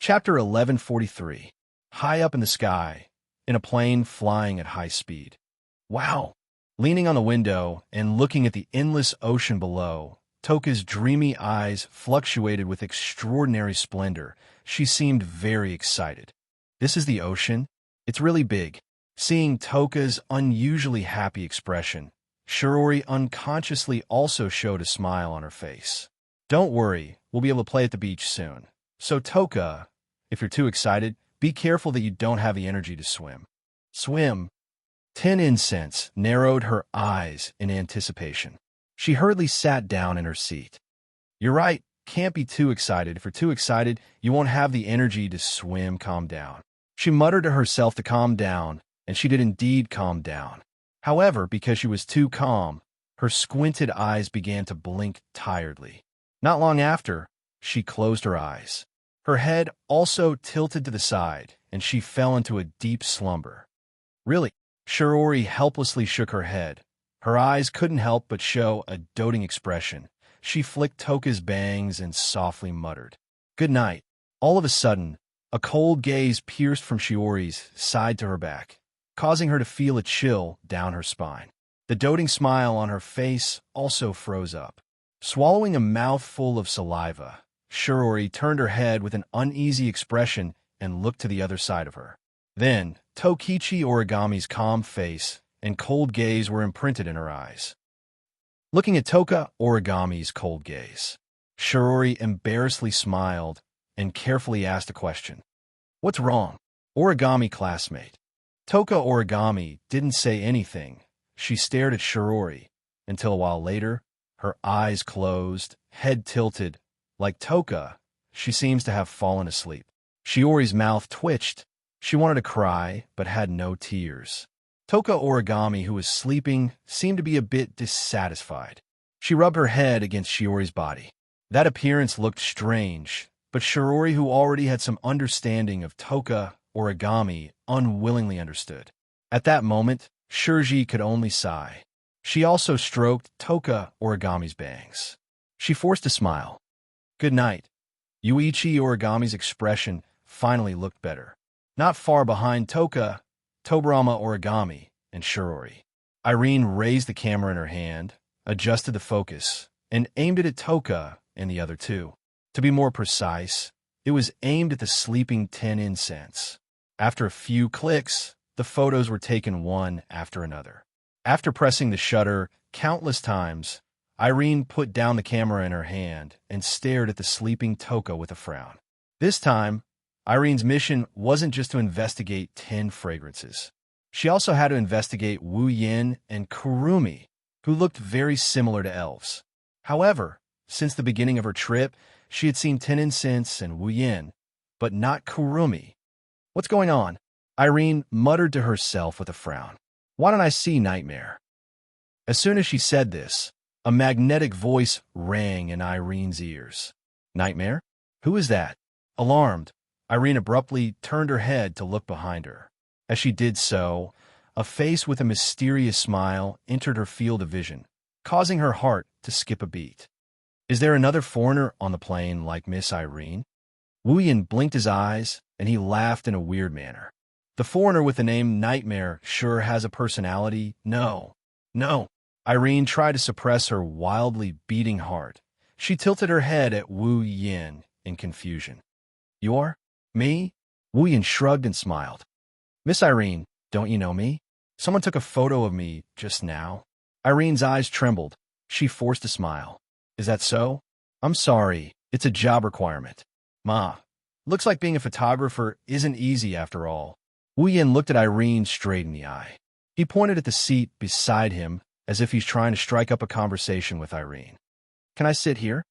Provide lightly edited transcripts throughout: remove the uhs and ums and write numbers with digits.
Chapter 1143. High up in the sky, in a plane flying at high speed. Wow! Leaning on the window and looking at the endless ocean below, Toka's dreamy eyes fluctuated with extraordinary splendor. She seemed very excited. This is the ocean? It's really big. Seeing Toka's unusually happy expression, Shiori unconsciously also showed a smile on her face. Don't worry, we'll be able to play at the beach soon. So Toka, if you're too excited, be careful that you don't have the energy to swim. Swim. 10 Incense narrowed her eyes in anticipation. She hurriedly sat down in her seat. You're right, can't be too excited. If you're too excited, you won't have the energy to swim. Calm down. She muttered to herself to calm down, and she did indeed calm down. However, because she was too calm, her squinted eyes began to blink tiredly. Not long after, she closed her eyes. Her head also tilted to the side, and she fell into a deep slumber. Really? Shiori helplessly shook her head. Her eyes couldn't help but show a doting expression. She flicked Toka's bangs and softly muttered, "Good night." All of a sudden, a cold gaze pierced from Shiori's side to her back, causing her to feel a chill down her spine. The doting smile on her face also froze up. Swallowing a mouthful of saliva, Shiori turned her head with an uneasy expression and looked to the other side of her. Then, Tokichi Origami's calm face and cold gaze were imprinted in her eyes. Looking at Toka Origami's cold gaze, Shiori embarrassedly smiled and carefully asked a question. What's wrong? Origami classmate. Toka Origami didn't say anything. She stared at Shiori until a while later, her eyes closed, head tilted. Like Toka, she seems to have fallen asleep. Shiori's mouth twitched. She wanted to cry, but had no tears. Toka Origami, who was sleeping, seemed to be a bit dissatisfied. She rubbed her head against Shiori's body. That appearance looked strange, but Shiori, who already had some understanding of Toka Origami, unwillingly understood. At that moment, Shirji could only sigh. She also stroked Toka Origami's bangs. She forced a smile. Good night. Yuichi Origami's expression finally looked better. Not far behind Toka, Tobarama Origami, and Shiori. Irene raised the camera in her hand, adjusted the focus, and aimed it at Toka and the other two. To be more precise, it was aimed at the sleeping 10 Incense. After a few clicks, the photos were taken one after another. After pressing the shutter countless times, Irene put down the camera in her hand and stared at the sleeping Toka with a frown. This time, Irene's mission wasn't just to investigate 10 fragrances. She also had to investigate Wu Yin and Kurumi, who looked very similar to elves. However, since the beginning of her trip, she had seen 10 Incense and Wu Yin, but not Kurumi. What's going on? Irene muttered to herself with a frown. Why don't I see Nightmare? As soon as she said this, a magnetic voice rang in Irene's ears. Nightmare? Who is that? Alarmed, Irene abruptly turned her head to look behind her. As she did so, a face with a mysterious smile entered her field of vision, causing her heart to skip a beat. Is there another foreigner on the plane like Miss Irene? Wu Yin blinked his eyes, and he laughed in a weird manner. The foreigner with the name Nightmare sure has a personality. No. Irene tried to suppress her wildly beating heart. She tilted her head at Wu Yin in confusion. You are? Me? Wu Yin shrugged and smiled. Miss Irene, don't you know me? Someone took a photo of me just now. Irene's eyes trembled. She forced a smile. Is that so? I'm sorry. It's a job requirement. Ma, looks like being a photographer isn't easy after all. Wu Yin looked at Irene straight in the eye. He pointed at the seat beside him as if he's trying to strike up a conversation with Irene. Can I sit here?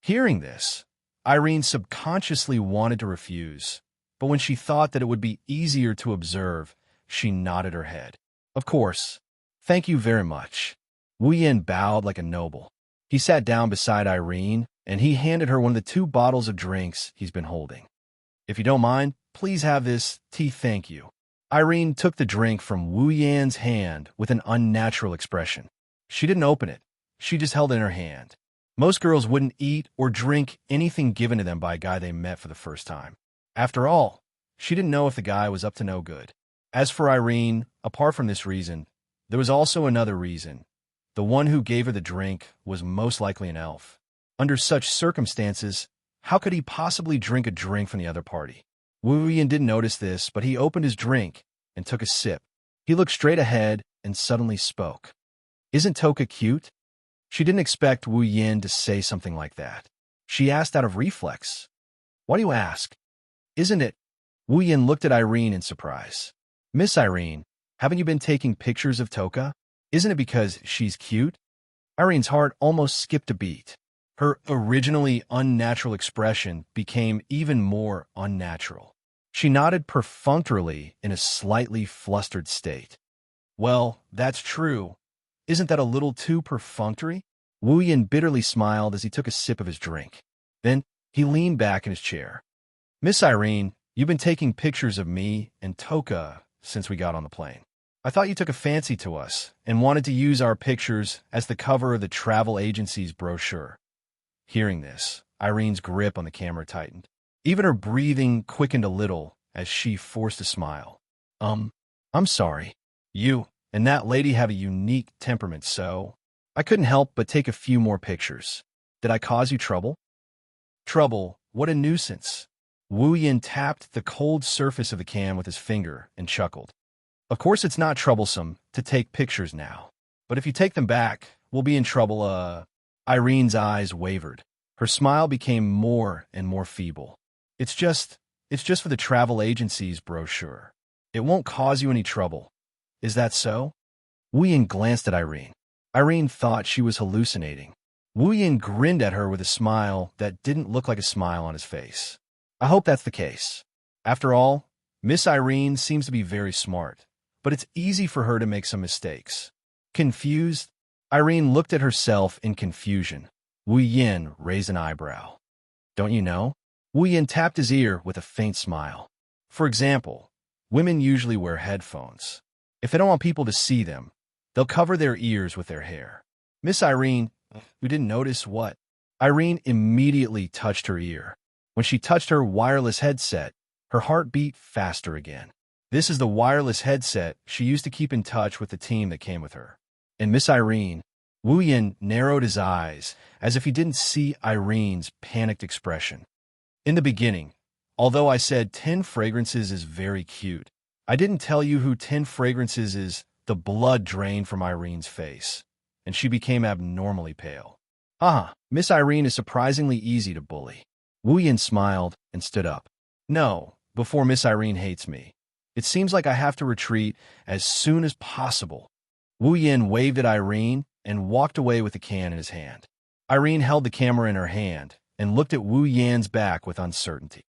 Hearing this, Irene subconsciously wanted to refuse, but when she thought that it would be easier to observe, she nodded her head. Of course. Thank you very much. Wu Yin bowed like a noble. He sat down beside Irene, and he handed her one of the 2 bottles of drinks he's been holding. If you don't mind, please have this tea, thank you. Irene took the drink from Wu Yan's hand with an unnatural expression. She didn't open it. She just held it in her hand. Most girls wouldn't eat or drink anything given to them by a guy they met for the first time. After all, she didn't know if the guy was up to no good. As for Irene, apart from this reason, there was also another reason. The one who gave her the drink was most likely an elf. Under such circumstances, how could he possibly drink a drink from the other party? Wu Yin didn't notice this, but he opened his drink and took a sip. He looked straight ahead and suddenly spoke. "Isn't Toka cute?" She didn't expect Wu Yin to say something like that. She asked out of reflex. "Why do you ask? Isn't it?" Wu Yin looked at Irene in surprise. "Miss Irene, haven't you been taking pictures of Toka? Isn't it because she's cute?" Irene's heart almost skipped a beat. Her originally unnatural expression became even more unnatural. She nodded perfunctorily in a slightly flustered state. "Well, that's true. Isn't that a little too perfunctory?" Wu Yin bitterly smiled as he took a sip of his drink. Then he leaned back in his chair. "Miss Irene, you've been taking pictures of me and Toka since we got on the plane. I thought you took a fancy to us and wanted to use our pictures as the cover of the travel agency's brochure." Hearing this, Irene's grip on the camera tightened. Even her breathing quickened a little as she forced a smile. I'm sorry. You and that lady have a unique temperament, so I couldn't help but take a few more pictures. Did I cause you trouble?" "Trouble? What a nuisance." Wu Yin tapped the cold surface of the can with his finger and chuckled. "Of course it's not troublesome to take pictures now. But if you take them back, we'll be in trouble, Irene's eyes wavered. Her smile became more and more feeble. It's just for the travel agency's brochure. It won't cause you any trouble. Is that so?" Wu Yin glanced at Irene. Irene thought she was hallucinating. Wu Yin grinned at her with a smile that didn't look like a smile on his face. "I hope that's the case. After all, Miss Irene seems to be very smart, but it's easy for her to make some mistakes." Confused, Irene looked at herself in confusion. Wu Yin raised an eyebrow. "Don't you know?" Wu Yin tapped his ear with a faint smile. "For example, women usually wear headphones. If they don't want people to see them, they'll cover their ears with their hair. Miss Irene, you didn't notice what?" Irene immediately touched her ear. When she touched her wireless headset, her heart beat faster again. This is the wireless headset she used to keep in touch with the team that came with her. And Miss Irene, Wu Yin narrowed his eyes as if he didn't see Irene's panicked expression. "In the beginning, although I said 10 fragrances is very cute, I didn't tell you who 10 fragrances is." The blood drained from Irene's face, and she became abnormally pale. Miss Irene is surprisingly easy to bully." Wu Yin smiled and stood up. "No, before Miss Irene hates me. It seems like I have to retreat as soon as possible." Wu Yin waved at Irene and walked away with the can in his hand. Irene held the camera in her hand and looked at Wu Yin's back with uncertainty.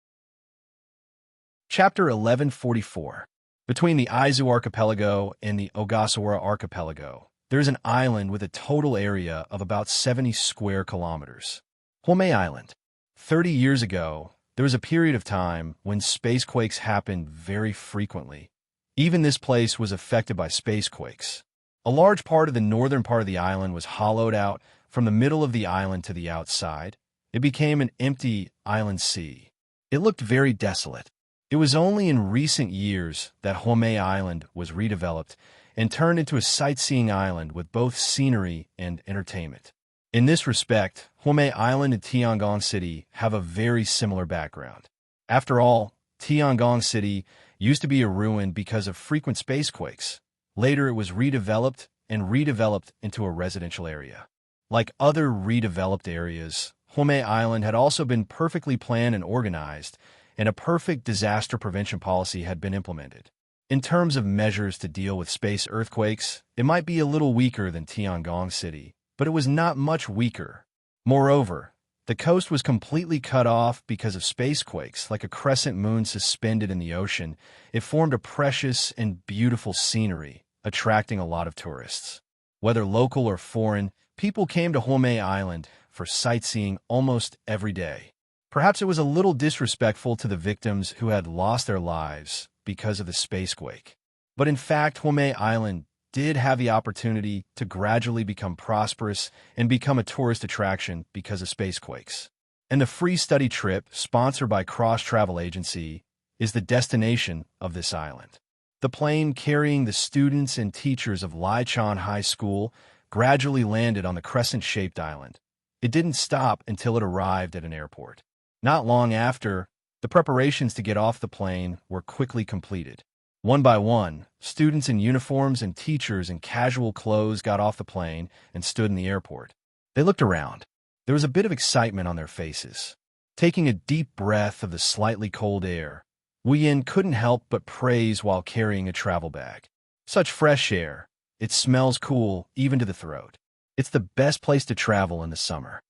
Chapter 1144. Between the Aizu Archipelago and the Ogasawara Archipelago, there is an island with a total area of about 70 square kilometers. Home Island. 30 years ago, there was a period of time when spacequakes happened very frequently. Even this place was affected by spacequakes. A large part of the northern part of the island was hollowed out from the middle of the island to the outside. It became an empty island sea. It looked very desolate. It was only in recent years that Home Island was redeveloped and turned into a sightseeing island with both scenery and entertainment. In this respect, Home Island and Tiangong City have a very similar background. After all, Tiangong City used to be a ruin because of frequent spacequakes. Later, it was redeveloped into a residential area. Like other redeveloped areas, Home Island had also been perfectly planned and organized, and a perfect disaster prevention policy had been implemented. In terms of measures to deal with space earthquakes, it might be a little weaker than Tiangong City, but it was not much weaker. Moreover, the coast was completely cut off because of spacequakes. Like a crescent moon suspended in the ocean, it formed a precious and beautiful scenery, attracting a lot of tourists. Whether local or foreign, people came to Home Island for sightseeing almost every day. Perhaps it was a little disrespectful to the victims who had lost their lives because of the spacequake. But in fact, Home Island did have the opportunity to gradually become prosperous and become a tourist attraction because of spacequakes. And the free study trip, sponsored by Cross Travel Agency, is the destination of this island. The plane carrying the students and teachers of Laichon High School gradually landed on the crescent-shaped island. It didn't stop until it arrived at an airport. Not long after, the preparations to get off the plane were quickly completed. One by one, students in uniforms and teachers in casual clothes got off the plane and stood in the airport. They looked around. There was a bit of excitement on their faces. Taking a deep breath of the slightly cold air, Wu Yin couldn't help but praise while carrying a travel bag. Such fresh air. It smells cool, even to the throat. It's the best place to travel in the summer.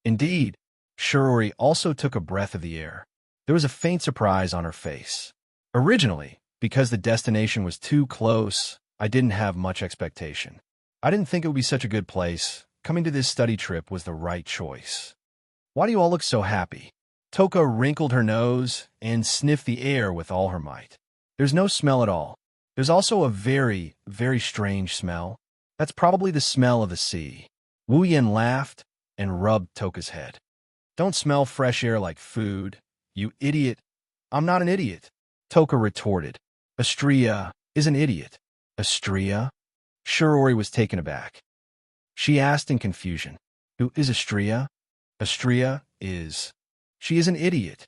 Indeed, Shirori also took a breath of the air. There was a faint surprise on her face. Originally, because the destination was too close, I didn't have much expectation. I didn't think it would be such a good place. Coming to this study trip was the right choice. Why do you all look so happy? Toka wrinkled her nose and sniffed the air with all her might. There's no smell at all. There's also a very, very strange smell. That's probably the smell of the sea. Wu Yin laughed and rubbed Toka's head. Don't smell fresh air like food, you idiot. I'm not an idiot, Toka retorted. Astria is an idiot. Astria? Shirori was taken aback. She asked in confusion, who is Astria? Astria is... She is an idiot.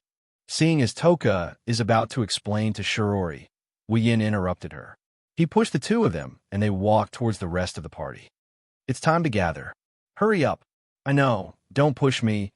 Seeing as Toka is about to explain to Shirori, Wu Yin interrupted her. He pushed the two of them, and they walked towards the rest of the party. It's time to gather. Hurry up. I know. Don't push me.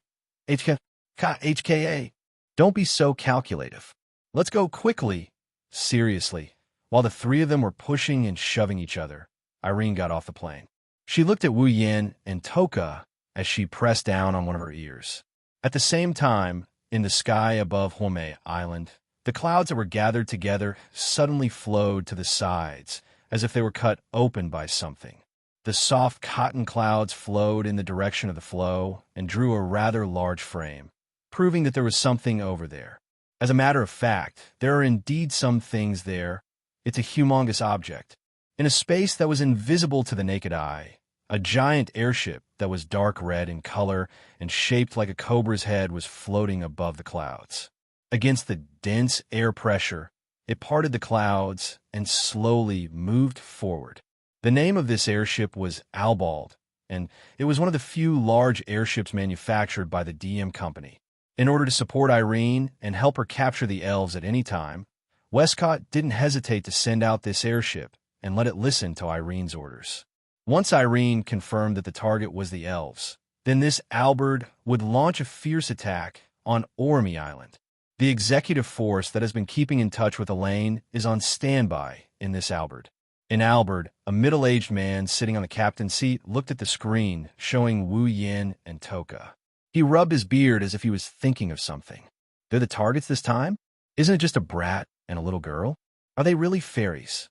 HKA. Don't be so calculative. Let's go quickly. Seriously. While the three of them were pushing and shoving each other, Irene got off the plane. She looked at Wu Yin and Toka as she pressed down on one of her ears. At the same time, in the sky above Home Island, the clouds that were gathered together suddenly flowed to the sides, as if they were cut open by something. The soft cotton clouds flowed in the direction of the flow and drew a rather large frame, proving that there was something over there. As a matter of fact, there are indeed some things there. It's a humongous object. In a space that was invisible to the naked eye, a giant airship that was dark red in color and shaped like a cobra's head was floating above the clouds. Against the dense air pressure, it parted the clouds and slowly moved forward. The name of this airship was Albald, and it was one of the few large airships manufactured by the DM company. In order to support Irene and help her capture the elves at any time, Westcott didn't hesitate to send out this airship and let it listen to Irene's orders. Once Irene confirmed that the target was the elves, then this Albard would launch a fierce attack on Ormy Island. The executive force that has been keeping in touch with Elaine is on standby in this Albard. In Albard, a middle-aged man sitting on the captain's seat looked at the screen showing Wu Yin and Toka. He rubbed his beard as if he was thinking of something. They're the targets this time? Isn't it just a brat and a little girl? Are they really fairies?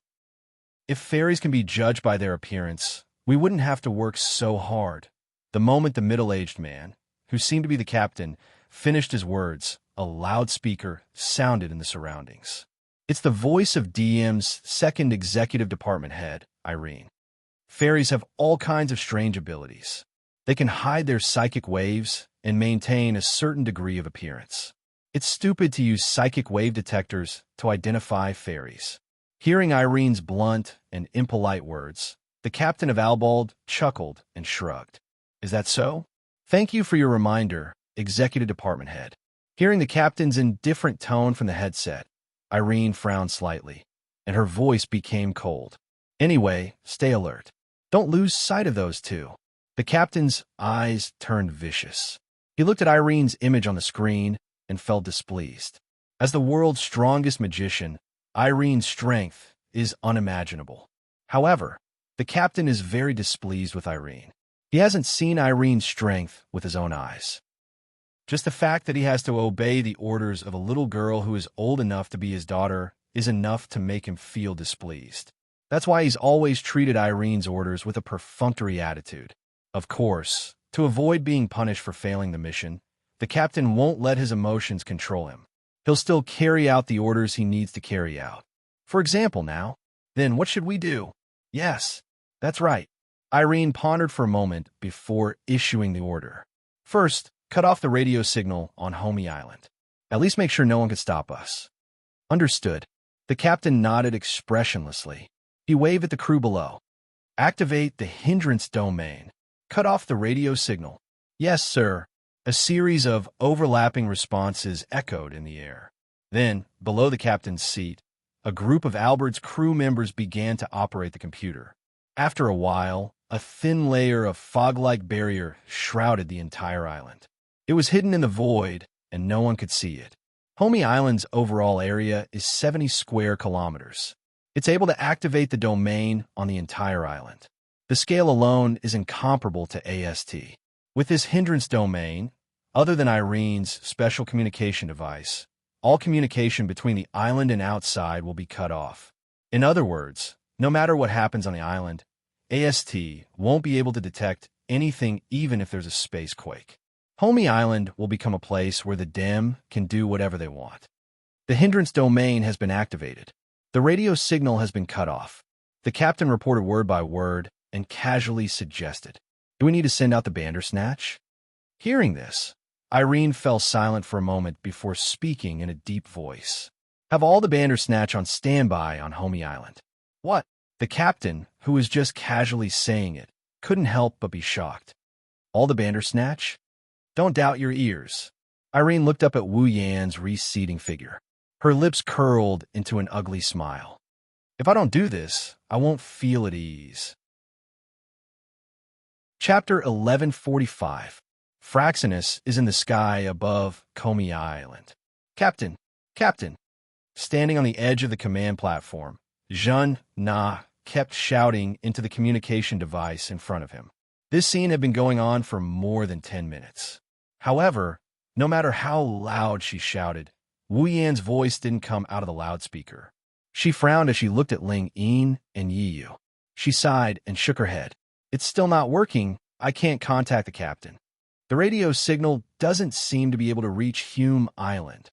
If fairies can be judged by their appearance, we wouldn't have to work so hard. The moment the middle-aged man, who seemed to be the captain, finished his words, a loudspeaker sounded in the surroundings. It's the voice of DM's second executive department head, Irene. Fairies have all kinds of strange abilities. They can hide their psychic waves and maintain a certain degree of appearance. It's stupid to use psychic wave detectors to identify fairies. Hearing Irene's blunt and impolite words, the captain of Albald chuckled and shrugged. Is that so? Thank you for your reminder, executive department head. Hearing the captain's indifferent tone from the headset, Irene frowned slightly, and her voice became cold. Anyway, stay alert. Don't lose sight of those two. The captain's eyes turned vicious. He looked at Irene's image on the screen and felt displeased. As the world's strongest magician, Irene's strength is unimaginable. However, the captain is very displeased with Irene. He hasn't seen Irene's strength with his own eyes. Just the fact that he has to obey the orders of a little girl who is old enough to be his daughter is enough to make him feel displeased. That's why he's always treated Irene's orders with a perfunctory attitude. Of course, to avoid being punished for failing the mission, the captain won't let his emotions control him. He'll still carry out the orders he needs to carry out. For example now, then what should we do? Yes, that's right. Irene pondered for a moment before issuing the order. First, cut off the radio signal on Homie Island. At least make sure no one can stop us. Understood. The captain nodded expressionlessly. He waved at the crew below. Activate the hindrance domain. Cut off the radio signal. Yes, sir. A series of overlapping responses echoed in the air. Then, below the captain's seat, a group of Albert's crew members began to operate the computer. After a while, a thin layer of fog-like barrier shrouded the entire island. It was hidden in the void, and no one could see it. Homie Island's overall area is 70 square kilometers. It's able to activate the domain on the entire island. The scale alone is incomparable to AST. With this hindrance domain, other than Irene's special communication device, all communication between the island and outside will be cut off. In other words, no matter what happens on the island, AST won't be able to detect anything even if there's a space quake. Homie Island will become a place where the Dem can do whatever they want. The hindrance domain has been activated. The radio signal has been cut off. The captain reported word by word and casually suggested, "Do we need to send out the Bandersnatch?" Hearing this, Irene fell silent for a moment before speaking in a deep voice. "Have all the Bandersnatch on standby on Homie Island." What? The captain, who was just casually saying it, couldn't help but be shocked. All the Bandersnatch? Don't doubt your ears. Irene looked up at Wu Yan's receding figure. Her lips curled into an ugly smile. If I don't do this, I won't feel at ease. Chapter 1145. Fraxinus is in the sky above Homie Island. Captain, Captain. Standing on the edge of the command platform, Jean Na kept shouting into the communication device in front of him. This scene had been going on for more than 10 minutes. However, no matter how loud she shouted, Wu Yan's voice didn't come out of the loudspeaker. She frowned as she looked at Ling Yin and Yi Yu. She sighed and shook her head. It's still not working. I can't contact the captain. The radio signal doesn't seem to be able to reach Hume Island.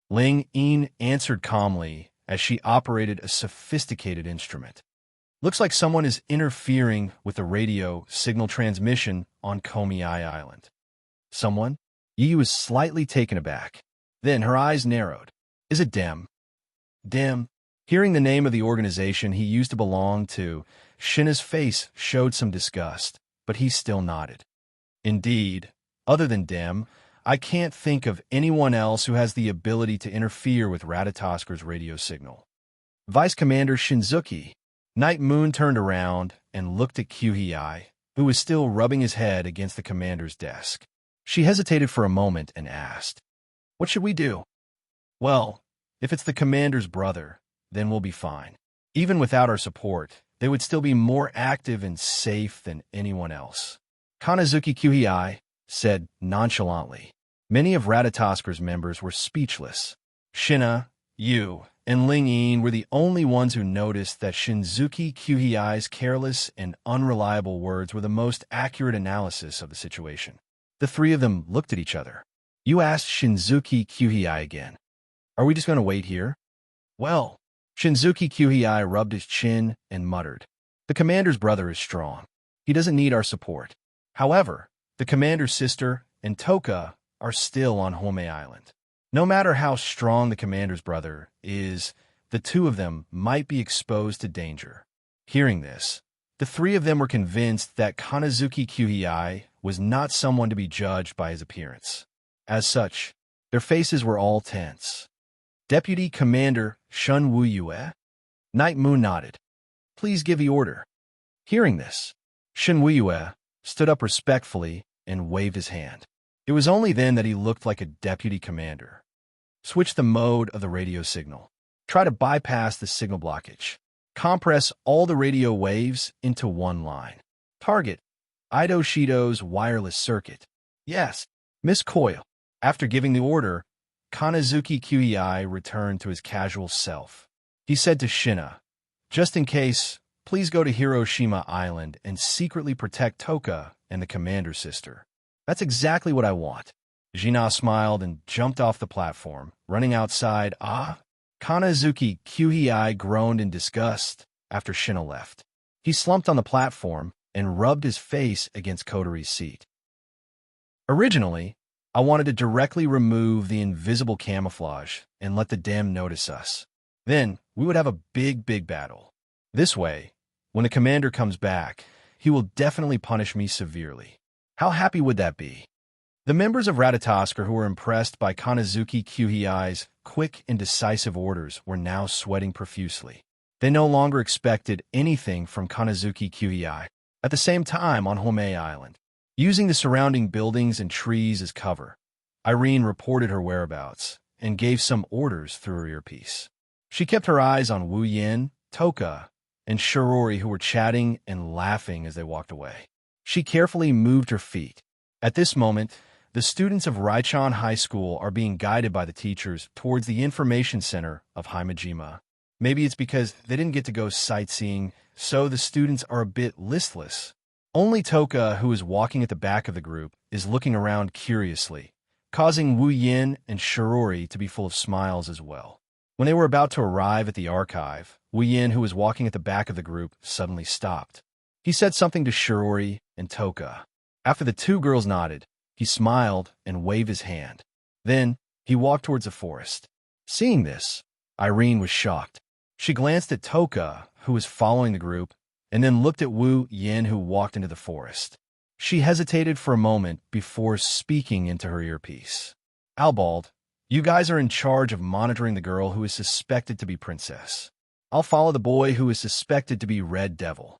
Ling Yin answered calmly as she operated a sophisticated instrument. Looks like someone is interfering with the radio signal transmission on Homie Island. Someone? Yi was slightly taken aback. Then her eyes narrowed. Is it Dem? Dem. Hearing the name of the organization he used to belong to, Shinna's face showed some disgust, but he still nodded. Indeed, other than Dem, I can't think of anyone else who has the ability to interfere with Ratatasker's radio signal. Vice Commander Shinzuki. Night Moon turned around and looked at Kyuhei, who was still rubbing his head against the commander's desk. She hesitated for a moment and asked, "What should we do?" "Well, if it's the commander's brother, then we'll be fine. Even without our support, they would still be more active and safe than anyone else." Kanazuki Kyuhei said nonchalantly. Many of Ratatasker's members were speechless. Shinna, Yu, and Ling Yin were the only ones who noticed that Shinzuki Kyuhei's careless and unreliable words were the most accurate analysis of the situation. The three of them looked at each other. Yu asked Shinzuki Kyuhei again, "Are we just going to wait here?" "Well," Shinzuki Kyuhei rubbed his chin and muttered, "The commander's brother is strong. He doesn't need our support. However, the commander's sister and Toka are still on Homie Island. No matter how strong the commander's brother is, the two of them might be exposed to danger." Hearing this, the three of them were convinced that Kanazuki Kyuhei was not someone to be judged by his appearance. As such, their faces were all tense. "Deputy Commander Shun Wu Yue?" Night Moon nodded. "Please give the order." Hearing this, Shun Wu Yue stood up respectfully and waved his hand. It was only then that he looked like a deputy commander. "Switch the mode of the radio signal. Try to bypass the signal blockage. Compress all the radio waves into one line. Target Ido Shido's wireless circuit." "Yes, Miss Coyle." After giving the order, Kanazuki Kyuhei returned to his casual self. He said to Shinna, "Just in case, please go to Hiroshima Island and secretly protect Toka and the commander's sister." "That's exactly what I want." Jina smiled and jumped off the platform, running outside. Kanazuki Kyuhei groaned in disgust after Shinna left. He slumped on the platform and rubbed his face against Kotori's seat. Originally, I wanted to directly remove the invisible camouflage and let the Dem notice us. Then, we would have a big battle. This way, when the commander comes back, he will definitely punish me severely. How happy would that be? The members of Ratatoskr who were impressed by Kanazuki Kyuhei's quick and decisive orders were now sweating profusely. They no longer expected anything from Kanazuki Kyuhei. At the same time, on Homei Island, using the surrounding buildings and trees as cover, Irene reported her whereabouts and gave some orders through her earpiece. She kept her eyes on Wu Yin, Toka, and Shirori, who were chatting and laughing as they walked away. She carefully moved her feet. At this moment, the students of Raichan High School are being guided by the teachers towards the information center of Himejima. Maybe it's because they didn't get to go sightseeing, so the students are a bit listless. Only Toka, who is walking at the back of the group, is looking around curiously, causing Wu Yin and Shirori to be full of smiles as well. When they were about to arrive at the archive, Wu Yin, who was walking at the back of the group, suddenly stopped. He said something to Shirori and Toka. After the two girls nodded, he smiled and waved his hand. Then, he walked towards the forest. Seeing this, Irene was shocked. She glanced at Toka, who was following the group, and then looked at Wu Yin, who walked into the forest. She hesitated for a moment before speaking into her earpiece. Albald, you guys are in charge of monitoring the girl who is suspected to be Princess. I'll follow the boy who is suspected to be Red Devil.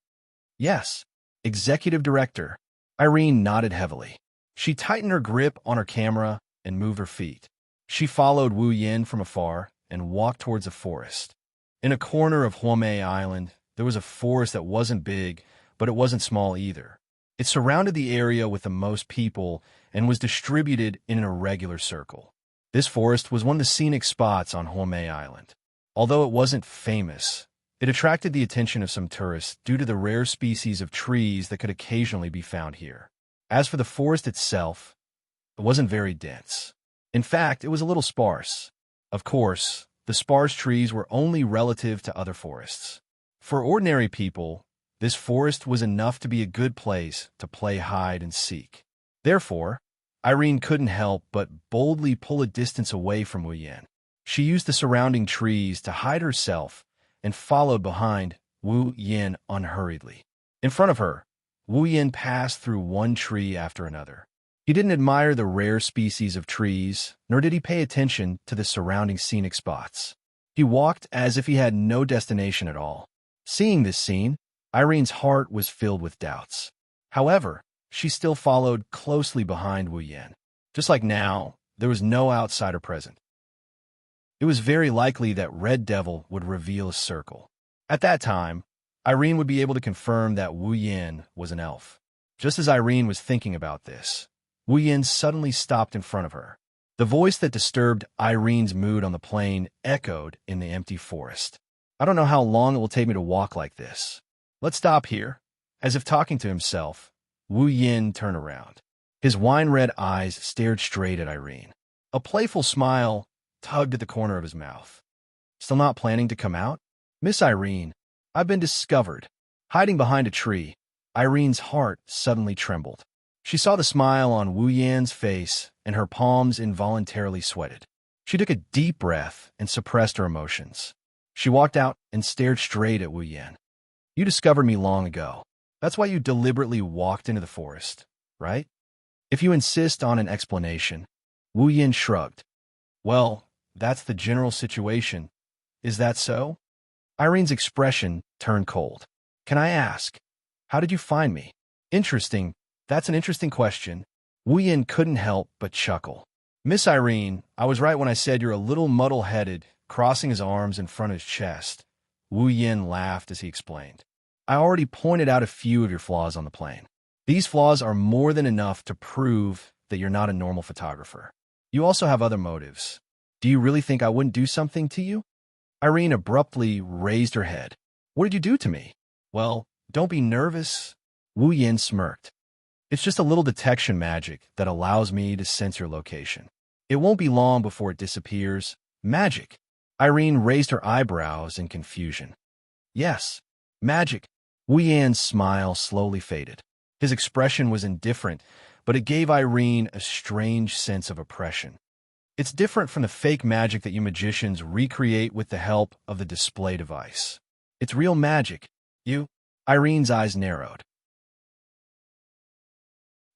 Yes, Executive Director. Irene nodded heavily. She tightened her grip on her camera and moved her feet. She followed Wu Yin from afar and walked towards the forest. In a corner of Homei Island, there was a forest that wasn't big, but it wasn't small either. It surrounded the area with the most people and was distributed in an irregular circle. This forest was one of the scenic spots on Homei Island. Although it wasn't famous, it attracted the attention of some tourists due to the rare species of trees that could occasionally be found here. As for the forest itself, it wasn't very dense. In fact, it was a little sparse. Of course, the sparse trees were only relative to other forests. For ordinary people, this forest was enough to be a good place to play hide and seek. Therefore, Irene couldn't help but boldly pull a distance away from Wu Yin. She used the surrounding trees to hide herself and followed behind Wu Yin unhurriedly. In front of her, Wu Yin passed through one tree after another. He didn't admire the rare species of trees, nor did he pay attention to the surrounding scenic spots. He walked as if he had no destination at all. Seeing this scene, Irene's heart was filled with doubts. However, she still followed closely behind Wu Yin. Just like now, there was no outsider present. It was very likely that Red Devil would reveal a circle. At that time, Irene would be able to confirm that Wu Yin was an elf. Just as Irene was thinking about this, Wu Yin suddenly stopped in front of her. The voice that disturbed Irene's mood on the plain echoed in the empty forest. I don't know how long it will take me to walk like this. Let's stop here. As if talking to himself, Wu Yin turned around. His wine-red eyes stared straight at Irene. A playful smile tugged at the corner of his mouth. Still not planning to come out? Miss Irene, I've been discovered. Hiding behind a tree, Irene's heart suddenly trembled. She saw the smile on Wu Yin's face, and her palms involuntarily sweated. She took a deep breath and suppressed her emotions. She walked out and stared straight at Wu Yin. You discovered me long ago. That's why you deliberately walked into the forest, right? If you insist on an explanation, Wu Yin shrugged. Well, that's the general situation. Is that so? Irene's expression turned cold. Can I ask, how did you find me? Interesting. That's an interesting question. Wu Yin couldn't help but chuckle. Miss Irene, I was right when I said you're a little muddle-headed, crossing his arms in front of his chest. Wu Yin laughed as he explained. I already pointed out a few of your flaws on the plane. These flaws are more than enough to prove that you're not a normal photographer. You also have other motives. Do you really think I wouldn't do something to you? Irene abruptly raised her head. What did you do to me? Well, don't be nervous. Wu Yin smirked. It's just a little detection magic that allows me to sense your location. It won't be long before it disappears. Magic. Irene raised her eyebrows in confusion. Yes, magic. Wu Yan's smile slowly faded. His expression was indifferent, but it gave Irene a strange sense of oppression. It's different from the fake magic that you magicians recreate with the help of the display device. It's real magic. Irene's eyes narrowed.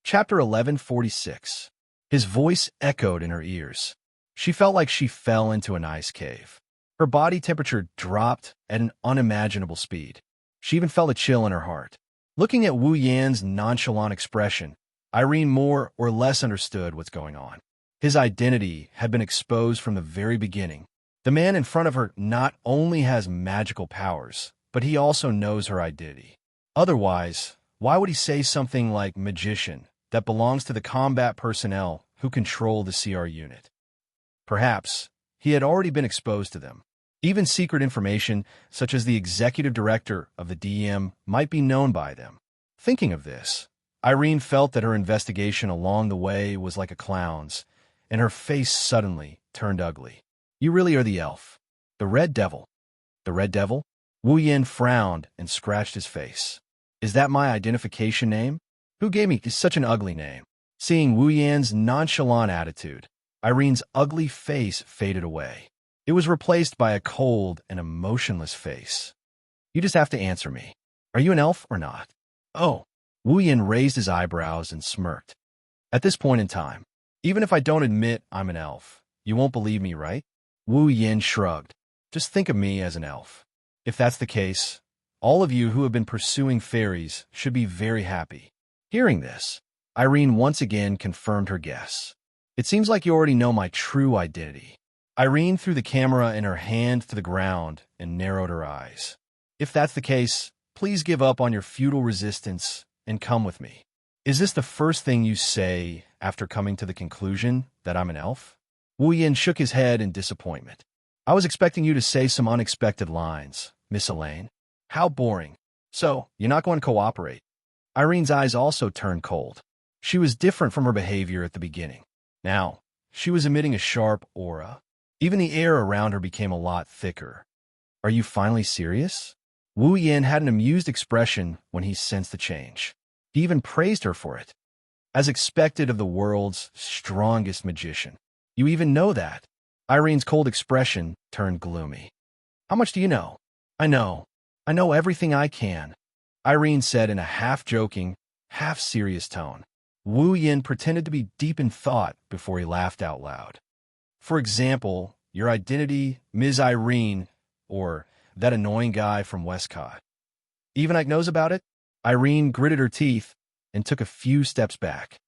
Chapter 1146. His voice echoed in her ears. She felt like she fell into an ice cave. Her body temperature dropped at an unimaginable speed. She even felt a chill in her heart. Looking at Wu Yan's nonchalant expression, Irene more or less understood what's going on. His identity had been exposed from the very beginning. The man in front of her not only has magical powers, but he also knows her identity. Otherwise, why would he say something like magician that belongs to the combat personnel who control the CR unit? Perhaps he had already been exposed to them. Even secret information, such as the executive director of the DM, might be known by them. Thinking of this, Irene felt that her investigation along the way was like a clown's, and her face suddenly turned ugly. You really are the elf. The Red Devil. The Red Devil? Wu Yan frowned and scratched his face. Is that my identification name? Who gave me such an ugly name? Seeing Wu Yan's nonchalant attitude, Irene's ugly face faded away. It was replaced by a cold and emotionless face. You just have to answer me. Are you an elf or not? Oh. Wu Yan raised his eyebrows and smirked. At this point in time, even if I don't admit I'm an elf, you won't believe me, right? Wu Yan shrugged. Just think of me as an elf. If that's the case, all of you who have been pursuing fairies should be very happy. Hearing this, Irene once again confirmed her guess. It seems like you already know my true identity. Irene threw the camera in her hand to the ground and narrowed her eyes. If that's the case, please give up on your futile resistance and come with me. Is this the first thing you say after coming to the conclusion that I'm an elf? Wu Yan shook his head in disappointment. I was expecting you to say some unexpected lines, Miss Elaine. How boring. So, you're not going to cooperate? Irene's eyes also turned cold. She was different from her behavior at the beginning. Now, she was emitting a sharp aura. Even the air around her became a lot thicker. Are you finally serious? Wu Yan had an amused expression when he sensed the change. He even praised her for it. As expected of the world's strongest magician. You even know that. Irene's cold expression turned gloomy. How much do you know? I know everything I can, Irene said in a half-joking, half-serious tone. Wu Yan pretended to be deep in thought before he laughed out loud. For example, your identity, Ms. Irene, or that annoying guy from Westcott. Even Ike knows about it? Irene gritted her teeth and took a few steps back.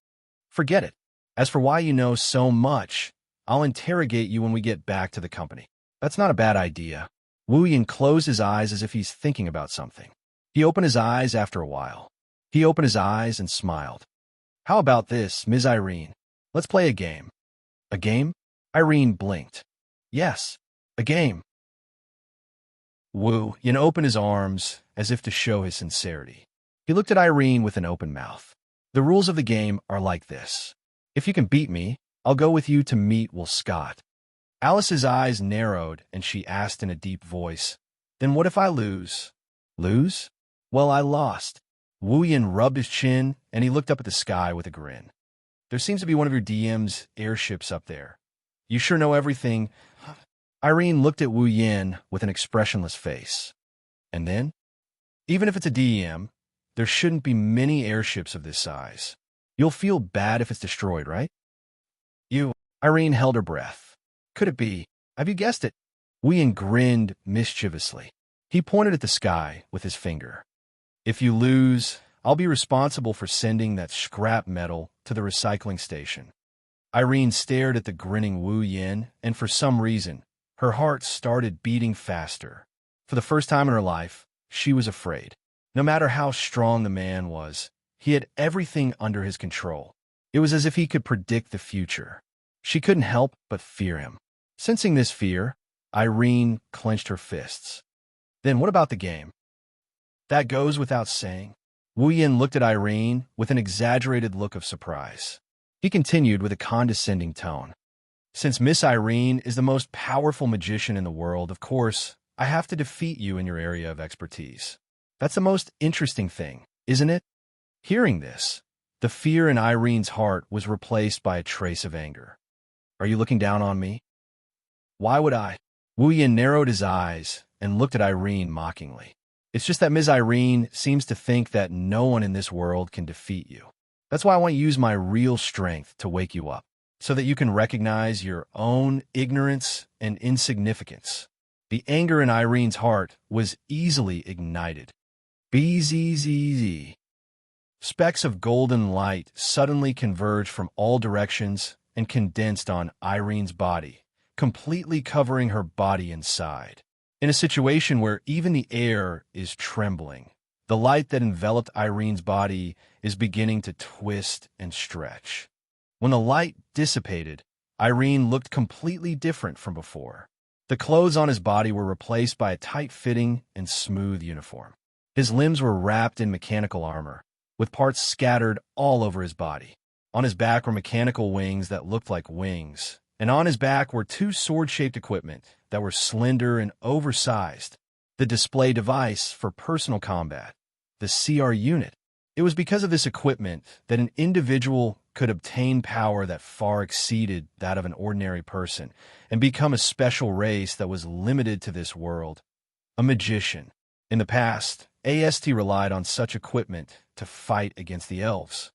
Forget it. As for why you know so much, I'll interrogate you when we get back to the company. That's not a bad idea. Wu Yan closed his eyes as if he's thinking about something. He opened his eyes after a while. He opened his eyes and smiled. How about this, Ms. Irene? Let's play a game. A game? Irene blinked. Yes, a game. Wu Yan opened his arms as if to show his sincerity. He looked at Irene with an open mouth. The rules of the game are like this. If you can beat me, I'll go with you to meet Will Scott. Alice's eyes narrowed and she asked in a deep voice, Then what if I lose? Lose? Well, I lost. Wu Yan rubbed his chin and he looked up at the sky with a grin. There seems to be one of your DM's airships up there. You sure know everything. Irene looked at Wu Yan with an expressionless face. And then? Even if it's a DM, there shouldn't be many airships of this size. You'll feel bad if it's destroyed, right? Irene held her breath. Could it be? Have you guessed it? Wu Yan grinned mischievously. He pointed at the sky with his finger. If you lose, I'll be responsible for sending that scrap metal to the recycling station. Irene stared at the grinning Wu Yan, and for some reason, her heart started beating faster. For the first time in her life, she was afraid. No matter how strong the man was, he had everything under his control. It was as if he could predict the future. She couldn't help but fear him. Sensing this fear, Irene clenched her fists. Then what about the game? That goes without saying. Wu Yan looked at Irene with an exaggerated look of surprise. He continued with a condescending tone. Since Miss Irene is the most powerful magician in the world, of course, I have to defeat you in your area of expertise. That's the most interesting thing, isn't it? Hearing this, The fear in Irene's heart was replaced by a trace of anger. Are you looking down on me? Why would I? Wu Yin narrowed his eyes and looked at Irene mockingly. It's just that Ms. Irene seems to think that no one in this world can defeat you. That's why I want to use my real strength to wake you up, so that you can recognize your own ignorance and insignificance. The anger in Irene's heart was easily ignited. Bzzz. Specks of golden light suddenly converged from all directions and condensed on Irene's body, completely covering her body inside. In a situation where even the air is trembling, the light that enveloped Irene's body is beginning to twist and stretch. When the light dissipated, Irene looked completely different from before. The clothes on his body were replaced by a tight-fitting and smooth uniform. His limbs were wrapped in mechanical armor, with parts scattered all over his body. On his back were mechanical wings that looked like wings, and on his back were two sword-shaped equipment that were slender and oversized. The display device for personal combat, the CR unit. It was because of this equipment that an individual could obtain power that far exceeded that of an ordinary person and become a special race that was limited to this world, a magician. In the past, AST relied on such equipment to fight against the elves.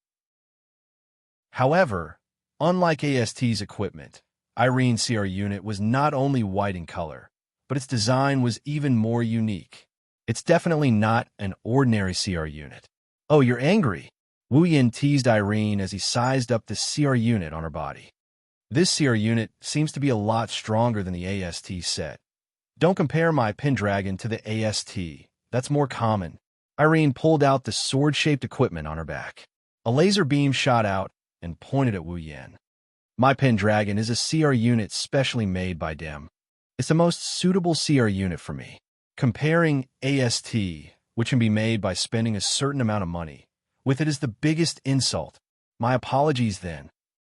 However, unlike AST's equipment, Irene's CR unit was not only white in color, but its design was even more unique. It's definitely not an ordinary CR unit. Oh, you're angry? Wu Yin teased Irene as he sized up the CR unit on her body. This CR unit seems to be a lot stronger than the AST set. Don't compare my Pendragon to the AST. That's more common. Irene pulled out the sword-shaped equipment on her back. A laser beam shot out and pointed at Wu Yin. My Pendragon is a CR unit specially made by Dem. It's the most suitable CR unit for me. Comparing AST, which can be made by spending a certain amount of money, with it is the biggest insult. My apologies then.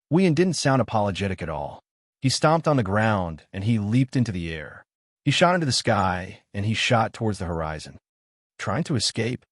Wu Yin didn't sound apologetic at all. He stomped on the ground and he leaped into the air. He shot into the sky and he shot towards the horizon. Trying to escape?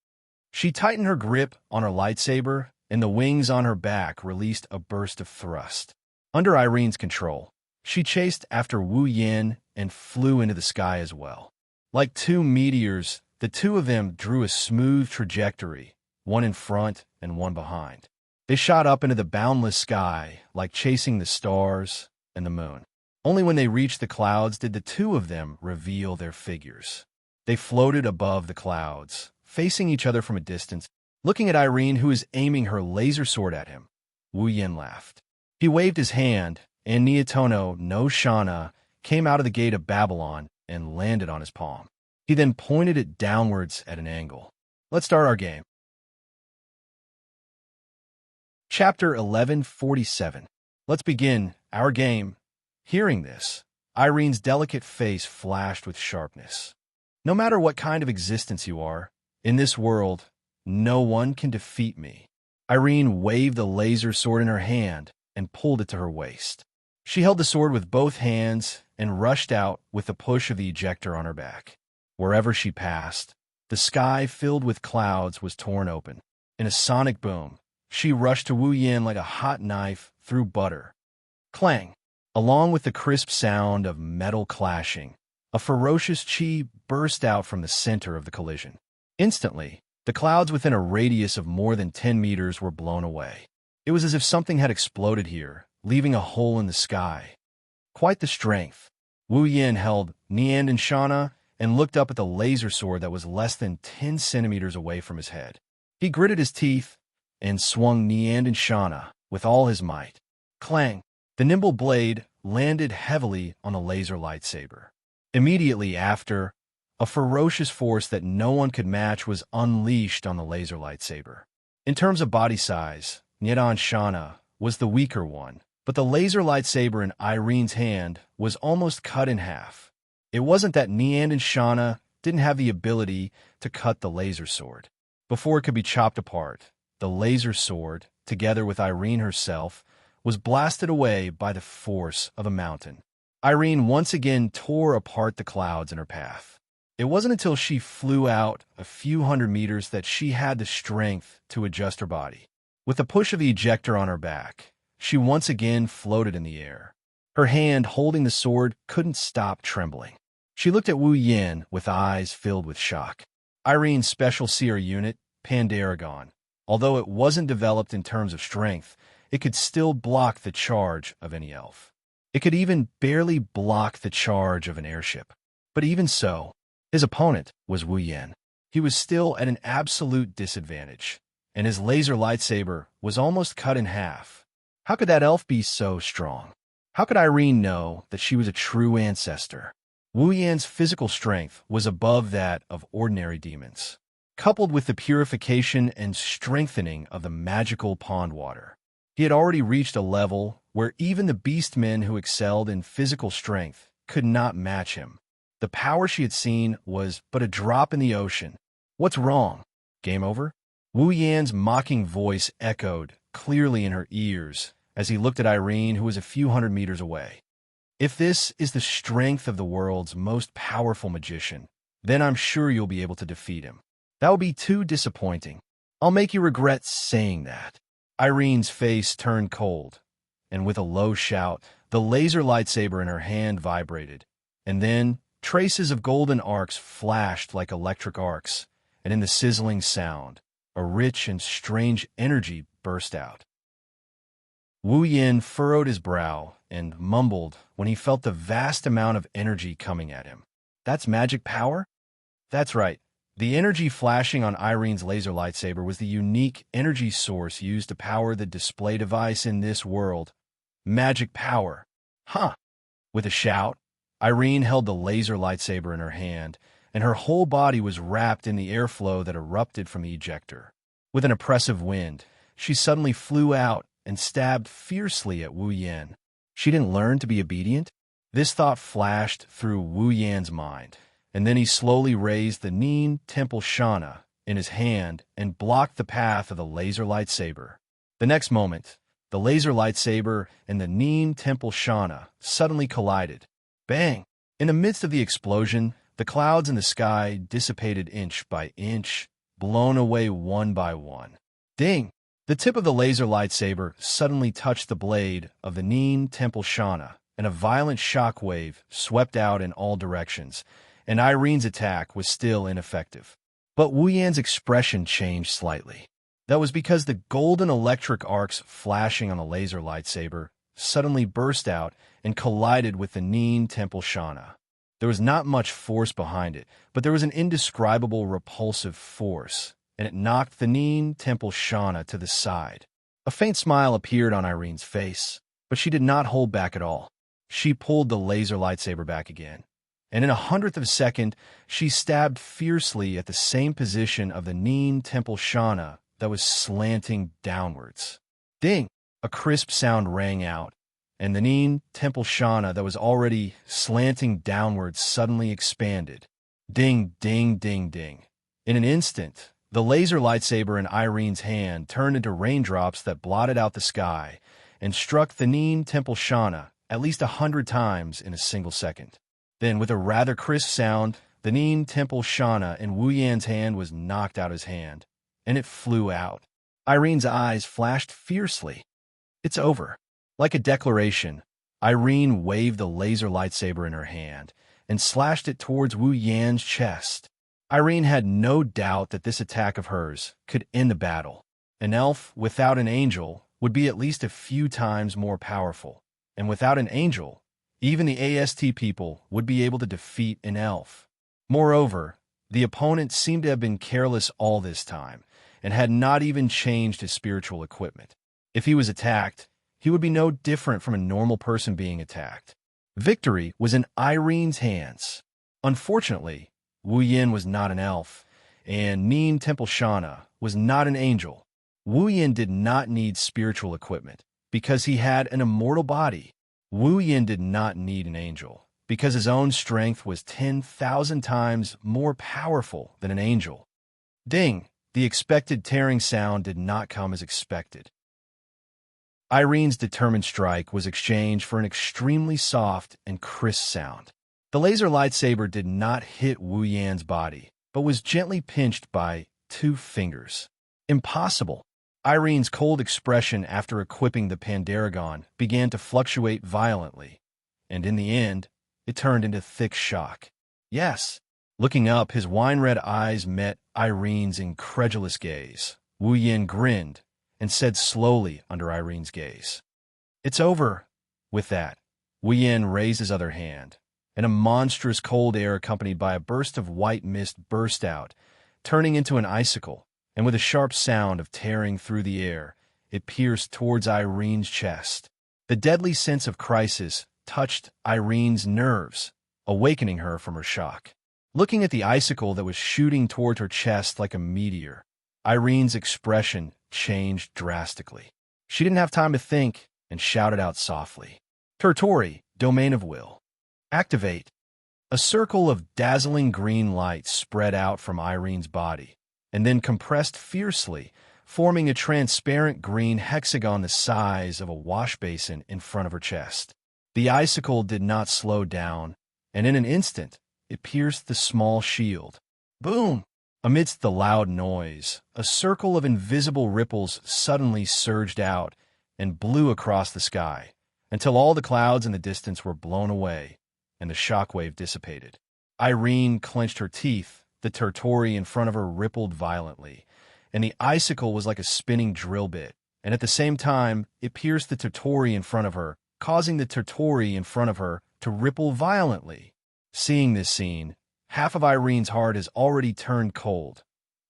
She tightened her grip on her lightsaber and the wings on her back released a burst of thrust. Under Irene's control, she chased after Wu Yin and flew into the sky as well. Like two meteors, the two of them drew a smooth trajectory, one in front and one behind. They shot up into the boundless sky like chasing the stars and the moon. Only when they reached the clouds did the two of them reveal their figures. They floated above the clouds, facing each other from a distance, looking at Irene, who was aiming her laser sword at him. Wu Yin laughed. He waved his hand, and Neotono no Shana came out of the gate of Babylon and landed on his palm. He then pointed it downwards at an angle. Let's start our game. Chapter 1147. Let's begin our game. Hearing this, Irene's delicate face flashed with sharpness. No matter what kind of existence you are, in this world, no one can defeat me. Irene waved the laser sword in her hand and pulled it to her waist. She held the sword with both hands and rushed out with the push of the ejector on her back. Wherever she passed, the sky filled with clouds was torn open. In a sonic boom, she rushed to Wu Yin like a hot knife through butter. Clang! Along with the crisp sound of metal clashing, a ferocious chi burst out from the center of the collision. Instantly, the clouds within a radius of more than 10 meters were blown away. It was as if something had exploded here, leaving a hole in the sky. Quite the strength. Wu Yin held Nian and Shana and looked up at the laser sword that was less than 10 centimeters away from his head. He gritted his teeth and swung Nian and Shana with all his might. Clang! The nimble blade landed heavily on the laser lightsaber. Immediately after, a ferocious force that no one could match was unleashed on the laser lightsaber. In terms of body size, Niedan Shana was the weaker one, but the laser lightsaber in Irene's hand was almost cut in half. It wasn't that Nian and Shana didn't have the ability to cut the laser sword. Before it could be chopped apart, the laser sword, together with Irene herself, was blasted away by the force of a mountain. Irene once again tore apart the clouds in her path. It wasn't until she flew out a few hundred meters that she had the strength to adjust her body. With the push of the ejector on her back, she once again floated in the air. Her hand holding the sword couldn't stop trembling. She looked at Wu Yan with eyes filled with shock. Irene's special seer unit, Pandaragon, although it wasn't developed in terms of strength, it could still block the charge of any elf. It could even barely block the charge of an airship. But even so, his opponent was Wu Yan. He was still at an absolute disadvantage, and his laser lightsaber was almost cut in half. How could that elf be so strong? How could Irene know that she was a true ancestor? Wu Yan's physical strength was above that of ordinary demons, coupled with the purification and strengthening of the magical pond water. He had already reached a level where even the beastmen who excelled in physical strength could not match him. The power she had seen was but a drop in the ocean. What's wrong? Game over? Wu Yan's mocking voice echoed clearly in her ears as he looked at Irene, who was a few hundred meters away. If this is the strength of the world's most powerful magician, then I'm sure you'll be able to defeat him. That would be too disappointing. I'll make you regret saying that. Irene's face turned cold, and with a low shout, the laser lightsaber in her hand vibrated, and then traces of golden arcs flashed like electric arcs, and in the sizzling sound, a rich and strange energy burst out. Wu Yan furrowed his brow and mumbled when he felt the vast amount of energy coming at him. That's magic power? That's right. The energy flashing on Irene's laser lightsaber was the unique energy source used to power the display device in this world. Magic power. Huh. With a shout, Irene held the laser lightsaber in her hand, and her whole body was wrapped in the airflow that erupted from the ejector. With an oppressive wind, she suddenly flew out and stabbed fiercely at Wu Yan. She didn't learn to be obedient? This thought flashed through Wu Yan's mind, and then he slowly raised the Neen Temple Shana in his hand and blocked the path of the laser lightsaber. The next moment, the laser lightsaber and the Neen Temple Shana suddenly collided. Bang! In the midst of the explosion, the clouds in the sky dissipated inch by inch, blown away one by one. Ding! The tip of the laser lightsaber suddenly touched the blade of the Neen Temple Shana, and a violent shockwave swept out in all directions, and Irene's attack was still ineffective. But Wu Yan's expression changed slightly. That was because the golden electric arcs flashing on the laser lightsaber suddenly burst out and collided with the Neen Temple Shana. There was not much force behind it, but there was an indescribable repulsive force, and it knocked the Neen Temple Shana to the side. A faint smile appeared on Irene's face, but she did not hold back at all. She pulled the laser lightsaber back again, and in 1/100th of a second, she stabbed fiercely at the same position of the Neen Temple Shana that was slanting downwards. Ding! A crisp sound rang out, and the Neen Temple Shana that was already slanting downwards suddenly expanded. Ding, ding, ding, ding. In an instant, the laser lightsaber in Irene's hand turned into raindrops that blotted out the sky and struck the Neen Temple Shana at least 100 times in a single second. Then, with a rather crisp sound, the Neen Temple Shana in Wu Yan's hand was knocked out of his hand, and it flew out. Irene's eyes flashed fiercely. It's over. Like a declaration, Irene waved the laser lightsaber in her hand and slashed it towards Wu Yan's chest. Irene had no doubt that this attack of hers could end the battle. An elf without an angel would be at least a few times more powerful, and without an angel, even the AST people would be able to defeat an elf. Moreover, the opponent seemed to have been careless all this time, and had not even changed his spiritual equipment. If he was attacked, he would be no different from a normal person being attacked. Victory was in Irene's hands. Unfortunately, Wu Yan was not an elf, and Neen Temple Shana was not an angel. Wu Yan did not need spiritual equipment, because he had an immortal body. Wu Yan did not need an angel, because his own strength was 10,000 times more powerful than an angel. Ding! The expected tearing sound did not come as expected. Irene's determined strike was exchanged for an extremely soft and crisp sound. The laser lightsaber did not hit Wu Yan's body, but was gently pinched by 2 fingers. Impossible! Irene's cold expression after equipping the Pandaragon began to fluctuate violently, and in the end, it turned into thick shock. Yes. Looking up, his wine-red eyes met Irene's incredulous gaze. Wu Yin grinned and said slowly under Irene's gaze, "It's over." With that, Wu Yin raised his other hand, and a monstrous cold air accompanied by a burst of white mist burst out, turning into an icicle, and with a sharp sound of tearing through the air, it pierced towards Irene's chest. The deadly sense of crisis touched Irene's nerves, awakening her from her shock. Looking at the icicle that was shooting toward her chest like a meteor, Irene's expression changed drastically. She didn't have time to think and shouted out softly, "Tertori, domain of will. Activate." A circle of dazzling green light spread out from Irene's body, and then compressed fiercely, forming a transparent green hexagon the size of a wash basin in front of her chest. The icicle did not slow down, and in an instant, it pierced the small shield. Boom! Amidst the loud noise, a circle of invisible ripples suddenly surged out and blew across the sky, until all the clouds in the distance were blown away, and the shockwave dissipated. Irene clenched her teeth, the Tertori in front of her rippled violently, and the icicle was like a spinning drill bit, and at the same time, it pierced the Tertori in front of her, causing the Tertori in front of her to ripple violently. Seeing this scene, half of Irene's heart has already turned cold.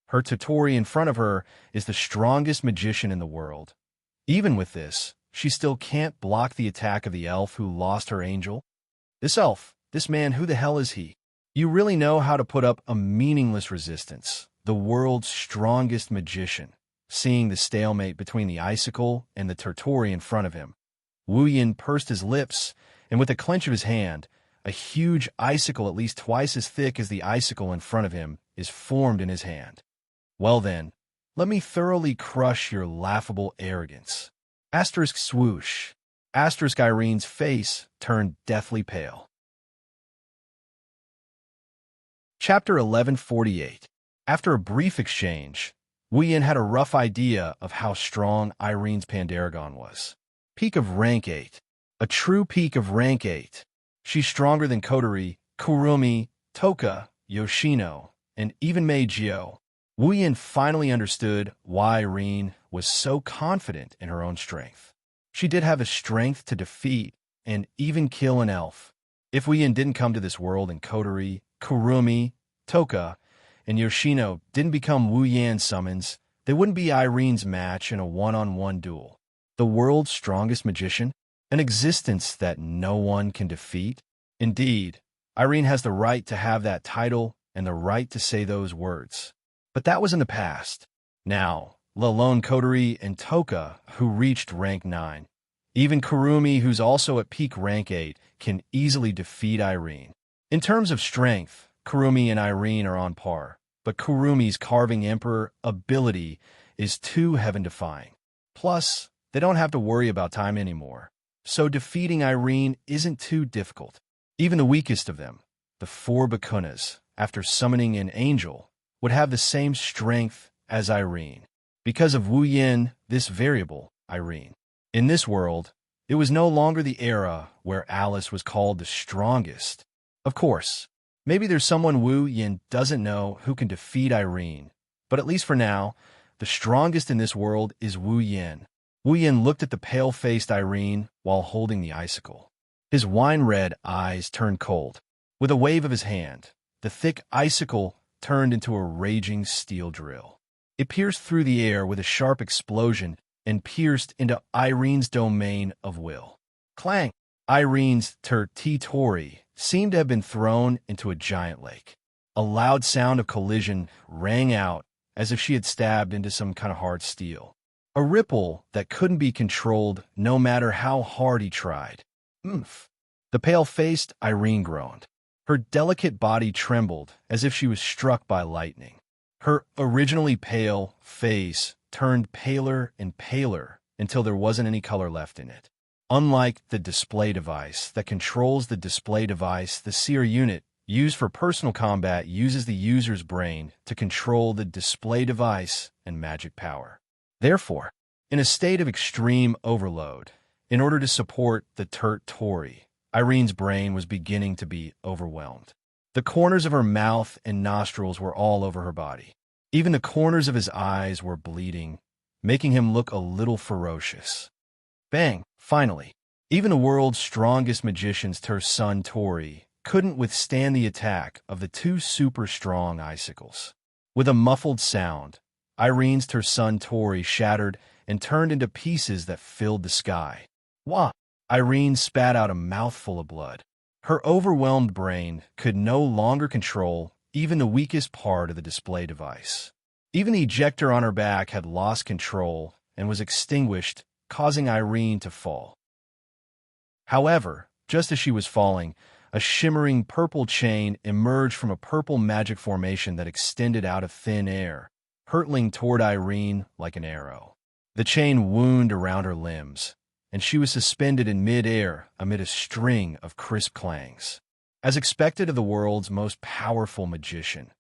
Her Tertori in front of her is the strongest magician in the world. Even with this, she still can't block the attack of the elf who lost her angel. This elf, this man, who the hell is he? You really know how to put up a meaningless resistance. The world's strongest magician. Seeing the stalemate between the icicle and the Tertori in front of him, Wu Yin pursed his lips, and with a clench of his hand, a huge icicle at least twice as thick as the icicle in front of him is formed in his hand. Well then, let me thoroughly crush your laughable arrogance. Asterisk swoosh. Asterisk Irene's face turned deathly pale. Chapter 1148. After a brief exchange, Wu Yin had a rough idea of how strong Irene's Pandaragon was. Peak of rank 8. A true peak of rank 8. She's stronger than Kotori, Kurumi, Toka, Yoshino, and even Meijio. Wu Yin finally understood why Irene was so confident in her own strength. She did have the strength to defeat and even kill an elf. If Wu Yin didn't come to this world and Kotori, Kurumi, Toka, and Yoshino didn't become Wu Yan's summons, they wouldn't be Irene's match in a one-on-one duel. The world's strongest magician? An existence that no one can defeat? Indeed, Irene has the right to have that title and the right to say those words. But that was in the past. Now, let alone Kotori and Toka, who reached rank 9. Even Kurumi, who's also at peak rank 8, can easily defeat Irene. In terms of strength, Kurumi and Irene are on par, but Kurumi's Carving Emperor ability is too heaven-defying. Plus, they don't have to worry about time anymore. So defeating Irene isn't too difficult. Even the weakest of them, the 4 Bakunas, after summoning an angel, would have the same strength as Irene. Because of Wu Yin, this variable, Irene. In this world, it was no longer the era where Alice was called the strongest. Of course, maybe there's someone Wu Yin doesn't know who can defeat Irene, but at least for now, the strongest in this world is Wu Yin. Wu Yin looked at the pale-faced Irene while holding the icicle. His wine-red eyes turned cold. With a wave of his hand, the thick icicle turned into a raging steel drill. It pierced through the air with a sharp explosion and pierced into Irene's domain of will. Clang! Irene's Tertori seemed to have been thrown into a giant lake. A loud sound of collision rang out as if she had stabbed into some kind of hard steel. A ripple that couldn't be controlled no matter how hard he tried. Oomph! The pale-faced Irene groaned. Her delicate body trembled as if she was struck by lightning. Her originally pale face turned paler and paler until there wasn't any color left in it. Unlike the display device that controls the display device, the seer unit used for personal combat uses the user's brain to control the display device and magic power. Therefore, in a state of extreme overload, in order to support the Tory, Irene's brain was beginning to be overwhelmed. The corners of her mouth and nostrils were all over her body. Even the corners of his eyes were bleeding, making him look a little ferocious. Bang! Finally, even the world's strongest magicians, her son Tory, couldn't withstand the attack of the two super-strong icicles. With a muffled sound, Irene's her son Tory shattered and turned into pieces that filled the sky. Wah! Irene spat out a mouthful of blood. Her overwhelmed brain could no longer control even the weakest part of the display device. Even the ejector on her back had lost control and was extinguished, causing Irene to fall. However, just as she was falling, a shimmering purple chain emerged from a purple magic formation that extended out of thin air, hurtling toward Irene like an arrow. The chain wound around her limbs, and she was suspended in mid-air amid a string of crisp clangs. As expected of the world's most powerful magician,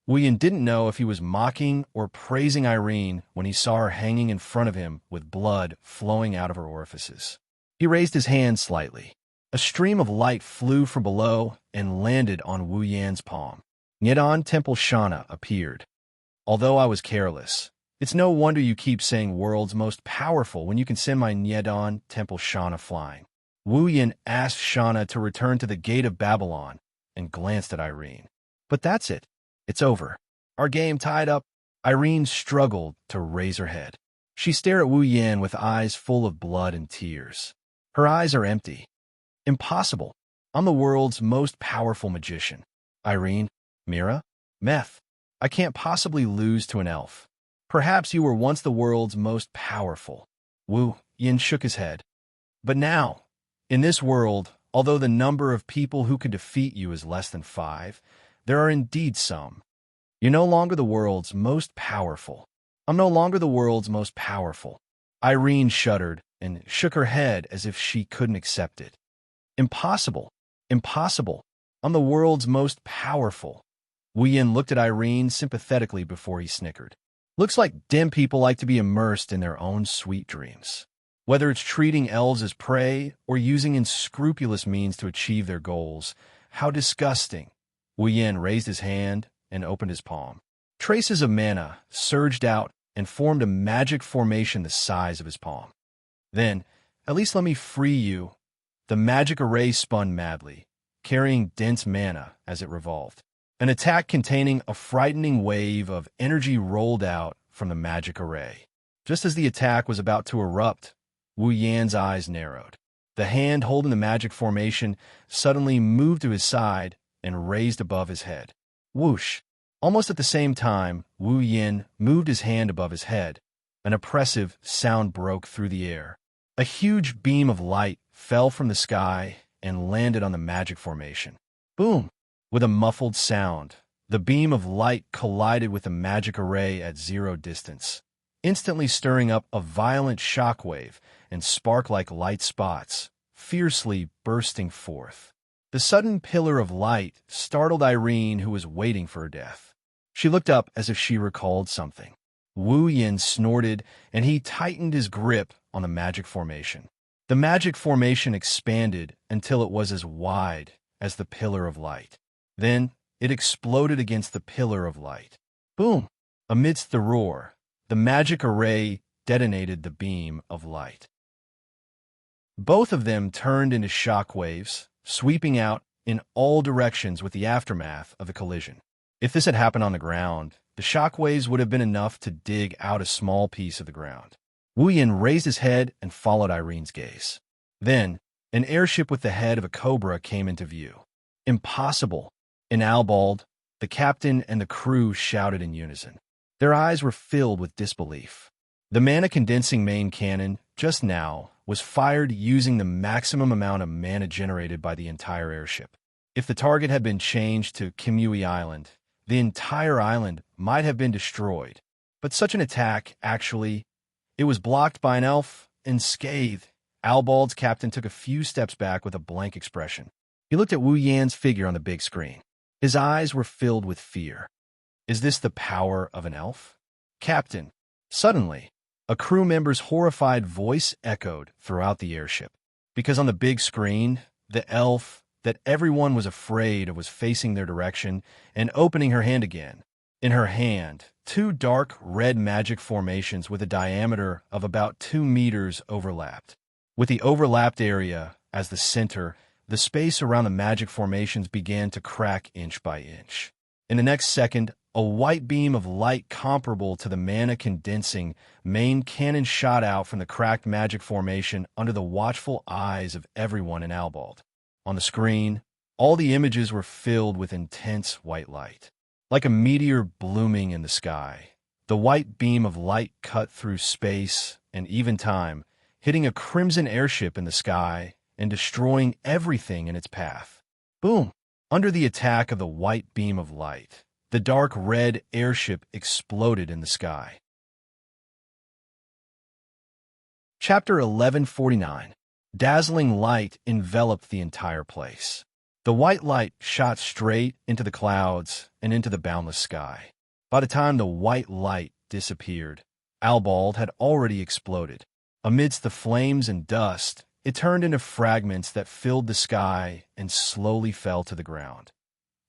William didn't know if he was mocking or praising Irene when he saw her hanging in front of him with blood flowing out of her orifices. He raised his hand slightly. A stream of light flew from below and landed on Wu Yan's palm. Nyedan Temple Shana appeared. Although I was careless, it's no wonder you keep saying world's most powerful when you can send my Nyedan Temple Shana flying. Wu Yan asked Shana to return to the gate of Babylon and glanced at Irene. But that's it. It's over. Our game tied up. Irene struggled to raise her head. She stared at Wu Yan with eyes full of blood and tears. Her eyes are empty. Impossible. I'm the world's most powerful magician. Irene, Mira, Meth. I can't possibly lose to an elf. Perhaps you were once the world's most powerful. Wu Yan shook his head. But now, in this world, although the number of people who could defeat you is less than 5, there are indeed some. You're no longer the world's most powerful. I'm no longer the world's most powerful. Irene shuddered and shook her head as if she couldn't accept it. Impossible. Impossible. I'm the world's most powerful. Wu Yan looked at Irene sympathetically before he snickered. Looks like dim people like to be immersed in their own sweet dreams. Whether it's treating elves as prey or using unscrupulous means to achieve their goals, how disgusting. Wu Yan raised his hand and opened his palm. Traces of mana surged out and formed a magic formation the size of his palm. Then, at least let me free you. The magic array spun madly, carrying dense mana as it revolved. An attack containing a frightening wave of energy rolled out from the magic array. Just as the attack was about to erupt, Wu Yan's eyes narrowed. The hand holding the magic formation suddenly moved to his side and raised above his head. Whoosh! Almost at the same time, Wu Yan moved his hand above his head. An oppressive sound broke through the air. A huge beam of light fell from the sky and landed on the magic formation. Boom! With a muffled sound, the beam of light collided with the magic array at 0 distance, instantly stirring up a violent shockwave and spark-like light spots, fiercely bursting forth. The sudden pillar of light startled Irene, who was waiting for her death. She looked up as if she recalled something. Wu Yan snorted, and he tightened his grip on the magic formation. The magic formation expanded until it was as wide as the pillar of light. Then it exploded against the pillar of light. Boom! Amidst the roar, the magic array detonated the beam of light. Both of them turned into shock waves, sweeping out in all directions with the aftermath of the collision. If this had happened on the ground, the shock waves would have been enough to dig out a small piece of the ground. Wu Yan raised his head and followed Irene's gaze. Then, an airship with the head of a cobra came into view. Impossible! In Albald, the captain and the crew shouted in unison. Their eyes were filled with disbelief. The mana-condensing main cannon, just now, was fired using the maximum amount of mana generated by the entire airship. If the target had been changed to Kimui Island, the entire island might have been destroyed. But such an attack, actually, it was blocked by an elf and scathed. Albald's captain took a few steps back with a blank expression. He looked at Wu Yan's figure on the big screen. His eyes were filled with fear. Is this the power of an elf? Captain, suddenly, A crew member's horrified voice echoed throughout the airship. Because on the big screen, the elf that everyone was afraid of was facing their direction and opening her hand again. In her hand, two dark red magic formations with a diameter of about 2 meters overlapped. With the overlapped area as the center, the space around the magic formations began to crack inch by inch. In the next second, a white beam of light comparable to the mana condensing main cannon shot out from the cracked magic formation under the watchful eyes of everyone in Albald. On the screen, all the images were filled with intense white light. Like a meteor blooming in the sky, the white beam of light cut through space and even time, hitting a crimson airship in the sky and destroying everything in its path. Boom! Under the attack of the white beam of light, the dark red airship exploded in the sky. Chapter 1149. Dazzling light enveloped the entire place. The white light shot straight into the clouds and into the boundless sky. By the time the white light disappeared, Albald had already exploded. Amidst the flames and dust, it turned into fragments that filled the sky and slowly fell to the ground.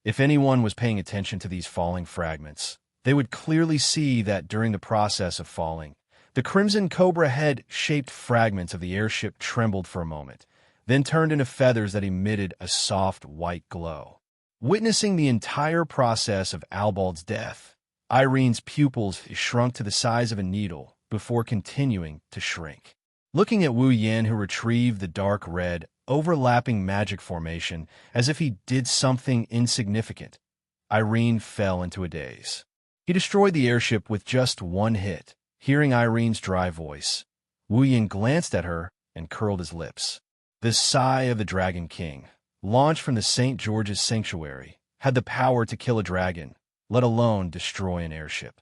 If anyone was paying attention to these falling fragments, they would clearly see that during the process of falling, the crimson cobra head-shaped fragments of the airship trembled for a moment, then turned into feathers that emitted a soft white glow. Witnessing the entire process of Albald's death, Irene's pupils shrunk to the size of a needle before continuing to shrink. Looking at Wu Yin, who retrieved the dark red, overlapping magic formation as if he did something insignificant, Irene fell into a daze. He destroyed the airship with just one hit. Hearing Irene's dry voice, Wu Yin glanced at her and curled his lips. The sigh of the Dragon King, launched from the St. George's Sanctuary, had the power to kill a dragon, let alone destroy an airship.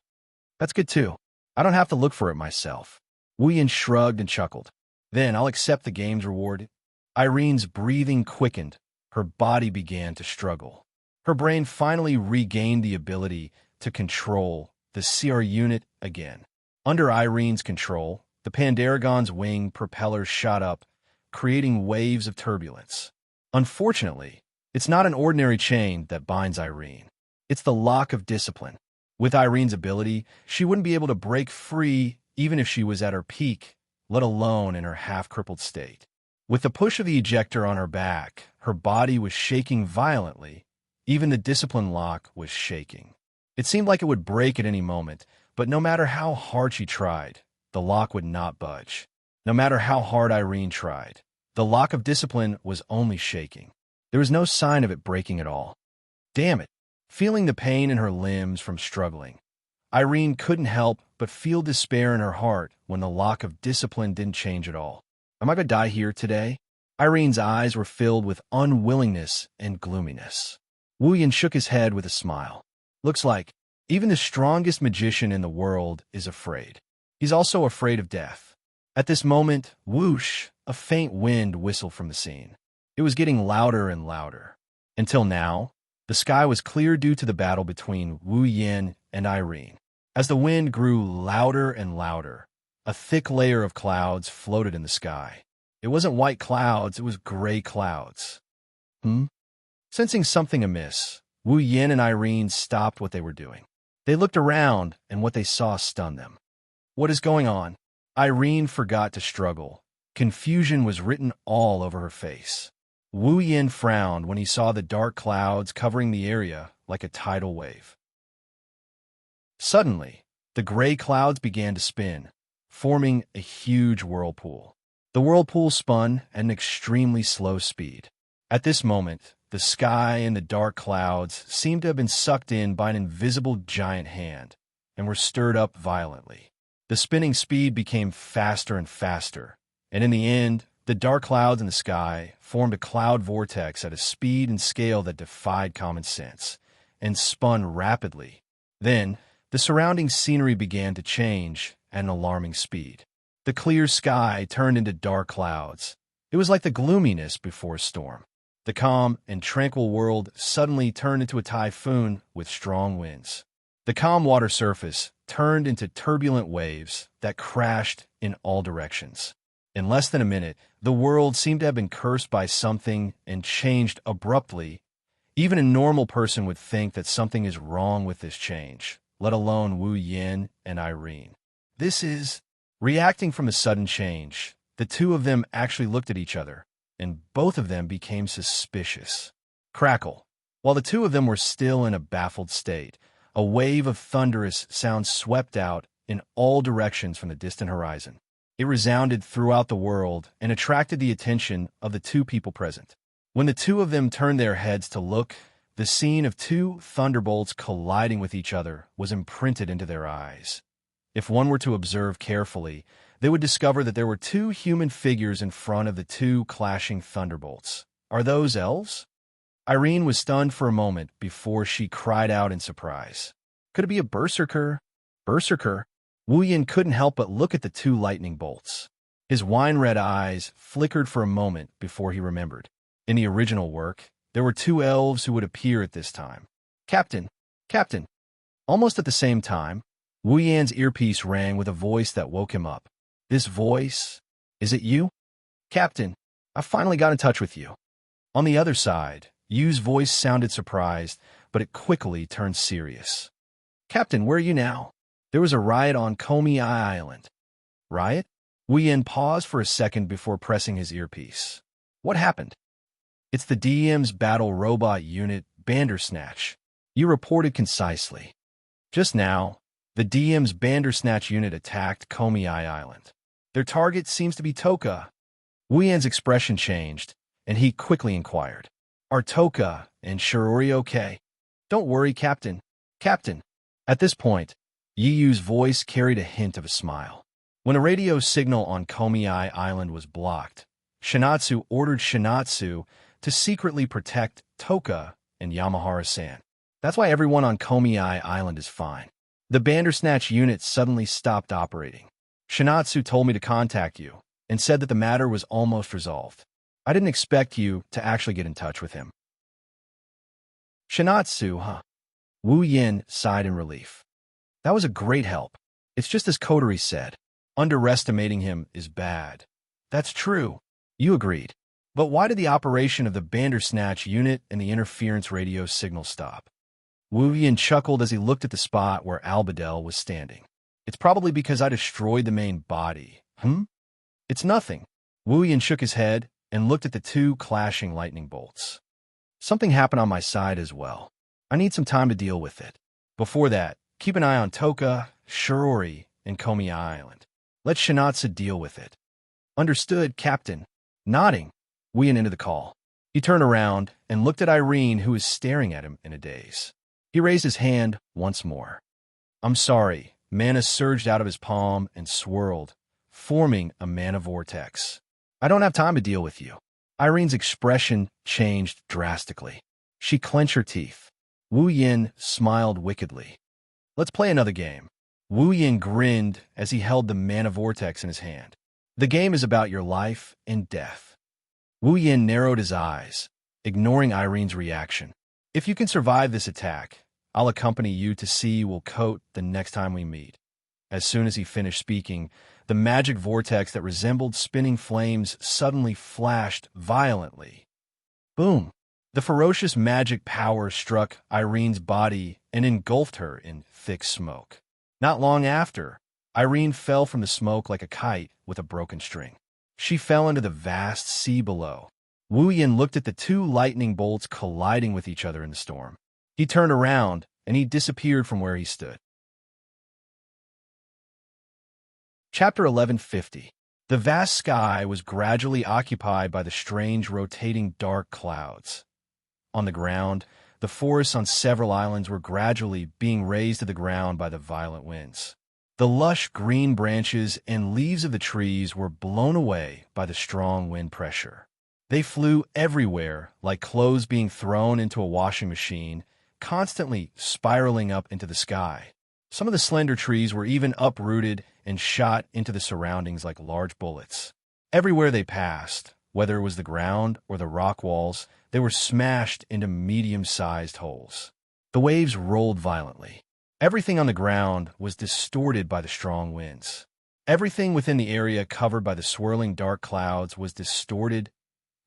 That's good too. I don't have to look for it myself. Wu Yin shrugged and chuckled. Then I'll accept the game's reward. Irene's breathing quickened. Her body began to struggle. Her brain finally regained the ability to control the CR unit again. Under Irene's control, the Pandaragon's wing propellers shot up, creating waves of turbulence. Unfortunately, it's not an ordinary chain that binds Irene. It's the lock of discipline. With Irene's ability, she wouldn't be able to break free even if she was at her peak, let alone in her half-crippled state. With the push of the ejector on her back, her body was shaking violently. Even the discipline lock was shaking. It seemed like it would break at any moment, but no matter how hard she tried, the lock would not budge. No matter how hard Irene tried, the lock of discipline was only shaking. There was no sign of it breaking at all. Damn it! Feeling the pain in her limbs from struggling, Irene couldn't help but feel despair in her heart when the lock of discipline didn't change at all. Am I going to die here today? Irene's eyes were filled with unwillingness and gloominess. Wu Yin shook his head with a smile. Looks like even the strongest magician in the world is afraid. He's also afraid of death. At this moment, whoosh, a faint wind whistled from the scene. It was getting louder and louder. Until now, the sky was clear due to the battle between Wu Yin and Irene. As the wind grew louder and louder, a thick layer of clouds floated in the sky. It wasn't white clouds, it was gray clouds. Sensing something amiss, Wu Yin and Irene stopped what they were doing. They looked around, and what they saw stunned them. What is going on? Irene forgot to struggle. Confusion was written all over her face. Wu Yin frowned when he saw the dark clouds covering the area like a tidal wave. Suddenly, the gray clouds began to spin, forming a huge whirlpool. The whirlpool spun at an extremely slow speed. At this moment, the sky and the dark clouds seemed to have been sucked in by an invisible giant hand and were stirred up violently. The spinning speed became faster and faster, and in the end, the dark clouds in the sky formed a cloud vortex at a speed and scale that defied common sense, and spun rapidly. Then, the surrounding scenery began to change at an alarming speed. The clear sky turned into dark clouds. It was like the gloominess before a storm. The calm and tranquil world suddenly turned into a typhoon with strong winds. The calm water surface turned into turbulent waves that crashed in all directions. In less than a minute, the world seemed to have been cursed by something and changed abruptly. Even a normal person would think that something is wrong with this change, let alone Wu Yin and Irene. This is reacting from a sudden change. The two of them actually looked at each other, and both of them became suspicious. Crackle. While the two of them were still in a baffled state, a wave of thunderous sound swept out in all directions from the distant horizon. It resounded throughout the world and attracted the attention of the two people present. When the two of them turned their heads to look, the scene of two thunderbolts colliding with each other was imprinted into their eyes. If one were to observe carefully, they would discover that there were two human figures in front of the two clashing thunderbolts. Are those elves? Irene was stunned for a moment before she cried out in surprise. Could it be a berserker? Berserker? Wu Yin couldn't help but look at the two lightning bolts. His wine-red eyes flickered for a moment before he remembered. In the original work, there were two elves who would appear at this time. Captain! Captain! Almost at the same time, Wu Yan's earpiece rang with a voice that woke him up. This voice? Is it you? Captain, I finally got in touch with you. On the other side, Yu's voice sounded surprised, but it quickly turned serious. Captain, where are you now? There was a riot on Komi Island. Riot? Wu Yan paused for a second before pressing his earpiece. What happened? It's the DM's battle robot unit, Bandersnatch. You reported concisely. Just now, the DM's Bandersnatch unit attacked Komi Island. Their target seems to be Toka. Wu Yan's expression changed, and he quickly inquired. Are Toka and Shirori okay? Don't worry, Captain. Captain. At this point, Yi Yu's voice carried a hint of a smile. When a radio signal on Komi Island was blocked, Shinatsu ordered Shinatsu to secretly protect Toka and Yamahara-san. That's why everyone on Komi Island is fine. The Bandersnatch unit suddenly stopped operating. Shinatsu told me to contact you and said that the matter was almost resolved. I didn't expect you to actually get in touch with him. Shinatsu, huh? Wu Yin sighed in relief. That was a great help. It's just as Kotori said. Underestimating him is bad. That's true. You agreed. But why did the operation of the Bandersnatch unit and the interference radio signal stop? Wu Yin chuckled as he looked at the spot where Albadel was standing. It's probably because I destroyed the main body. It's nothing. Wu Yin shook his head and looked at the two clashing lightning bolts. Something happened on my side as well. I need some time to deal with it. Before that, keep an eye on Toka, Shirori, and Komi Island. Let Shinatsu deal with it. Understood, Captain. Nodding, Wu Yin ended the call. He turned around and looked at Irene, who was staring at him in a daze. He raised his hand once more. I'm sorry. Mana surged out of his palm and swirled, forming a mana vortex. I don't have time to deal with you. Irene's expression changed drastically. She clenched her teeth. Wu Yin smiled wickedly. Let's play another game. Wu Yin grinned as he held the mana vortex in his hand. The game is about your life and death. Wu Yin narrowed his eyes, ignoring Irene's reaction. If you can survive this attack, I'll accompany you to see Will Coat the next time we meet. As soon as he finished speaking, the magic vortex that resembled spinning flames suddenly flashed violently. Boom! The ferocious magic power struck Irene's body and engulfed her in thick smoke. Not long after, Irene fell from the smoke like a kite with a broken string. She fell into the vast sea below. Wu Yin looked at the two lightning bolts colliding with each other in the storm. He turned around, and he disappeared from where he stood. Chapter 1150. The vast sky was gradually occupied by the strange rotating dark clouds. On the ground, the forests on several islands were gradually being razed to the ground by the violent winds. The lush green branches and leaves of the trees were blown away by the strong wind pressure. They flew everywhere like clothes being thrown into a washing machine, constantly spiraling up into the sky. Some of the slender trees were even uprooted and shot into the surroundings like large bullets. Everywhere they passed, whether it was the ground or the rock walls, they were smashed into medium-sized holes. The waves rolled violently. Everything on the ground was distorted by the strong winds. Everything within the area covered by the swirling dark clouds was distorted.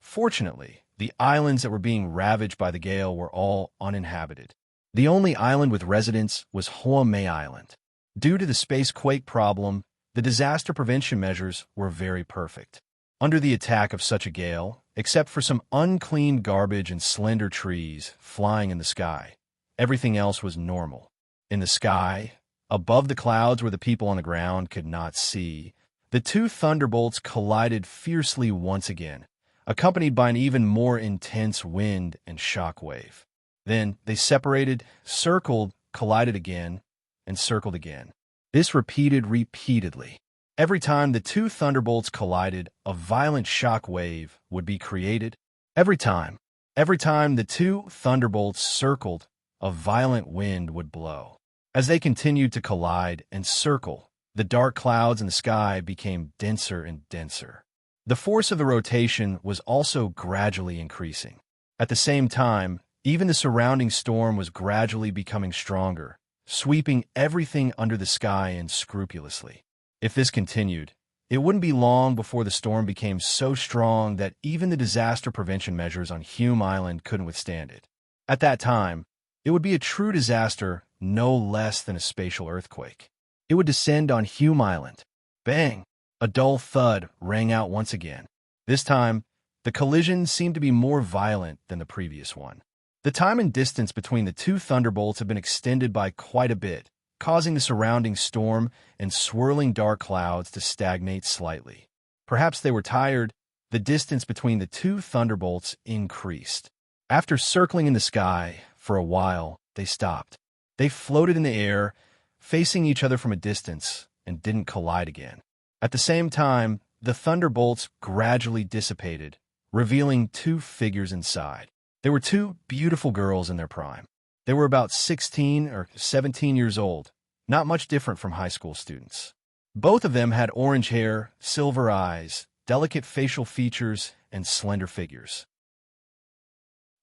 Fortunately, the islands that were being ravaged by the gale were all uninhabited. The only island with residents was May Island. Due to the space quake problem, the disaster prevention measures were very perfect. Under the attack of such a gale, except for some unclean garbage and slender trees flying in the sky, everything else was normal. In the sky, above the clouds where the people on the ground could not see, the two thunderbolts collided fiercely once again, accompanied by an even more intense wind and shock wave. Then they separated, circled, collided again, and circled again. This repeated repeatedly. Every time the two thunderbolts collided, a violent shock wave would be created. Every time the two thunderbolts circled, a violent wind would blow. As they continued to collide and circle, the dark clouds in the sky became denser and denser. The force of the rotation was also gradually increasing. At the same time, even the surrounding storm was gradually becoming stronger, sweeping everything under the sky unscrupulously. If this continued, it wouldn't be long before the storm became so strong that even the disaster prevention measures on Hume Island couldn't withstand it. At that time, it would be a true disaster, no less than a spatial earthquake. It would descend on Hume Island. Bang! A dull thud rang out once again. This time, the collision seemed to be more violent than the previous one. The time and distance between the two thunderbolts had been extended by quite a bit, causing the surrounding storm and swirling dark clouds to stagnate slightly. Perhaps they were tired. The distance between the two thunderbolts increased. After circling in the sky for a while, they stopped. They floated in the air, facing each other from a distance, and didn't collide again. At the same time, the thunderbolts gradually dissipated, revealing two figures inside. They were two beautiful girls in their prime. They were about 16 or 17 years old, not much different from high school students. Both of them had orange hair, silver eyes, delicate facial features, and slender figures.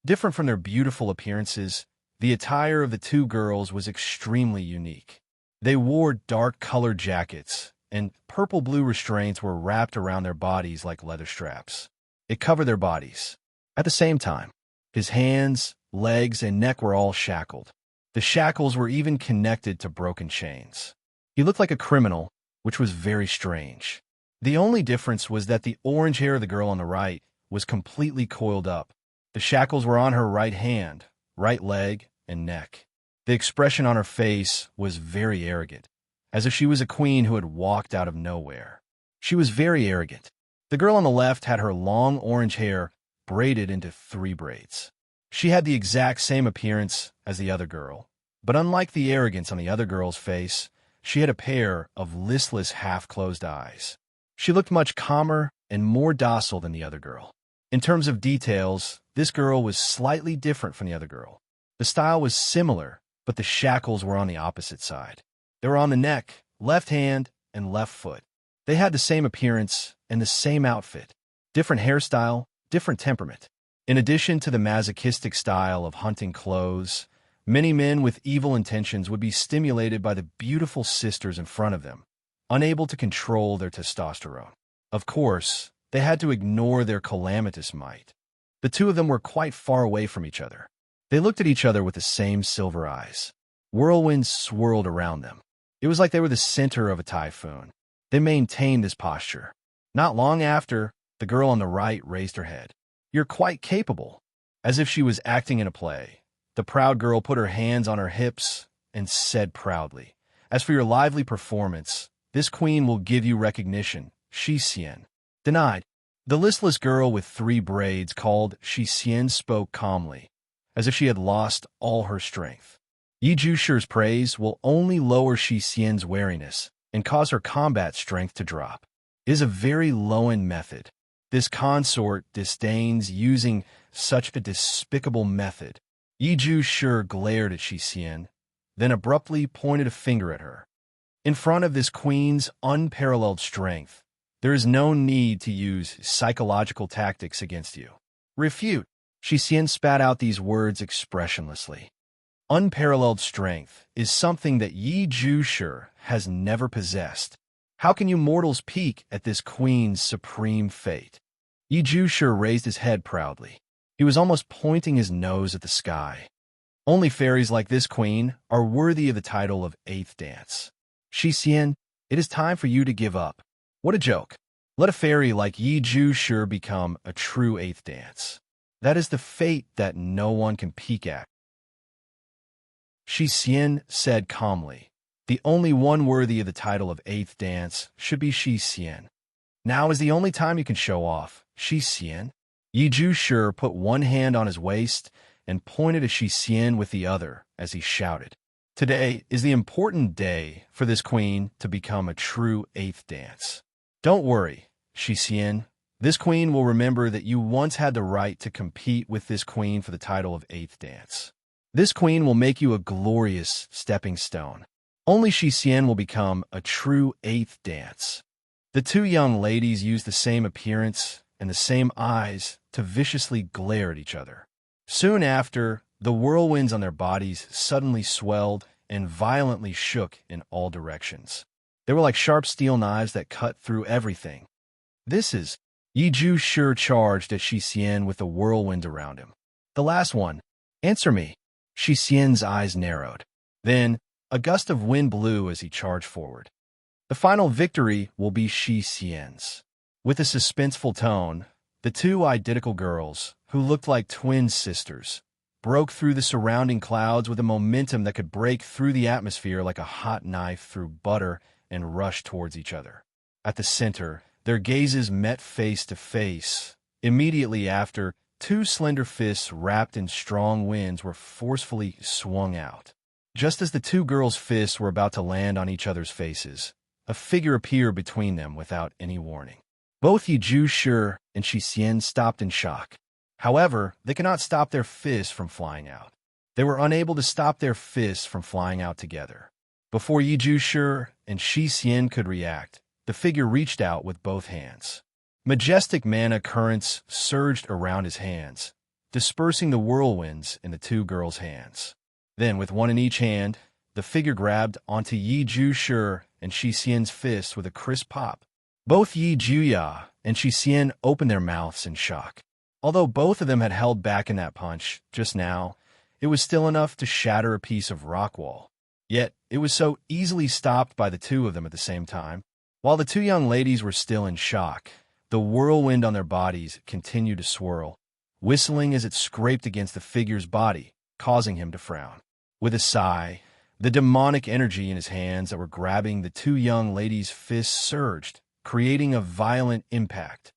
Different from their beautiful appearances, the attire of the two girls was extremely unique. They wore dark-colored jackets, and purple-blue restraints were wrapped around their bodies like leather straps. It covered their bodies. At the same time, his hands, legs, and neck were all shackled. The shackles were even connected to broken chains. He looked like a criminal, which was very strange. The only difference was that the orange hair of the girl on the right was completely coiled up. The shackles were on her right hand, right leg, and neck. The expression on her face was very arrogant, as if she was a queen who had walked out of nowhere. She was very arrogant. The girl on the left had her long orange hair braided into 3 braids. She had the exact same appearance as the other girl, but unlike the arrogance on the other girl's face, she had a pair of listless, half-closed eyes. She looked much calmer and more docile than the other girl. In terms of details, this girl was slightly different from the other girl. The style was similar, but the shackles were on the opposite side. They were on the neck, left hand, and left foot. They had the same appearance and the same outfit. Different hairstyle, different temperament. In addition to the masochistic style of hunting clothes, many men with evil intentions would be stimulated by the beautiful sisters in front of them, unable to control their testosterone. Of course, they had to ignore their calamitous might. The two of them were quite far away from each other. They looked at each other with the same silver eyes. Whirlwinds swirled around them. It was like they were the center of a typhoon. They maintained this posture. Not long after, the girl on the right raised her head. "You're quite capable," as if she was acting in a play. The proud girl put her hands on her hips and said proudly, "As for your lively performance, this queen will give you recognition, Shi-Xian." Denied. The listless girl with 3 braids called Shi-Xian spoke calmly, as if she had lost all her strength. Yi Jushi's praise will only lower Shi-Xian's wariness and cause her combat strength to drop. It is a very low-end method. This consort disdains using such a despicable method. Yi Jushi glared at Shi-Xian, then abruptly pointed a finger at her. In front of this queen's unparalleled strength, there is no need to use psychological tactics against you. Refute. Shi-Xian spat out these words expressionlessly. Unparalleled strength is something that Yi Ju has never possessed. How can you mortals peek at this queen's supreme fate? Yi Ju raised his head proudly. He was almost pointing his nose at the sky. Only fairies like this queen are worthy of the title of Eighth Dance. Shi Xian, it is time for you to give up. What a joke. Let a fairy like Yi Ju become a true Eighth Dance. That is the fate that no one can peek at. Shi Xian said calmly. The only one worthy of the title of Eighth Dance should be Shi Xian. Now is the only time you can show off, Shi Xian. Yi Ju put one hand on his waist and pointed to Shi Xian with the other as he shouted. Today is the important day for this queen to become a true Eighth Dance. Don't worry, Shi Xian. This queen will remember that you once had the right to compete with this queen for the title of Eighth Dance. This queen will make you a glorious stepping stone. Only Shi Xian will become a true Eighth Dance. The two young ladies used the same appearance and the same eyes to viciously glare at each other. Soon after, the whirlwinds on their bodies suddenly swelled and violently shook in all directions. They were like sharp steel knives that cut through everything. This is Yi Ju charged at Shi Xian with the whirlwind around him. The last one. Answer me. Shi Xian's eyes narrowed. Then, a gust of wind blew as he charged forward. The final victory will be Shi Xian's. With a suspenseful tone, the two identical girls, who looked like twin sisters, broke through the surrounding clouds with a momentum that could break through the atmosphere like a hot knife through butter and rush towards each other. At the center, their gazes met face to face. Immediately after, two slender fists wrapped in strong winds were forcefully swung out. Just as the two girls' fists were about to land on each other's faces, a figure appeared between them without any warning. Both Yi Ju and Shi Xian stopped in shock. However, they could not stop their fists from flying out. They were unable to stop their fists from flying out together. Before Yi Ju and Shi Xian could react, the figure reached out with both hands. Majestic mana currents surged around his hands, dispersing the whirlwinds in the two girls' hands. Then, with one in each hand, the figure grabbed onto Yi Ju and Shi Xian's fists with a crisp pop. Both Yi Juya and Shi Xian opened their mouths in shock. Although both of them had held back in that punch just now, it was still enough to shatter a piece of rock wall. Yet, it was so easily stopped by the two of them at the same time. While the two young ladies were still in shock, the whirlwind on their bodies continued to swirl, whistling as it scraped against the figure's body, causing him to frown. With a sigh, the demonic energy in his hands that were grabbing the two young ladies' fists surged, creating a violent impact.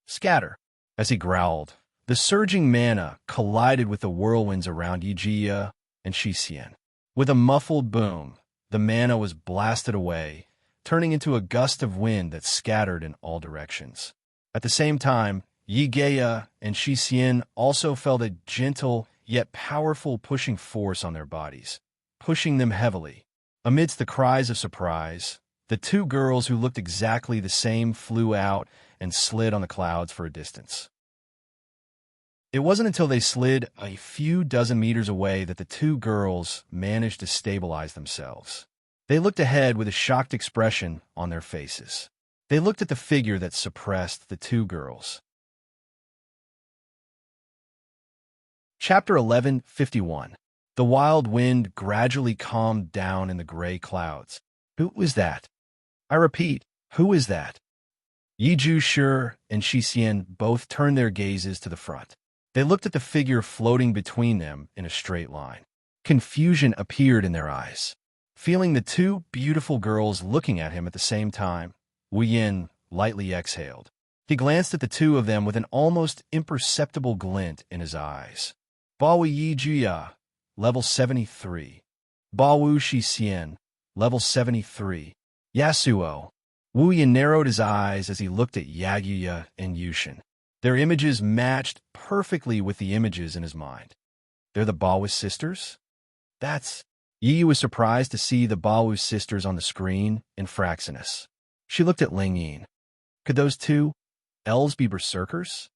Scatter! As he growled, the surging mana collided with the whirlwinds around Yi Jia and Shi Xian. With a muffled boom, the mana was blasted away, turning into a gust of wind that scattered in all directions. At the same time, Yi Jia and Shi Xian also felt a gentle yet powerful pushing force on their bodies, pushing them heavily. Amidst the cries of surprise, the two girls who looked exactly the same flew out and slid on the clouds for a distance. It wasn't until they slid a few dozen meters away that the two girls managed to stabilize themselves. They looked ahead with a shocked expression on their faces. They looked at the figure that suppressed the two girls. Chapter 11:51. The wild wind gradually calmed down in the gray clouds. Who is that? I repeat, who is that? Yi Ju and Shi Xian both turned their gazes to the front. They looked at the figure floating between them in a straight line. Confusion appeared in their eyes. Feeling the two beautiful girls looking at him at the same time, Wu Yin lightly exhaled. He glanced at the two of them with an almost imperceptible glint in his eyes. Bawu Yi Juya, level 73. Bawu Shi Xian, level 73. Yasuo. Wu Yin narrowed his eyes as he looked at Yaguya and Yushin. Their images matched perfectly with the images in his mind. They're the Bawu sisters? That's... Yi was surprised to see the Bawu sisters on the screen in Fraxinus. She looked at Ling Yin. Could those two elves be berserkers?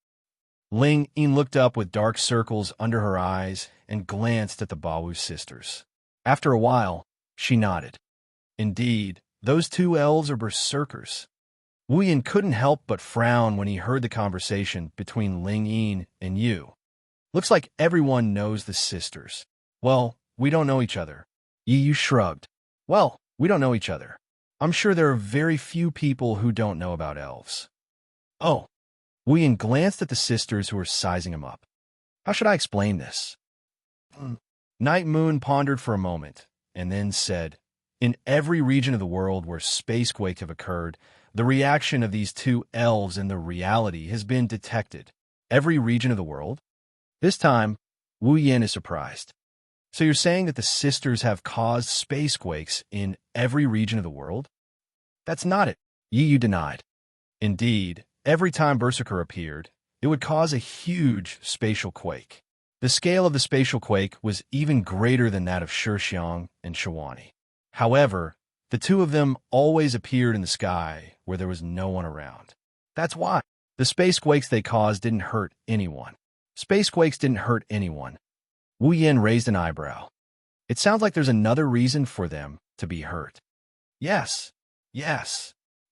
Ling Yin looked up with dark circles under her eyes and glanced at the Bawu sisters. After a while, she nodded. Indeed, those two elves are berserkers. Wu Yin couldn't help but frown when he heard the conversation between Ling Yin and Yu. Looks like everyone knows the sisters. Well, we don't know each other. Yu shrugged. Well, we don't know each other. I'm sure there are very few people who don't know about elves. Oh. Wu Yin glanced at the sisters who were sizing him up. How should I explain this? Night Moon pondered for a moment, and then said, in every region of the world where spacequakes have occurred, the reaction of these two elves in the reality has been detected. Every region of the world? This time, Wu Yin is surprised. So you're saying that the sisters have caused spacequakes in every region of the world? That's not it, Yu denied. Indeed, every time Berserker appeared, it would cause a huge spatial quake. The scale of the spatial quake was even greater than that of Shixiang and Shawani. However, the two of them always appeared in the sky where there was no one around. That's why. The spacequakes they caused didn't hurt anyone. Spacequakes didn't hurt anyone. Wu Yin raised an eyebrow. It sounds like there's another reason for them to be hurt. Yes.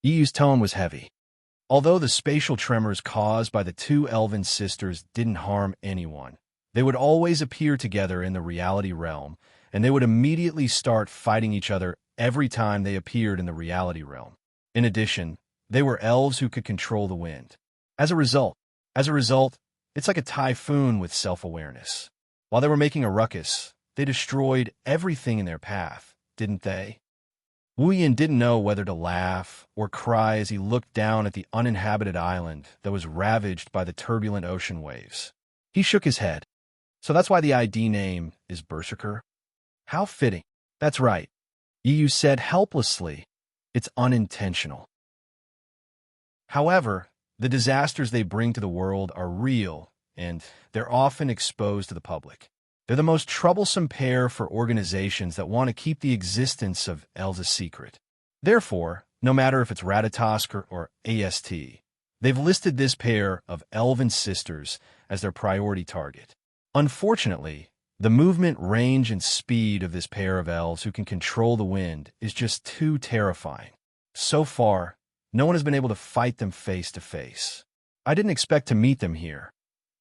Yu's tone was heavy. Although the spatial tremors caused by the two elven sisters didn't harm anyone, they would always appear together in the reality realm, and they would immediately start fighting each other every time they appeared in the reality realm. In addition, they were elves who could control the wind. As a result, it's like a typhoon with self-awareness. While they were making a ruckus, they destroyed everything in their path, didn't they? Wu Yin didn't know whether to laugh or cry as he looked down at the uninhabited island that was ravaged by the turbulent ocean waves. He shook his head. So that's why the ID name is Berserker? How fitting. That's right. Yu said helplessly. It's unintentional. However, the disasters they bring to the world are real, and they're often exposed to the public. They're the most troublesome pair for organizations that want to keep the existence of elves a secret. Therefore, no matter if it's Ratatosk or AST, they've listed this pair of elven sisters as their priority target. Unfortunately, the movement, range, and speed of this pair of elves who can control the wind is just too terrifying. So far, no one has been able to fight them face to face. I didn't expect to meet them here.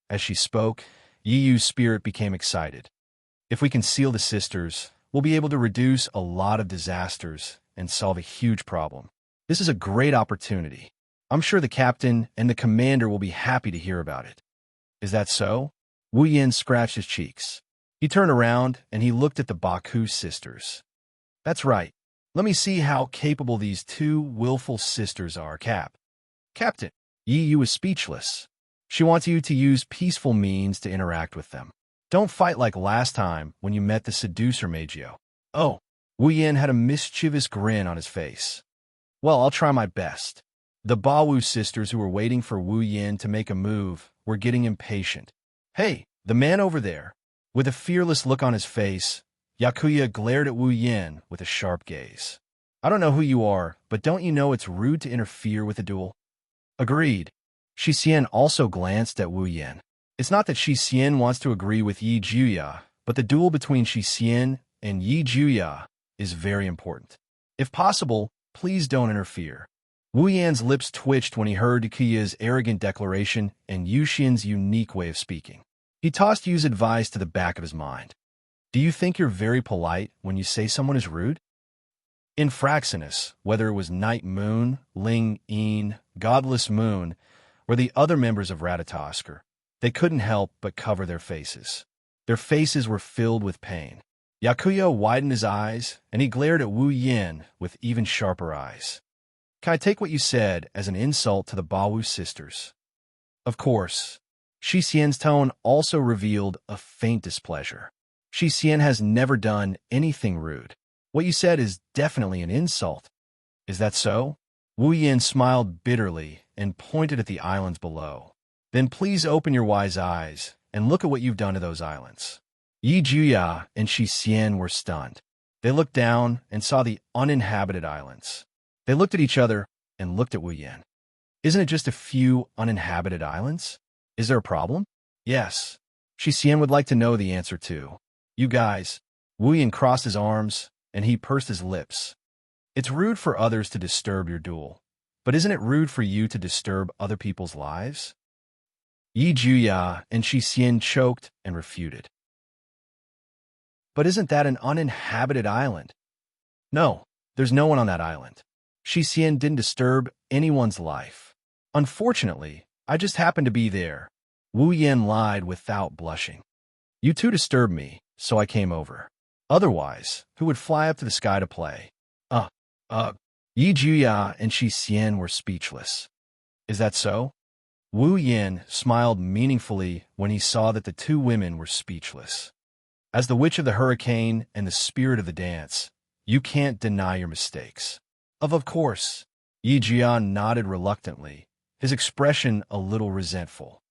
As she spoke, Yu's spirit became excited. If we can seal the sisters, we'll be able to reduce a lot of disasters and solve a huge problem. This is a great opportunity. I'm sure the captain and the commander will be happy to hear about it. Is that so? Wu Yin scratched his cheeks. He turned around and he looked at the Baku sisters. That's right. Let me see how capable these two willful sisters are, Captain. Yu was speechless. She wants you to use peaceful means to interact with them. Don't fight like last time when you met the seducer Meijio. Oh, Wu Yin had a mischievous grin on his face. Well, I'll try my best. The Bawu sisters who were waiting for Wu Yin to make a move were getting impatient. Hey, the man over there. With a fearless look on his face, Yakuya glared at Wu Yin with a sharp gaze. I don't know who you are, but don't you know it's rude to interfere with a duel? Agreed. Shi Xian also glanced at Wu Yin. It's not that Shi Xian wants to agree with Yi Juya, but the duel between Shi Xian and Yi Juya is very important. If possible, please don't interfere. Wu Yan's lips twitched when he heard Yakuya's arrogant declaration and Yu Xian's unique way of speaking. He tossed Yu's advice to the back of his mind. Do you think you're very polite when you say someone is rude? In Fraxinus, whether it was Night Moon, Ling Yin, Godless Moon, or the other members of Ratatosk, they couldn't help but cover their faces. Their faces were filled with pain. Yakuya widened his eyes, and he glared at Wu Yin with even sharper eyes. Can I take what you said as an insult to the Bawu sisters? Of course. Shi Xian's tone also revealed a faint displeasure. Shi Xian has never done anything rude. What you said is definitely an insult. Is that so? Wu Yin smiled bitterly and pointed at the islands below. Then please open your wise eyes and look at what you've done to those islands. Yi Juya and Shi Xian were stunned. They looked down and saw the uninhabited islands. They looked at each other and looked at Wu Yin. Isn't it just a few uninhabited islands? Is there a problem? Yes. Shi Xian would like to know the answer too. You guys. Wu Yin crossed his arms, and he pursed his lips. It's rude for others to disturb your duel. But isn't it rude for you to disturb other people's lives? Yi Juya and Shi Xian choked and refuted. But isn't that an uninhabited island? No, there's no one on that island. Shi Xian didn't disturb anyone's life. Unfortunately, I just happened to be there. Wu Yin lied without blushing. You two disturbed me, so I came over. Otherwise, who would fly up to the sky to play? Yi Juya and Shi Xian were speechless. Is that so? Wu Yin smiled meaningfully when he saw that the two women were speechless. As the witch of the hurricane and the spirit of the dance, you can't deny your mistakes. Of course. Yi Jian nodded reluctantly, his expression a little resentful.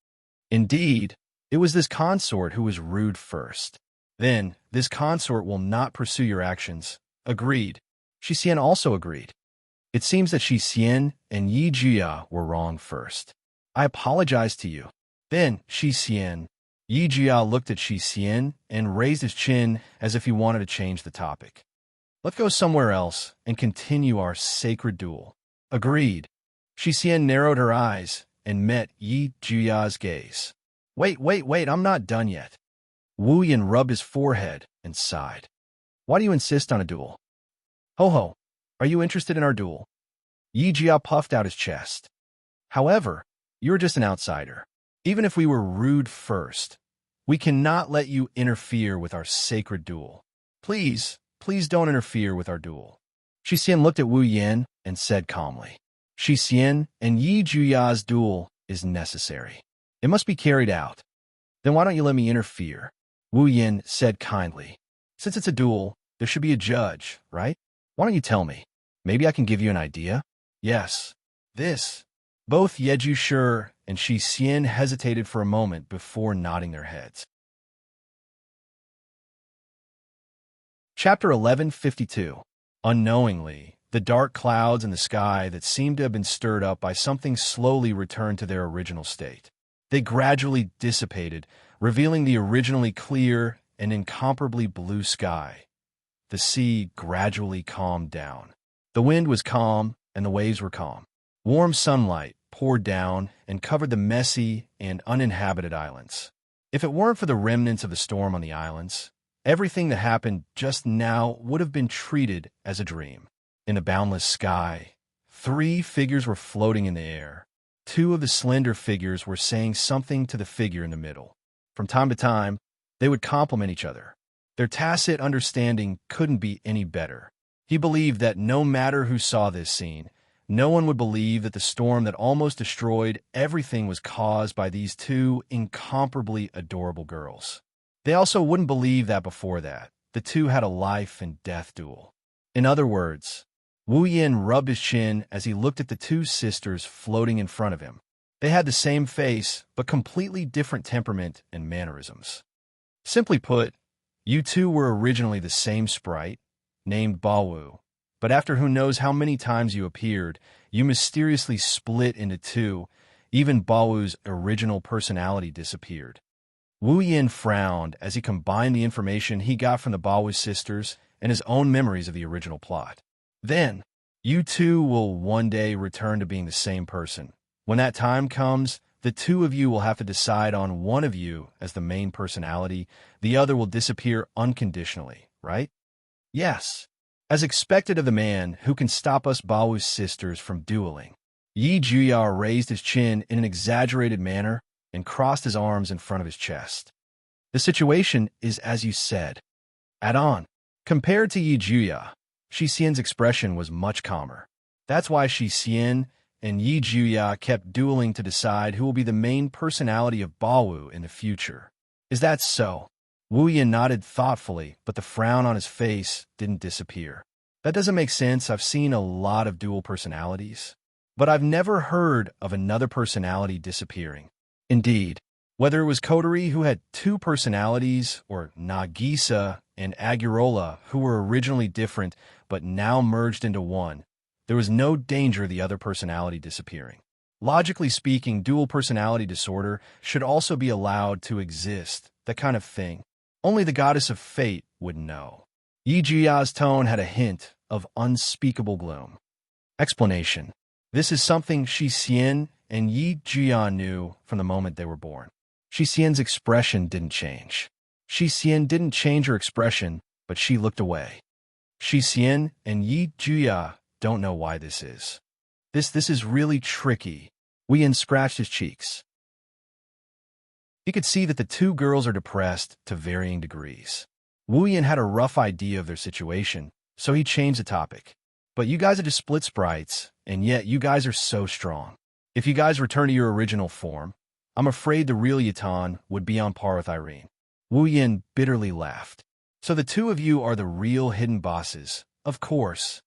Indeed, it was this consort who was rude first. Then, this consort will not pursue your actions. Agreed. Shi Xian also agreed. It seems that Shi Xian and Yi Jia were wrong first. I apologize to you. Then, Shi Xian. Yi Jia looked at Shi Xian and raised his chin as if he wanted to change the topic. Let's go somewhere else and continue our sacred duel. Agreed. Shi Xian narrowed her eyes and met Yi Jia's gaze. Wait, I'm not done yet. Wu Yin rubbed his forehead and sighed. Why do you insist on a duel? Ho, are you interested in our duel? Yi Jia puffed out his chest. However, you're just an outsider. Even if we were rude first, we cannot let you interfere with our sacred duel. Please don't interfere with our duel. Shi Xian looked at Wu Yin and said calmly. Shi Xian and Yi Juya's duel is necessary. It must be carried out. Then why don't you let me interfere? Wu Yin said kindly. Since it's a duel, there should be a judge, right? Why don't you tell me? Maybe I can give you an idea? Yes. This. Both Yeju Shi and Shi Xian hesitated for a moment before nodding their heads. Chapter 1152. Unknowingly, the dark clouds in the sky that seemed to have been stirred up by something slowly returned to their original state. They gradually dissipated, revealing the originally clear and incomparably blue sky. The sea gradually calmed down. The wind was calm, and the waves were calm. Warm sunlight poured down and covered the messy and uninhabited islands. If it weren't for the remnants of the storm on the islands, everything that happened just now would have been treated as a dream. In the boundless sky, 3 figures were floating in the air. 2 of the slender figures were saying something to the figure in the middle. From time to time, they would compliment each other. Their tacit understanding couldn't be any better. He believed that no matter who saw this scene, no one would believe that the storm that almost destroyed everything was caused by these 2 incomparably adorable girls. They also wouldn't believe that before that, the 2 had a life and death duel. In other words, Wu Yin rubbed his chin as he looked at the 2 sisters floating in front of him. They had the same face, but completely different temperament and mannerisms. Simply put, you 2 were originally the same sprite, named Baowu, but after who knows how many times you appeared, you mysteriously split into 2. Even Baowu's original personality disappeared. Wu Yin frowned as he combined the information he got from the Baowu sisters and his own memories of the original plot. Then, you 2 will one day return to being the same person. When that time comes, the 2 of you will have to decide on one of you as the main personality. The other will disappear unconditionally, right? Yes. As expected of the man who can stop us Baowu sisters from dueling. Yi Juya raised his chin in an exaggerated manner and crossed his arms in front of his chest. The situation is as you said. Add on. Compared to Yi Juya, Shi Xian's expression was much calmer. That's why Shi Xian and Yi Juya kept dueling to decide who will be the main personality of Baowu in the future. Is that so? Wu Yin nodded thoughtfully, but the frown on his face didn't disappear. That doesn't make sense. I've seen a lot of dual personalities, but I've never heard of another personality disappearing. Indeed, whether it was Kotori who had 2 personalities or Nagisa and Agurola who were originally different but now merged into one, there was no danger of the other personality disappearing. Logically speaking, dual personality disorder should also be allowed to exist, that kind of thing. Only the goddess of fate would know. Yi Jia's tone had a hint of unspeakable gloom. Explanation. This is something Shi Xian and Yi Jia knew from the moment they were born. Shi Xian's expression didn't change. Shi Xian didn't change her expression, but she looked away. Shi Xian and Yi Jia don't know why this is. This is really tricky. Wu Yin scratched his cheeks. He could see that the two girls are depressed to varying degrees. Wu Yin had a rough idea of their situation, so he changed the topic. But you guys are just split sprites, and yet you guys are so strong. If you guys return to your original form, I'm afraid the real Yatan would be on par with Irene. Wu Yin bitterly laughed. So the two of you are the real hidden bosses, of course.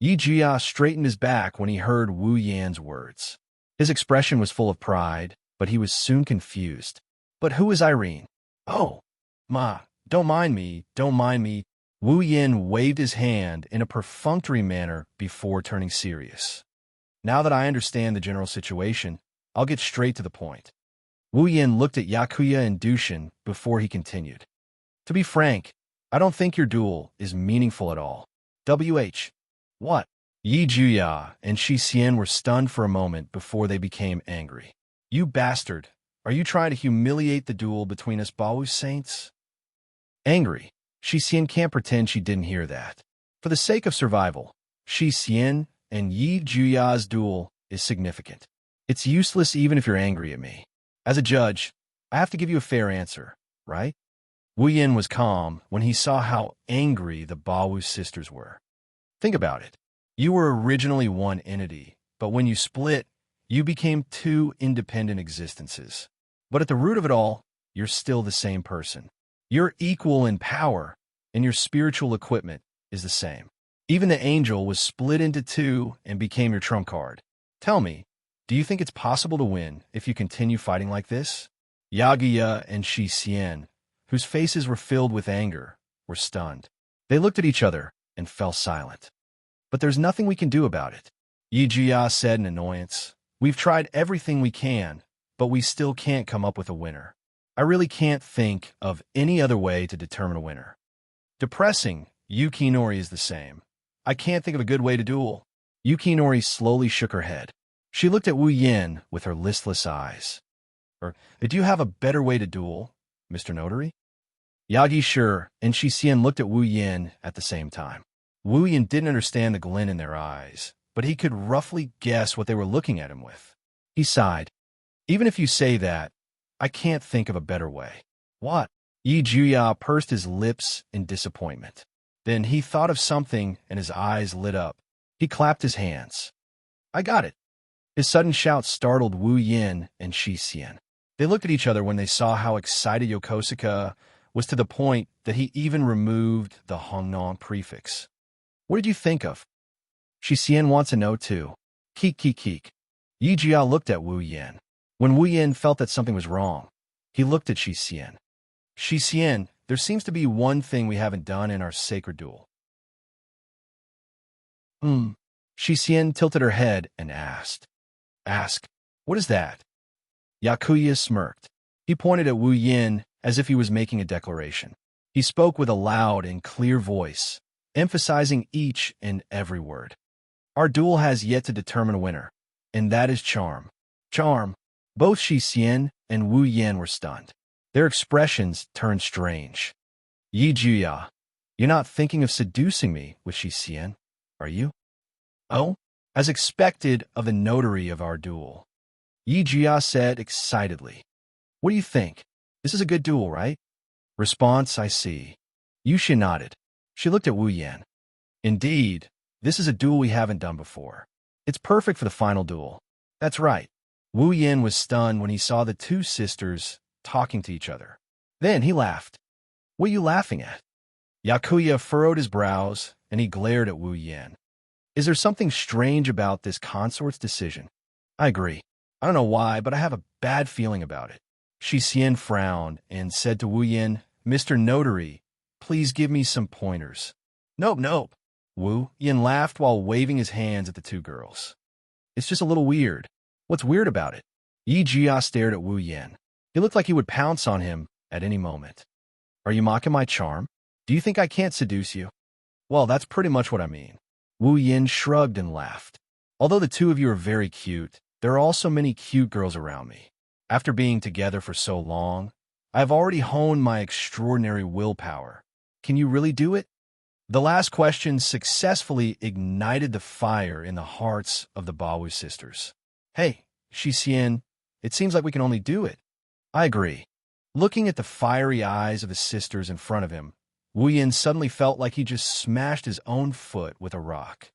Yi Jia straightened his back when he heard Wu Yan's words. His expression was full of pride, but he was soon confused. But who is Irene? Oh, Ma, don't mind me, don't mind me. Wu Yin waved his hand in a perfunctory manner before turning serious. Now that I understand the general situation, I'll get straight to the point. Wu Yin looked at Yakuya and Dushin before he continued. To be frank, I don't think your duel is meaningful at all. WH. What? Yi Juya and Shi Xian were stunned for a moment before they became angry. You bastard! Are you trying to humiliate the duel between us Baowu saints? Angry, Shi Xian can't pretend she didn't hear that. For the sake of survival, Shi Xian and Yi Juya's duel is significant. It's useless even if you're angry at me. As a judge, I have to give you a fair answer, right? Wu Yin was calm when he saw how angry the Baowu sisters were. Think about it. You were originally one entity, but when you split, you became two independent existences. But at the root of it all, you're still the same person. You're equal in power, and your spiritual equipment is the same. Even the angel was split into two and became your trump card. Tell me, do you think it's possible to win if you continue fighting like this? Yaguya and Shi Xian, whose faces were filled with anger, were stunned. They looked at each other and fell silent. But there's nothing we can do about it, Yi Jia said in annoyance. We've tried everything we can, but we still can't come up with a winner. I really can't think of any other way to determine a winner. Depressing, Yukinori is the same. I can't think of a good way to duel. Yukinori slowly shook her head. She looked at Wu Yin with her listless eyes. Do you have a better way to duel, Mr. Notary? Yagi sure, and Shi Xian looked at Wu Yin at the same time. Wu Yin didn't understand the glint in their eyes, but he could roughly guess what they were looking at him with. He sighed. Even if you say that, I can't think of a better way. What? Yi Juya pursed his lips in disappointment. Then he thought of something and his eyes lit up. He clapped his hands. I got it. His sudden shout startled Wu Yin and Shi Xian. They looked at each other when they saw how excited Yokosuka was to the point that he even removed the Hongnong prefix. What did you think of? Shi Xian wants to know too. Keek keek keek. Yi Jia looked at Wu Yin. When Wu Yin felt that something was wrong, he looked at Shi Xian. Shi Xian, there seems to be one thing we haven't done in our sacred duel. Shi Xian tilted her head and asked. Ask, what is that? Yakuya smirked. He pointed at Wu Yin as if he was making a declaration. He spoke with a loud and clear voice, emphasizing each and every word. Our duel has yet to determine a winner, and that is charm. Charm. Both Shi Xian and Wu Yin were stunned. Their expressions turned strange. Yi Juya, you're not thinking of seducing me with Shi Xian, are you? Oh? As expected of the notary of our duel. Yi Jia said excitedly. What do you think? This is a good duel, right? Response, I see. Yuxia nodded. She looked at Wu Yan. Indeed, this is a duel we haven't done before. It's perfect for the final duel. That's right. Wu Yin was stunned when he saw the two sisters talking to each other. Then he laughed. What are you laughing at? Yakuya furrowed his brows, and he glared at Wu Yin. Is there something strange about this consort's decision? I agree. I don't know why, but I have a bad feeling about it. Shi Xian frowned and said to Wu Yin, Mr. Notary, please give me some pointers. Nope. Wu Yin laughed while waving his hands at the two girls. It's just a little weird. What's weird about it? Yi Jia stared at Wu Yin. He looked like he would pounce on him at any moment. Are you mocking my charm? Do you think I can't seduce you? Well, that's pretty much what I mean. Wu Yin shrugged and laughed. Although the two of you are very cute, there are also many cute girls around me. After being together for so long, I have already honed my extraordinary willpower. Can you really do it? The last question successfully ignited the fire in the hearts of the Bawu sisters. Hey, Shi Xian, it seems like we can only do it. I agree. Looking at the fiery eyes of his sisters in front of him, Wu Yin suddenly felt like he just smashed his own foot with a rock.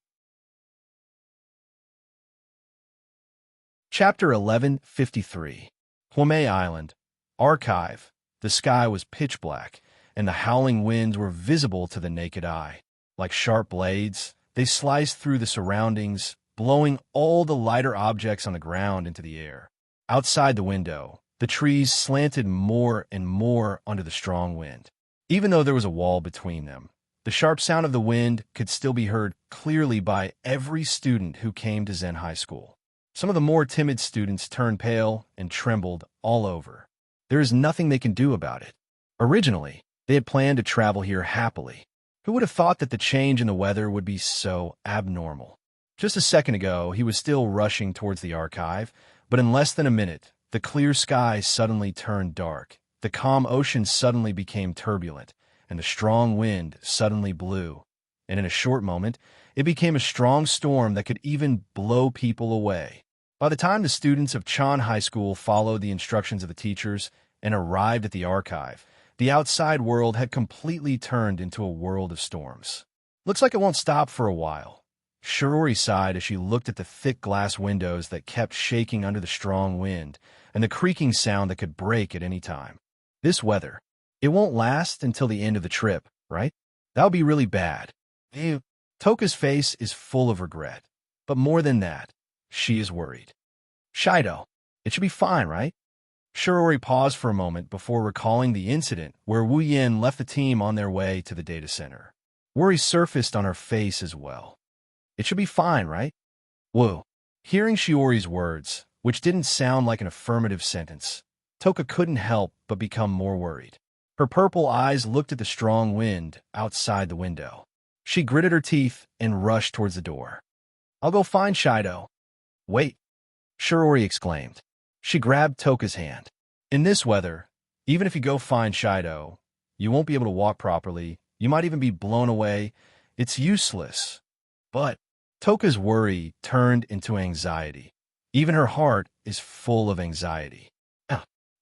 Chapter 1153. Huamei Island. Archive. The sky was pitch black, and the howling winds were visible to the naked eye. Like sharp blades, they sliced through the surroundings, blowing all the lighter objects on the ground into the air. Outside the window, the trees slanted more and more under the strong wind. Even though there was a wall between them, the sharp sound of the wind could still be heard clearly by every student who came to Zen High School. Some of the more timid students turned pale and trembled all over. There is nothing they can do about it. Originally, they had planned to travel here happily. Who would have thought that the change in the weather would be so abnormal? Just a second ago, he was still rushing towards the archive, but in less than a minute, the clear sky suddenly turned dark. The calm ocean suddenly became turbulent, and the strong wind suddenly blew. And in a short moment, it became a strong storm that could even blow people away. By the time the students of Chan High School followed the instructions of the teachers and arrived at the archive, the outside world had completely turned into a world of storms. Looks like it won't stop for a while. Shirori sighed as she looked at the thick glass windows that kept shaking under the strong wind and the creaking sound that could break at any time. This weather, it won't last until the end of the trip, right? That would be really bad. Ew. Toka's face is full of regret. But more than that, she is worried. Shido, it should be fine, right? Shirori paused for a moment before recalling the incident where Wu Yin left the team on their way to the data center. Worry surfaced on her face as well. It should be fine, right? Wu. Hearing Shiori's words, which didn't sound like an affirmative sentence, Toka couldn't help but become more worried. Her purple eyes looked at the strong wind outside the window. She gritted her teeth and rushed towards the door. I'll go find Shido. Wait, Shirori exclaimed. She grabbed Toka's hand. In this weather, even if you go find Shido, you won't be able to walk properly. You might even be blown away. It's useless. But Toka's worry turned into anxiety. Even her heart is full of anxiety.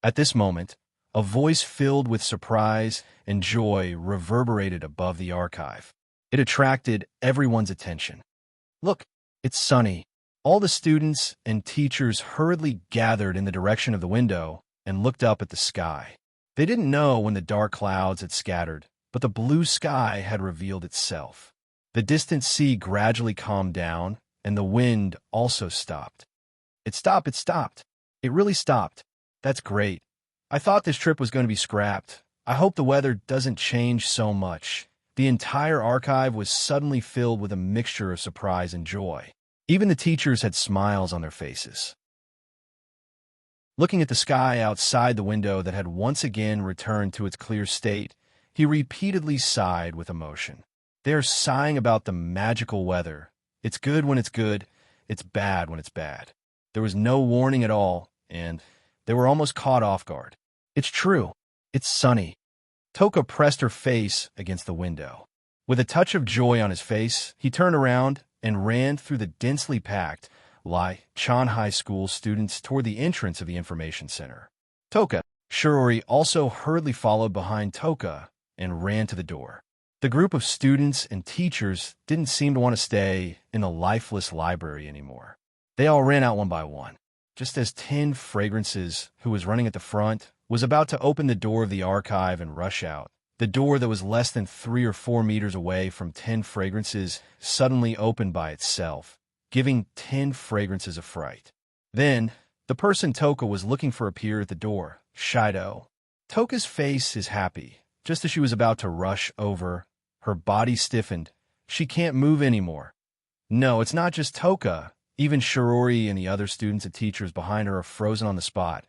At this moment, a voice filled with surprise and joy reverberated above the archive. It attracted everyone's attention. Look, it's sunny. All the students and teachers hurriedly gathered in the direction of the window and looked up at the sky. They didn't know when the dark clouds had scattered, but the blue sky had revealed itself. The distant sea gradually calmed down, and the wind also stopped. It stopped. It really stopped. That's great. I thought this trip was going to be scrapped. I hope the weather doesn't change so much. The entire archive was suddenly filled with a mixture of surprise and joy. Even the teachers had smiles on their faces. Looking at the sky outside the window that had once again returned to its clear state, he repeatedly sighed with emotion. They are sighing about the magical weather. It's good when it's good. It's bad when it's bad. There was no warning at all, and they were almost caught off guard. It's true. It's sunny. Toka pressed her face against the window. With a touch of joy on his face, he turned around and ran through the densely packed Chan High School students toward the entrance of the information center. Toka, Shirori also hurriedly followed behind Toka and ran to the door. The group of students and teachers didn't seem to want to stay in the lifeless library anymore. They all ran out one by one. Just as 10 Fragrances, who was running at the front, was about to open the door of the archive and rush out, the door that was less than 3 or 4 meters away from 10 Fragrances suddenly opened by itself, giving 10 Fragrances a fright. Then, the person Toka was looking for appeared at the door, Shido. Toka's face is happy. Just as she was about to rush over, her body stiffened. She can't move anymore. No, it's not just Toka. Even Shirori and the other students and teachers behind her are frozen on the spot.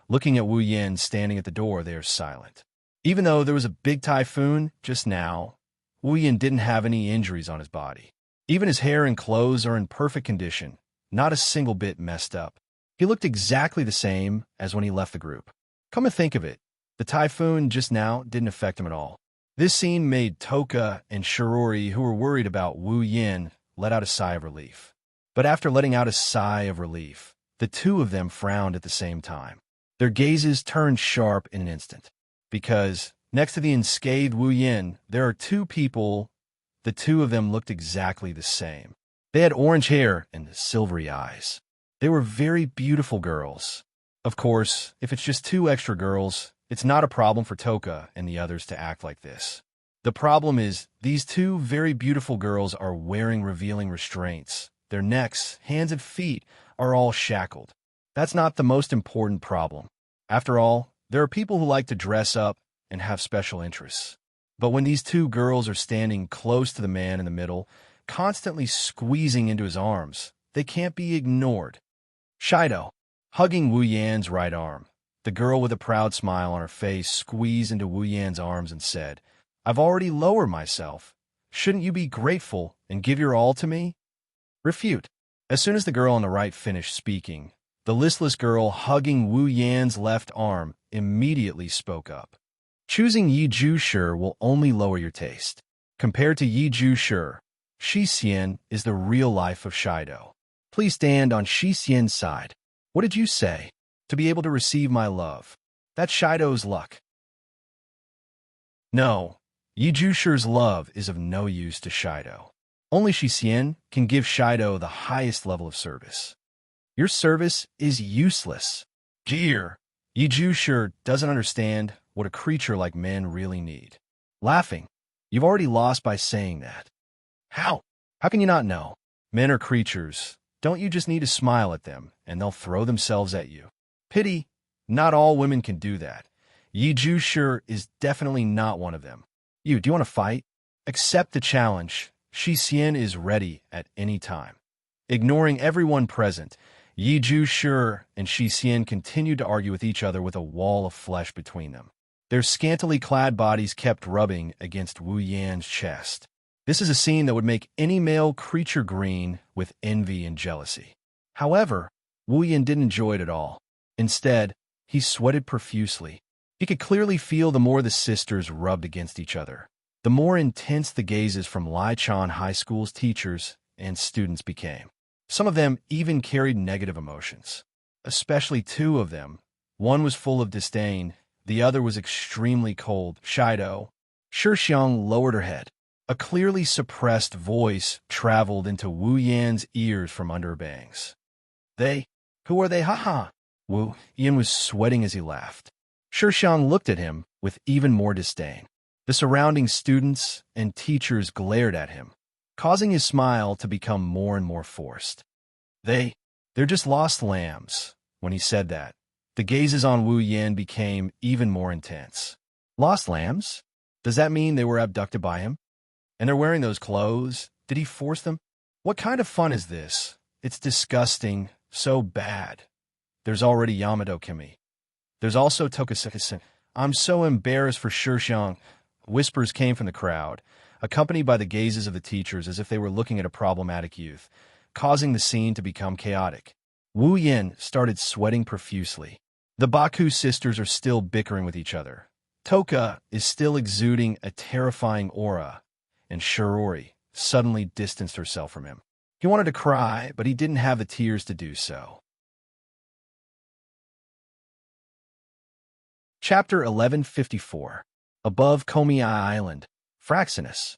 Looking at Wu Yin standing at the door, they are silent. Even though there was a big typhoon just now, Wu Yin didn't have any injuries on his body. Even his hair and clothes are in perfect condition, not a single bit messed up. He looked exactly the same as when he left the group. Come to think of it, the typhoon just now didn't affect him at all. This scene made Toka and Shirori, who were worried about Wu Yin, let out a sigh of relief. But after letting out a sigh of relief, the two of them frowned at the same time. Their gazes turned sharp in an instant. Because, next to the unscathed Wu Yin, there are two people. The two of them looked exactly the same. They had orange hair and silvery eyes. They were very beautiful girls. Of course, if it's just two extra girls, it's not a problem for Toka and the others to act like this. The problem is, these two very beautiful girls are wearing revealing restraints. Their necks, hands, and feet are all shackled. That's not the most important problem. After all, there are people who like to dress up and have special interests. But when these two girls are standing close to the man in the middle, constantly squeezing into his arms, they can't be ignored. Shido, hugging Wu Yan's right arm. The girl with a proud smile on her face squeezed into Wu Yan's arms and said, "I've already lowered myself. Shouldn't you be grateful and give your all to me?" Refute. As soon as the girl on the right finished speaking, the listless girl hugging Wu Yan's left arm immediately spoke up. Choosing Yi Ju Shi will only lower your taste. Compared to Yi Ju Shi, Shi Xian is the real life of Shido. Please stand on Shi Xian's side. What did you say? To be able to receive my love. That's Shido's luck. No, Yi Ju Shi's love is of no use to Shido. Only Shi Xian can give Shido the highest level of service. Your service is useless. Jeer. Yi Ju Shi doesn't understand what a creature like men really need. Laughing. You've already lost by saying that. How? How can you not know? Men are creatures. Don't you just need to smile at them, and they'll throw themselves at you? Pity. Not all women can do that. Yi Ju Shi is definitely not one of them. Do you want to fight? Accept the challenge. Shi Xian is ready at any time. Ignoring everyone present, Yi Ju Shi and Shi Xian continued to argue with each other with a wall of flesh between them. Their scantily clad bodies kept rubbing against Wu Yan's chest. This is a scene that would make any male creature green with envy and jealousy. However, Wu Yan didn't enjoy it at all. Instead, he sweated profusely. He could clearly feel the more the sisters rubbed against each other, the more intense the gazes from Lichon High School's teachers and students became. Some of them even carried negative emotions, especially two of them. One was full of disdain, the other was extremely cold. Shido. Shixiang lowered her head. A clearly suppressed voice traveled into Wu Yan's ears from under her bangs. They? Who are they? Ha-ha! Wu Yan was sweating as he laughed. Shixiang looked at him with even more disdain. The surrounding students and teachers glared at him, causing his smile to become more and more forced. They're just lost lambs. When he said that, the gazes on Wu Yan became even more intense. Lost lambs? Does that mean they were abducted by him? And they're wearing those clothes? Did he force them? What kind of fun is this? It's disgusting, so bad. There's already Yamato Kimi. There's also Tokasaki-san. I'm so embarrassed for Shixiang. Whispers came from the crowd, accompanied by the gazes of the teachers as if they were looking at a problematic youth, causing the scene to become chaotic. Wu Yan started sweating profusely. The Baku sisters are still bickering with each other. Toka is still exuding a terrifying aura, and Shirori suddenly distanced herself from him. He wanted to cry, but he didn't have the tears to do so. Chapter 1154. Above Komi Island, Fraxinus.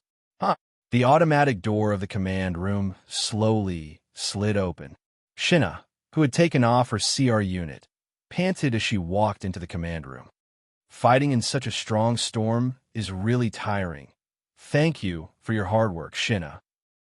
The automatic door of the command room slowly slid open. Shina, who had taken off her CR unit, panted as she walked into the command room. Fighting in such a strong storm is really tiring. Thank you for your hard work, Shina.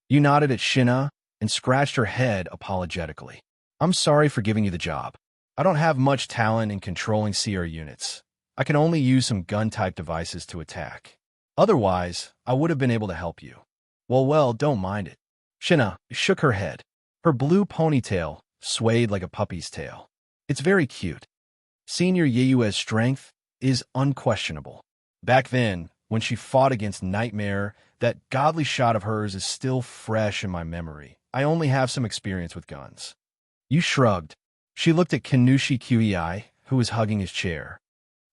You nodded at Shina and scratched her head apologetically. I'm sorry for giving you the job. I don't have much talent in controlling CR units. I can only use some gun-type devices to attack. Otherwise, I would have been able to help you. Well, don't mind it. Shina shook her head. Her blue ponytail swayed like a puppy's tail. It's very cute. Senior Yeyue's strength is unquestionable. Back then, when she fought against Nightmare, that godly shot of hers is still fresh in my memory. I only have some experience with guns. You shrugged. She looked at Kinushi Qei, who was hugging his chair.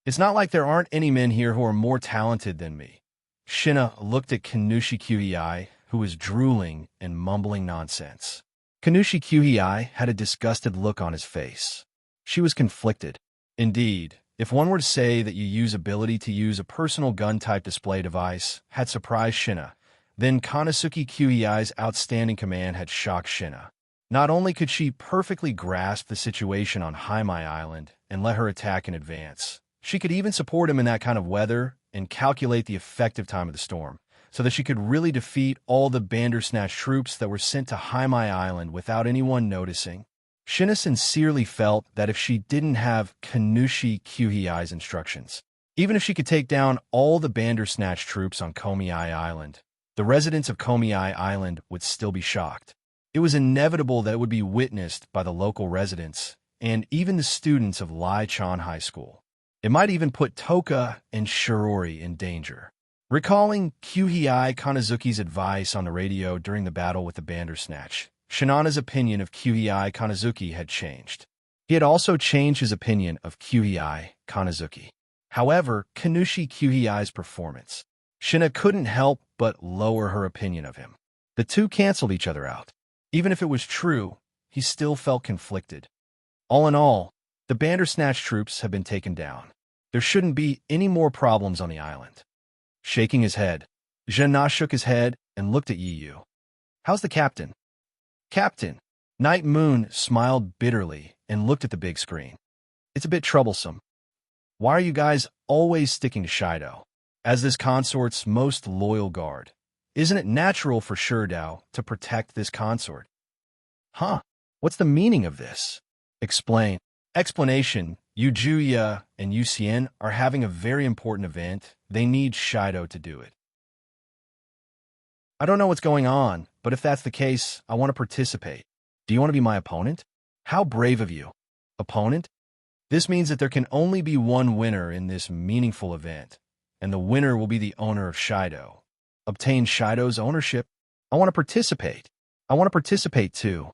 It's not like there aren't any men here who are more talented than me. Shina looked at Kinushi Qei, who was drooling and mumbling nonsense. Kinushi Qei had a disgusted look on his face. She was conflicted. Indeed, if one were to say that Yu's ability to use a personal gun-type display device had surprised Shina, then Konosuke Qei's outstanding command had shocked Shina. Not only could she perfectly grasp the situation on Haimai Island and let her attack in advance, she could even support him in that kind of weather and calculate the effective time of the storm, so that she could really defeat all the Bandersnatch troops that were sent to Haimai Island without anyone noticing. Shina sincerely felt that if she didn't have Kinushi Qei's instructions, even if she could take down all the Bandersnatch troops on Komei Island, the residents of Komei Island would still be shocked. It was inevitable that it would be witnessed by the local residents and even the students of Lai-chan High School. It might even put Toka and Shirori in danger. Recalling Qei Konosuke's advice on the radio during the battle with the Bandersnatch, Shinana's opinion of Qei Konosuke had changed. He had also changed his opinion of Qei Konosuke. However, Kinushi Qei's performance, Shina couldn't help but lower her opinion of him. The two canceled each other out. Even if it was true, he still felt conflicted. All in all, the Bandersnatch troops have been taken down. There shouldn't be any more problems on the island. Shaking his head, Zhena shook his head and looked at Yu. How's the captain? Captain. Night Moon smiled bitterly and looked at the big screen. It's a bit troublesome. Why are you guys always sticking to Shido? As this consort's most loyal guard, isn't it natural for Shurdao to protect this consort? Huh? What's the meaning of this? Explain. Explanation. Yujuya and Yucien are having a very important event. They need Shido to do it. I don't know what's going on, but if that's the case, I want to participate. Do you want to be my opponent? How brave of you. Opponent? This means that there can only be one winner in this meaningful event, and the winner will be the owner of Shido. Obtain Shido's ownership. I want to participate. I want to participate too.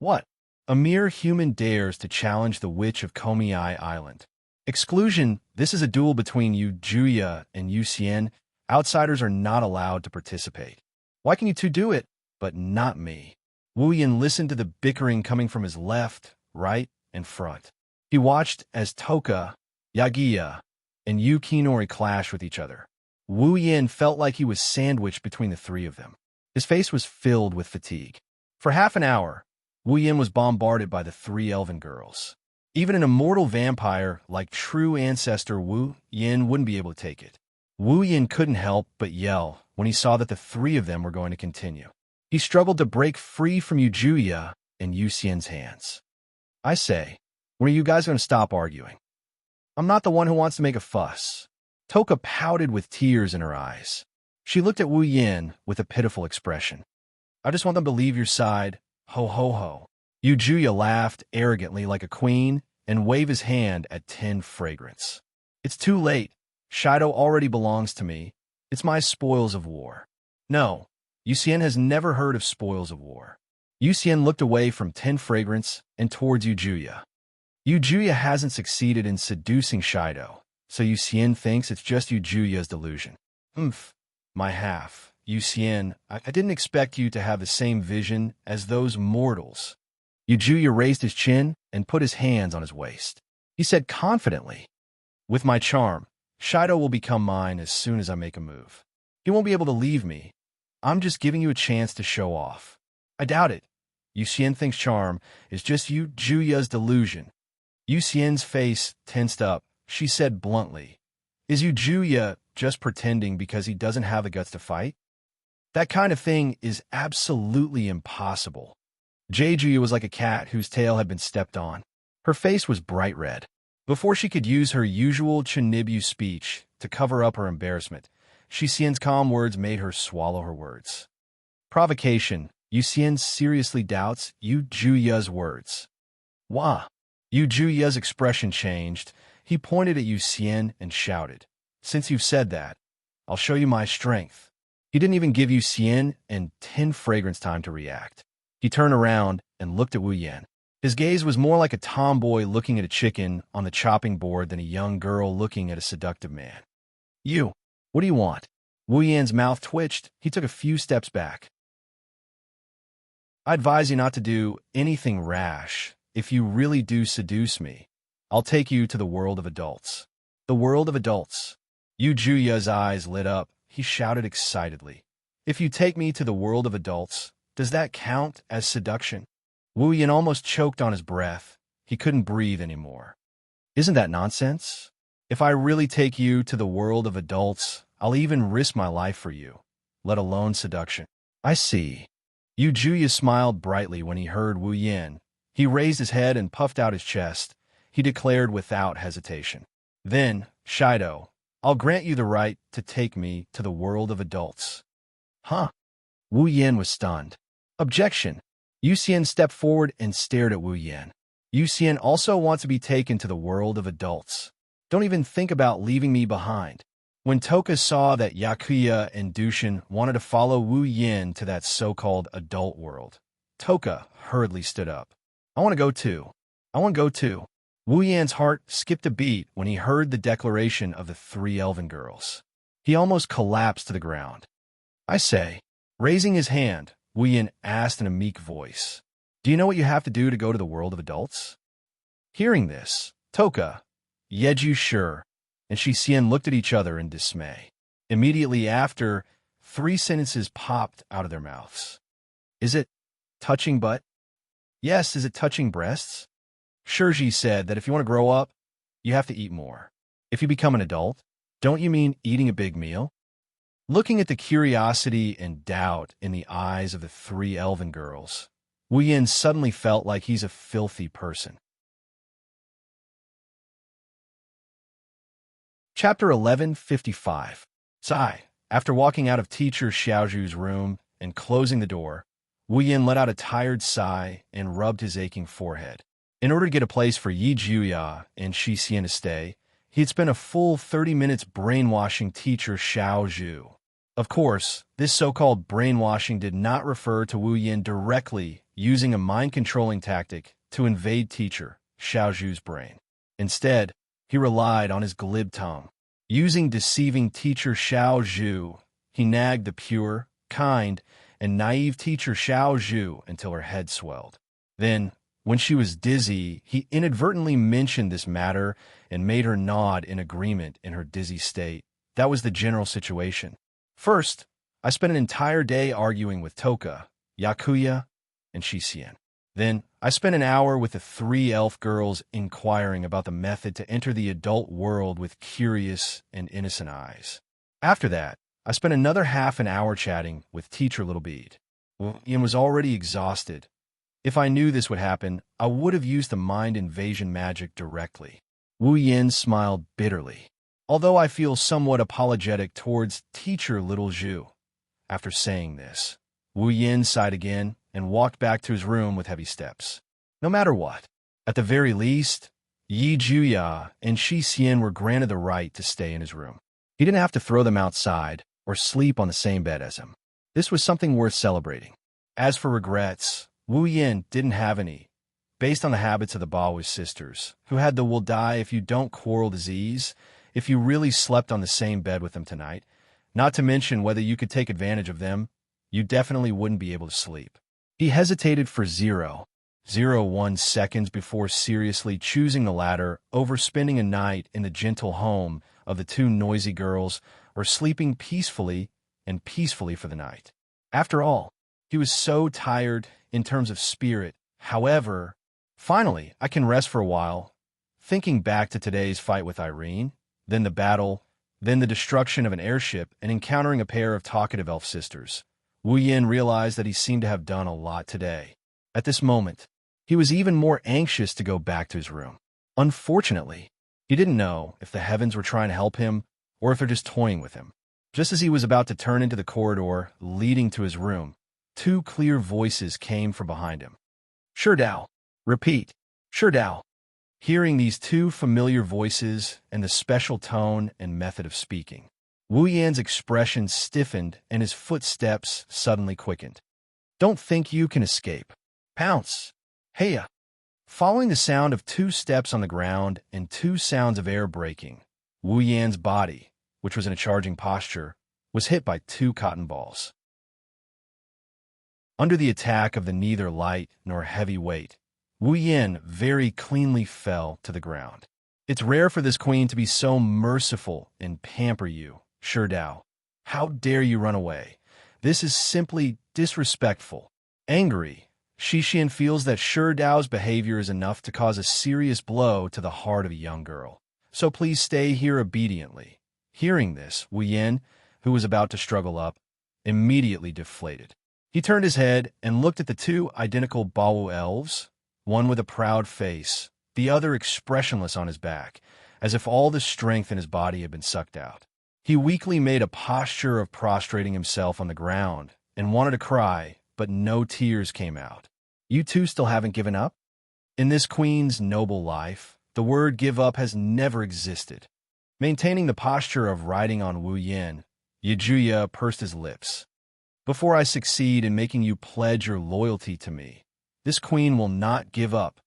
What? A mere human dares to challenge the witch of Komei Island. Exclusion. This is a duel between Yujuya and Yucien. Outsiders are not allowed to participate. Why can you two do it, but not me? Wu Yin listened to the bickering coming from his left, right, and front. He watched as Toka, Yagiya, and Yukinori clashed with each other. Wu Yin felt like he was sandwiched between the three of them. His face was filled with fatigue. For half an hour, Wu Yin was bombarded by the three elven girls. Even an immortal vampire like true ancestor Wu Yin wouldn't be able to take it. Wu Yin couldn't help but yell when he saw that the three of them were going to continue. He struggled to break free from Yujuya and Yucien's hands. I say, when are you guys going to stop arguing? I'm not the one who wants to make a fuss. Toka pouted with tears in her eyes. She looked at Wu Yin with a pitiful expression. I just want them to leave your side. Ho ho ho. Yujuya laughed arrogantly like a queen and waved his hand at 10 fragrance. It's too late. Shido already belongs to me. It's my spoils of war. No, Yucien has never heard of spoils of war. Yucien looked away from 10 fragrance and towards Yujuya. Yujuya hasn't succeeded in seducing Shido, so Yucien thinks it's just Yujuya's delusion. My half. Yucien, I didn't expect you to have the same vision as those mortals. Yujuya raised his chin and put his hands on his waist. He said confidently, with my charm, Shido will become mine as soon as I make a move. He won't be able to leave me. I'm just giving you a chance to show off. I doubt it. Yucien thinks charm is just Yujuya's delusion. Yucien's face tensed up. She said bluntly, is Yujuya just pretending because he doesn't have the guts to fight? That kind of thing is absolutely impossible. Jejuya was like a cat whose tail had been stepped on. Her face was bright red. Before she could use her usual Chinibyu speech to cover up her embarrassment, Yucien's calm words made her swallow her words. Provocation. Yu Xian seriously doubts Yu Juya's words. Wah! Yu Juya's expression changed. He pointed at Yu Xian and shouted, "Since you've said that, I'll show you my strength." He didn't even give Yu Xian and 10 fragrance time to react. He turned around and looked at Wu Yan. His gaze was more like a tomboy looking at a chicken on the chopping board than a young girl looking at a seductive man. "You, what do you want?" Wu Yan's mouth twitched. He took a few steps back. "I advise you not to do anything rash. If you really do seduce me, I'll take you to the world of adults." The world of adults. Yu Juya's eyes lit up. He shouted excitedly, "If you take me to the world of adults, does that count as seduction?" Wu Yan almost choked on his breath. He couldn't breathe anymore. "Isn't that nonsense? If I really take you to the world of adults, I'll even risk my life for you, let alone seduction." "I see." Yu Juya smiled brightly when he heard Wu Yan. He raised his head and puffed out his chest. He declared without hesitation, "Then, Shido, I'll grant you the right to take me to the world of adults." "Huh?" Wu Yan was stunned. "Objection!" Yu Xian stepped forward and stared at Wu Yan. "Yu Xian also wants to be taken to the world of adults. Don't even think about leaving me behind." When Toka saw that Yakuya and Dushin wanted to follow Wu Yan to that so-called adult world, Toka hurriedly stood up. "I want to go too. I want to go too." Wu Yan's heart skipped a beat when he heard the declaration of the 3 elven girls. He almost collapsed to the ground. "I say," raising his hand, Wu Yan asked in a meek voice, "Do you know what you have to do to go to the world of adults?" Hearing this, Toka, Yeju Sure, and Shi Xian looked at each other in dismay. Immediately after, 3 sentences popped out of their mouths. "Is it touching butt?" "Yes, is it touching breasts?" Shurji said that if you want to grow up, you have to eat more. "If you become an adult, don't you mean eating a big meal?" Looking at the curiosity and doubt in the eyes of the 3 elven girls, Wu Yan suddenly felt like he's a filthy person. Chapter 1155. Sigh. After walking out of teacher Xiaozhu's room and closing the door, Wu Yan let out a tired sigh and rubbed his aching forehead. In order to get a place for Yi Juya and Shi Xian to stay, he had spent a full 30 minutes brainwashing teacher Xiaozhu. Of course, this so-called brainwashing did not refer to Wu Yan directly using a mind-controlling tactic to invade teacher Xiaozhu's brain. Instead, he relied on his glib tongue. Using deceiving teacher Xiaozhu, he nagged the pure, kind, and naive teacher Xiaozhu until her head swelled. Then, when she was dizzy, he inadvertently mentioned this matter and made her nod in agreement in her dizzy state. That was the general situation. First, I spent an entire day arguing with Toka, Yakuya, and Shi Xian. Then, I spent an hour with the 3 elf girls inquiring about the method to enter the adult world with curious and innocent eyes. After that, I spent another half an hour chatting with teacher Little Bead. Ian was already exhausted. If I knew this would happen, I would have used the mind invasion magic directly. Wu Yan smiled bitterly. Although I feel somewhat apologetic towards teacher Little Zhu. After saying this, Wu Yan sighed again and walked back to his room with heavy steps. No matter what, at the very least, Yi Juya and Shi Xian were granted the right to stay in his room. He didn't have to throw them outside or sleep on the same bed as him. This was something worth celebrating. As for regrets, Wu Yan didn't have any, based on the habits of the Baoist sisters, who had the "will die if you don't quarrel" disease. If you really slept on the same bed with them tonight, not to mention whether you could take advantage of them, you definitely wouldn't be able to sleep. He hesitated for 0.01 seconds before seriously choosing the latter over spending a night in the gentle home of the 2 noisy girls or sleeping peacefully for the night. After all, he was so tired in terms of spirit. However, finally, I can rest for a while, thinking back to today's fight with Irene, then the battle, then the destruction of an airship, and encountering a pair of talkative elf sisters. Wu Yan realized that he seemed to have done a lot today. At this moment, he was even more anxious to go back to his room. Unfortunately, he didn't know if the heavens were trying to help him or if they're just toying with him. Just as he was about to turn into the corridor leading to his room, two clear voices came from behind him. Sherdao. Repeat. Sherdao. Hearing these two familiar voices and the special tone and method of speaking, Wu Yan's expression stiffened and his footsteps suddenly quickened. Don't think you can escape. Pounce. Heya. Following the sound of two steps on the ground and two sounds of air breaking, Wu Yan's body, which was in a charging posture, was hit by two cotton balls. Under the attack of the neither light nor heavy weight, Wu Yan very cleanly fell to the ground. It's rare for this queen to be so merciful and pamper you, Sherdao. How dare you run away? This is simply disrespectful. Angry, Shixian feels that Sherdao's behavior is enough to cause a serious blow to the heart of a young girl. So please stay here obediently. Hearing this, Wu Yan, who was about to struggle up, immediately deflated. He turned his head and looked at the two identical Bawu elves, one with a proud face, the other expressionless on his back, as if all the strength in his body had been sucked out. He weakly made a posture of prostrating himself on the ground and wanted to cry, but no tears came out. You two still haven't given up? In this queen's noble life, the word give up has never existed. Maintaining the posture of riding on Wu Yan, Yajuya pursed his lips. Before I succeed in making you pledge your loyalty to me, this queen will not give up.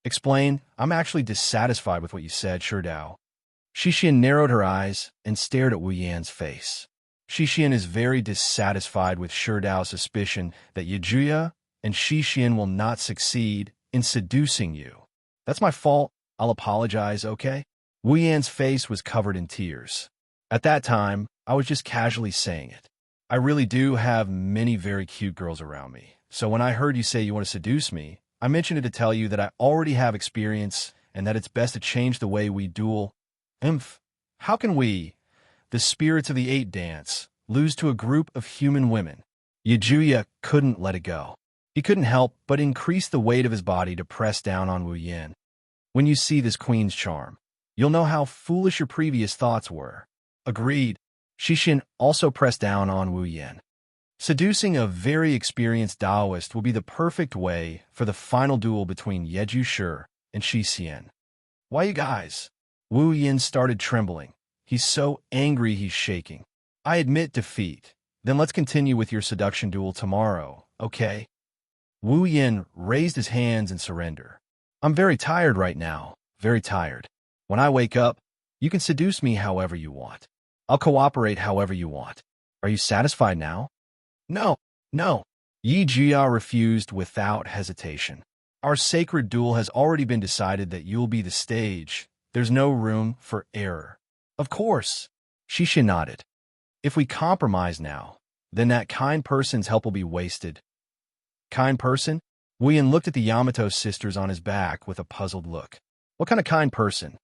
Explain, I'm actually dissatisfied with what you said, Sherdao. Shixian narrowed her eyes and stared at Wu Yan's face. Shixian is very dissatisfied with Sherdao's suspicion that Yajuya and Shixian will not succeed in seducing you. That's my fault. I'll apologize, okay? Wu Yan's face was covered in tears. At that time, I was just casually saying it. I really do have many very cute girls around me. So when I heard you say you want to seduce me, I mentioned it to tell you that I already have experience and that it's best to change the way we duel. How can we, the spirits of the eight dance, lose to a group of human women? Yajuya couldn't let it go. He couldn't help but increase the weight of his body to press down on Wu Yan. When you see this queen's charm, you'll know how foolish your previous thoughts were. Agreed. Shixian also pressed down on Wu Yan. Seducing a very experienced Taoist will be the perfect way for the final duel between Yeju Shi and Shixian. Why you guys? Wu Yan started trembling. He's so angry he's shaking. I admit defeat. Then let's continue with your seduction duel tomorrow, okay? Wu Yan raised his hands in surrender. I'm very tired right now, very tired. When I wake up, you can seduce me however you want. I'll cooperate however you want. Are you satisfied now? No, no. Yi Jia refused without hesitation. Our sacred duel has already been decided that you'll be the stage. There's no room for error. Of course. Shixian nodded. If we compromise now, then that kind person's help will be wasted. Kind person? Wu Yan looked at the Yamato sisters on his back with a puzzled look. What kind of kind person?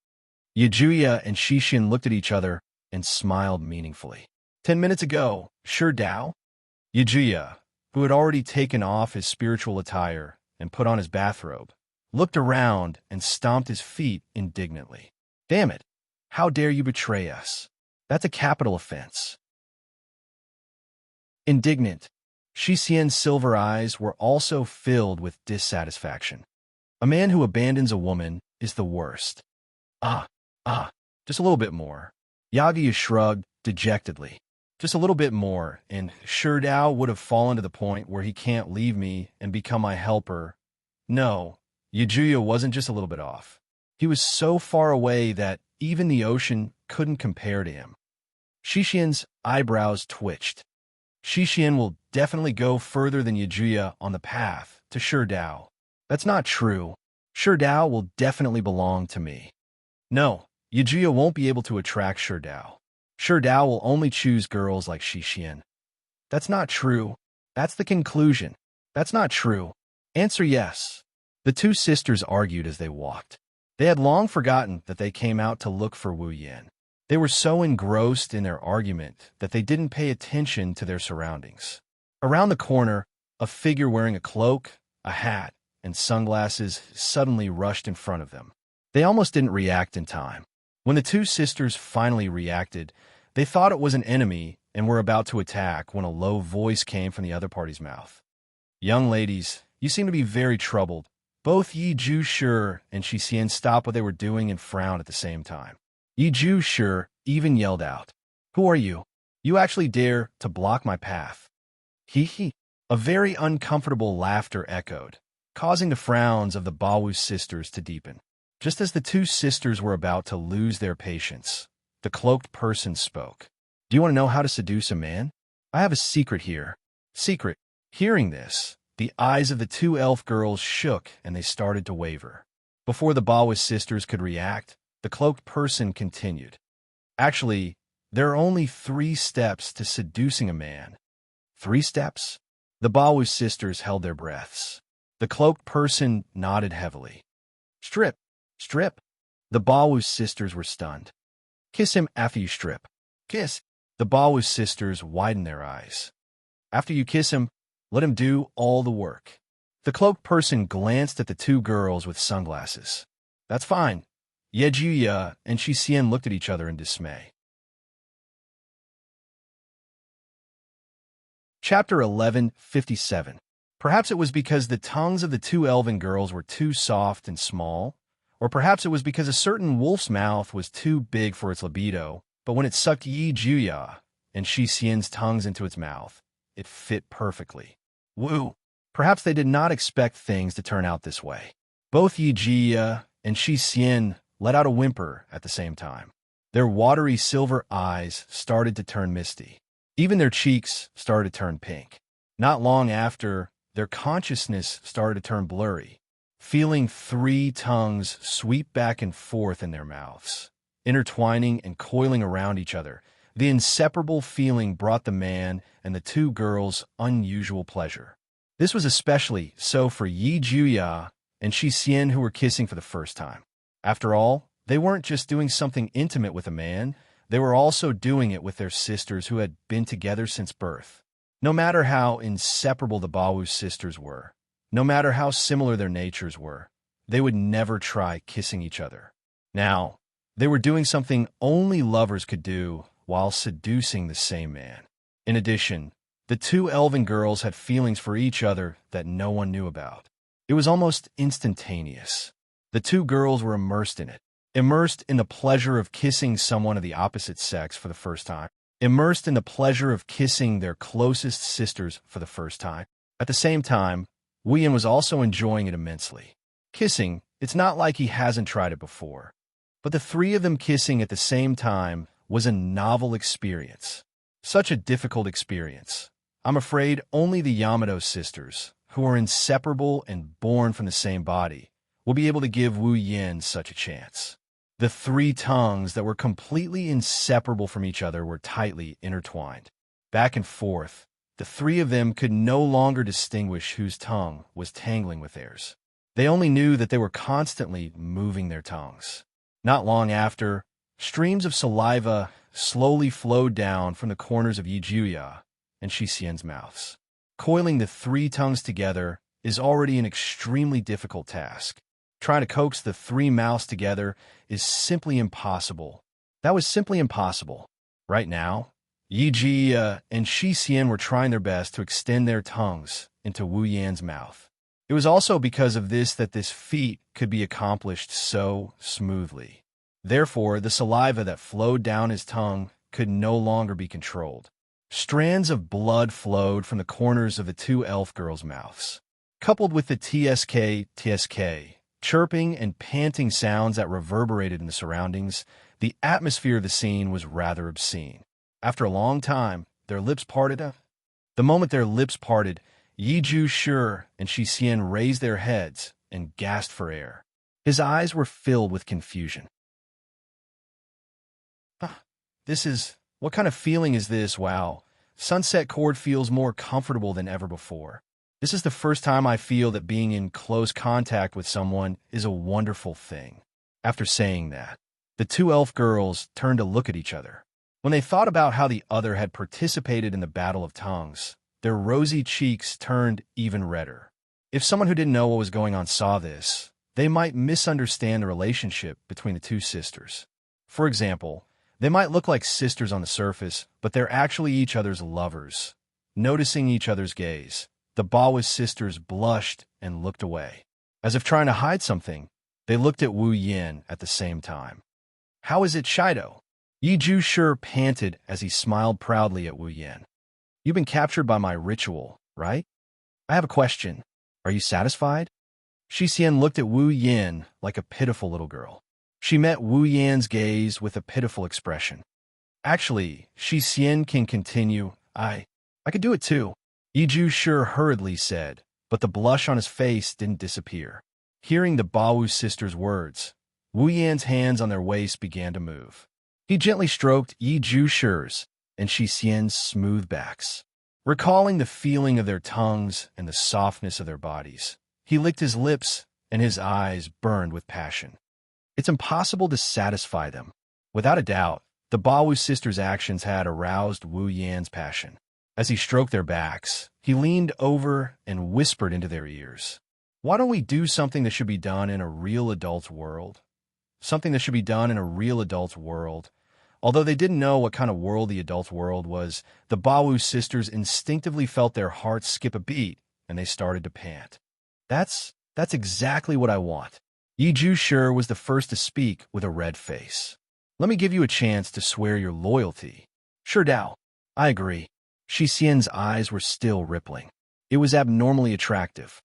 Yajuya and Shixian looked at each other and smiled meaningfully. 10 minutes ago, Sherdao? Yajuya, who had already taken off his spiritual attire and put on his bathrobe, looked around and stomped his feet indignantly. Damn it! How dare you betray us? That's a capital offense. Indignant, Shixian's silver eyes were also filled with dissatisfaction. A man who abandons a woman is the worst. Just a little bit more. Yaguya shrugged dejectedly. Just a little bit more, and Sherdao would have fallen to the point where he can't leave me and become my helper. No, Yajuya wasn't just a little bit off. He was so far away that even the ocean couldn't compare to him. Shixian's eyebrows twitched. Shixian will definitely go further than Yajuya on the path to Sherdao. That's not true. Sherdao will definitely belong to me. No, Yajuya won't be able to attract Sherdao. Sherdao will only choose girls like Shixian. That's not true. That's the conclusion. That's not true. Answer yes. The two sisters argued as they walked. They had long forgotten that they came out to look for Wu Yan. They were so engrossed in their argument that they didn't pay attention to their surroundings. Around the corner, a figure wearing a cloak, a hat, and sunglasses suddenly rushed in front of them. They almost didn't react in time. When the two sisters finally reacted, they thought it was an enemy and were about to attack when a low voice came from the other party's mouth. Young ladies, you seem to be very troubled. Both Yi Ju Shi and Shi Xian stopped what they were doing and frowned at the same time. Yi Ju Shi even yelled out, "Who are you? You actually dare to block my path?" Hee hee. A very uncomfortable laughter echoed, causing the frowns of the Bawu sisters to deepen. Just as the two sisters were about to lose their patience, the cloaked person spoke. "Do you want to know how to seduce a man? I have a secret here." Secret. Hearing this, the eyes of the two elf girls shook and they started to waver. Before the Bawu sisters could react, the cloaked person continued. "Actually, there are only 3 steps to seducing a man." 3 steps? The Bawu sisters held their breaths. The cloaked person nodded heavily. "Strip. Strip." The Bawu sisters were stunned. "Kiss him after you strip." "Kiss." The Bawu sisters widened their eyes. "After you kiss him, let him do all the work." The cloaked person glanced at the 2 girls with sunglasses. "That's fine." Ye Juya and Shi Xian looked at each other in dismay. Chapter 11:57. Perhaps it was because the tongues of the 2 elven girls were too soft and small, or perhaps it was because a certain wolf's mouth was too big for its libido, but when it sucked Yi Juya and Shi Xian's tongues into its mouth, it fit perfectly. Woo! Perhaps they did not expect things to turn out this way. Both Yi Juya and Shi Xian let out a whimper at the same time. Their watery silver eyes started to turn misty. Even their cheeks started to turn pink. Not long after, their consciousness started to turn blurry, feeling 3 tongues sweep back and forth in their mouths, intertwining and coiling around each other. The inseparable feeling brought the man and the 2 girls unusual pleasure. This was especially so for Yi Juya and Shi Xian, who were kissing for the first time. After all, they weren't just doing something intimate with a man, they were also doing it with their sisters who had been together since birth. No matter how inseparable the Bawu sisters were, no matter how similar their natures were, they would never try kissing each other. Now, they were doing something only lovers could do while seducing the same man. In addition, the 2 elven girls had feelings for each other that no one knew about. It was almost instantaneous. The 2 girls were immersed in it. Immersed in the pleasure of kissing someone of the opposite sex for the first time. Immersed in the pleasure of kissing their closest sisters for the first time. At the same time, Wuyan was also enjoying it immensely. Kissing, it's not like he hasn't tried it before. But the 3 of them kissing at the same time was a novel experience. Such a difficult experience. I'm afraid only the Yamato sisters, who are inseparable and born from the same body, will be able to give Wu Yin such a chance. The 3 tongues that were completely inseparable from each other were tightly intertwined. Back and forth, the 3 of them could no longer distinguish whose tongue was tangling with theirs. They only knew that they were constantly moving their tongues. Not long after, streams of saliva slowly flowed down from the corners of Yi Juya and Shi Xian's mouths. Coiling the 3 tongues together is already an extremely difficult task. Trying to coax the 3 mouths together is simply impossible. That was simply impossible. Right now, Yi Ji and Shi Xian were trying their best to extend their tongues into Wu Yan's mouth. It was also because of this that this feat could be accomplished so smoothly. Therefore, the saliva that flowed down his tongue could no longer be controlled. Strands of blood flowed from the corners of the 2 elf girls' mouths. Coupled with the tsk, chirping and panting sounds that reverberated in the surroundings, the atmosphere of the scene was rather obscene. After a long time, their lips parted. The moment their lips parted, Yi Ju Shi and Shi Xian raised their heads and gasped for air. His eyes were filled with confusion. What kind of feeling is this? Wow. Sunset Court feels more comfortable than ever before. This is the first time I feel that being in close contact with someone is a wonderful thing. After saying that, the 2 elf girls turned to look at each other. When they thought about how the other had participated in the Battle of Tongues, their rosy cheeks turned even redder. If someone who didn't know what was going on saw this, they might misunderstand the relationship between the 2 sisters. For example, they might look like sisters on the surface, but they're actually each other's lovers, noticing each other's gaze, The Baoist sisters blushed and looked away. As if trying to hide something, they looked at Wu Yin at the same time. "How is it, Shido?" Yi Ju panted as he smiled proudly at Wu Yin. "You've been captured by my ritual, right? I have a question. Are you satisfied?" Shi Xian looked at Wu Yin like a pitiful little girl. She met Wu Yan's gaze with a pitiful expression. "Actually, Shi Xian can continue. I could do it too," Yi Ju hurriedly said, but the blush on his face didn't disappear. Hearing the Baowu sisters' words, Wu Yan's hands on their waist began to move. He gently stroked Yi Ju's and Shi Xian's smooth backs. Recalling the feeling of their tongues and the softness of their bodies, he licked his lips and his eyes burned with passion. It's impossible to satisfy them. Without a doubt, the Baowu sisters' actions had aroused Wu Yan's passion. As he stroked their backs, he leaned over and whispered into their ears. "Why don't we do something that should be done in a real adult's world? Something that should be done in a real adult's world." Although they didn't know what kind of world the adult world was, the Baowu sisters instinctively felt their hearts skip a beat, and they started to pant. That's exactly what I want." Yi Ju was the first to speak with a red face. "Let me give you a chance to swear your loyalty." "Sure, Dao. I agree." Shi Xian's eyes were still rippling. It was abnormally attractive.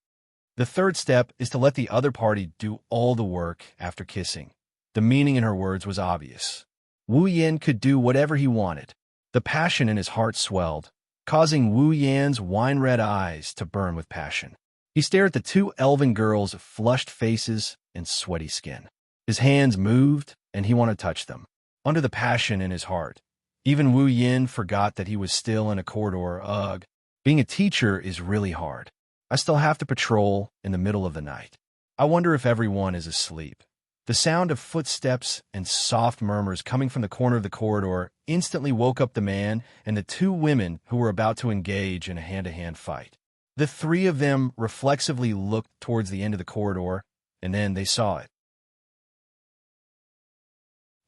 The third step is to let the other party do all the work after kissing. The meaning in her words was obvious. Wu Yan could do whatever he wanted. The passion in his heart swelled, causing Wu Yan's wine-red eyes to burn with passion. He stared at the two elven girls' flushed faces and sweaty skin. His hands moved, and he wanted to touch them. Under the passion in his heart, even Wu Yin forgot that he was still in a corridor. Ugh, being a teacher is really hard. I still have to patrol in the middle of the night. I wonder if everyone is asleep. The sound of footsteps and soft murmurs coming from the corner of the corridor instantly woke up the man and the two women who were about to engage in a hand-to-hand fight. The three of them reflexively looked towards the end of the corridor, and then they saw it.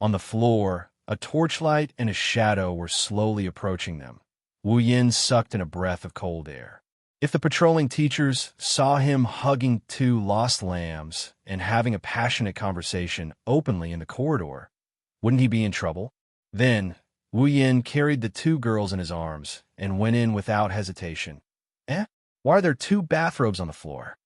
On the floor, a torchlight and a shadow were slowly approaching them. Wu Yin sucked in a breath of cold air. If the patrolling teachers saw him hugging two lost lambs and having a passionate conversation openly in the corridor, wouldn't he be in trouble? Then, Wu Yin carried the two girls in his arms and went in without hesitation. Why are there two bathrobes on the floor?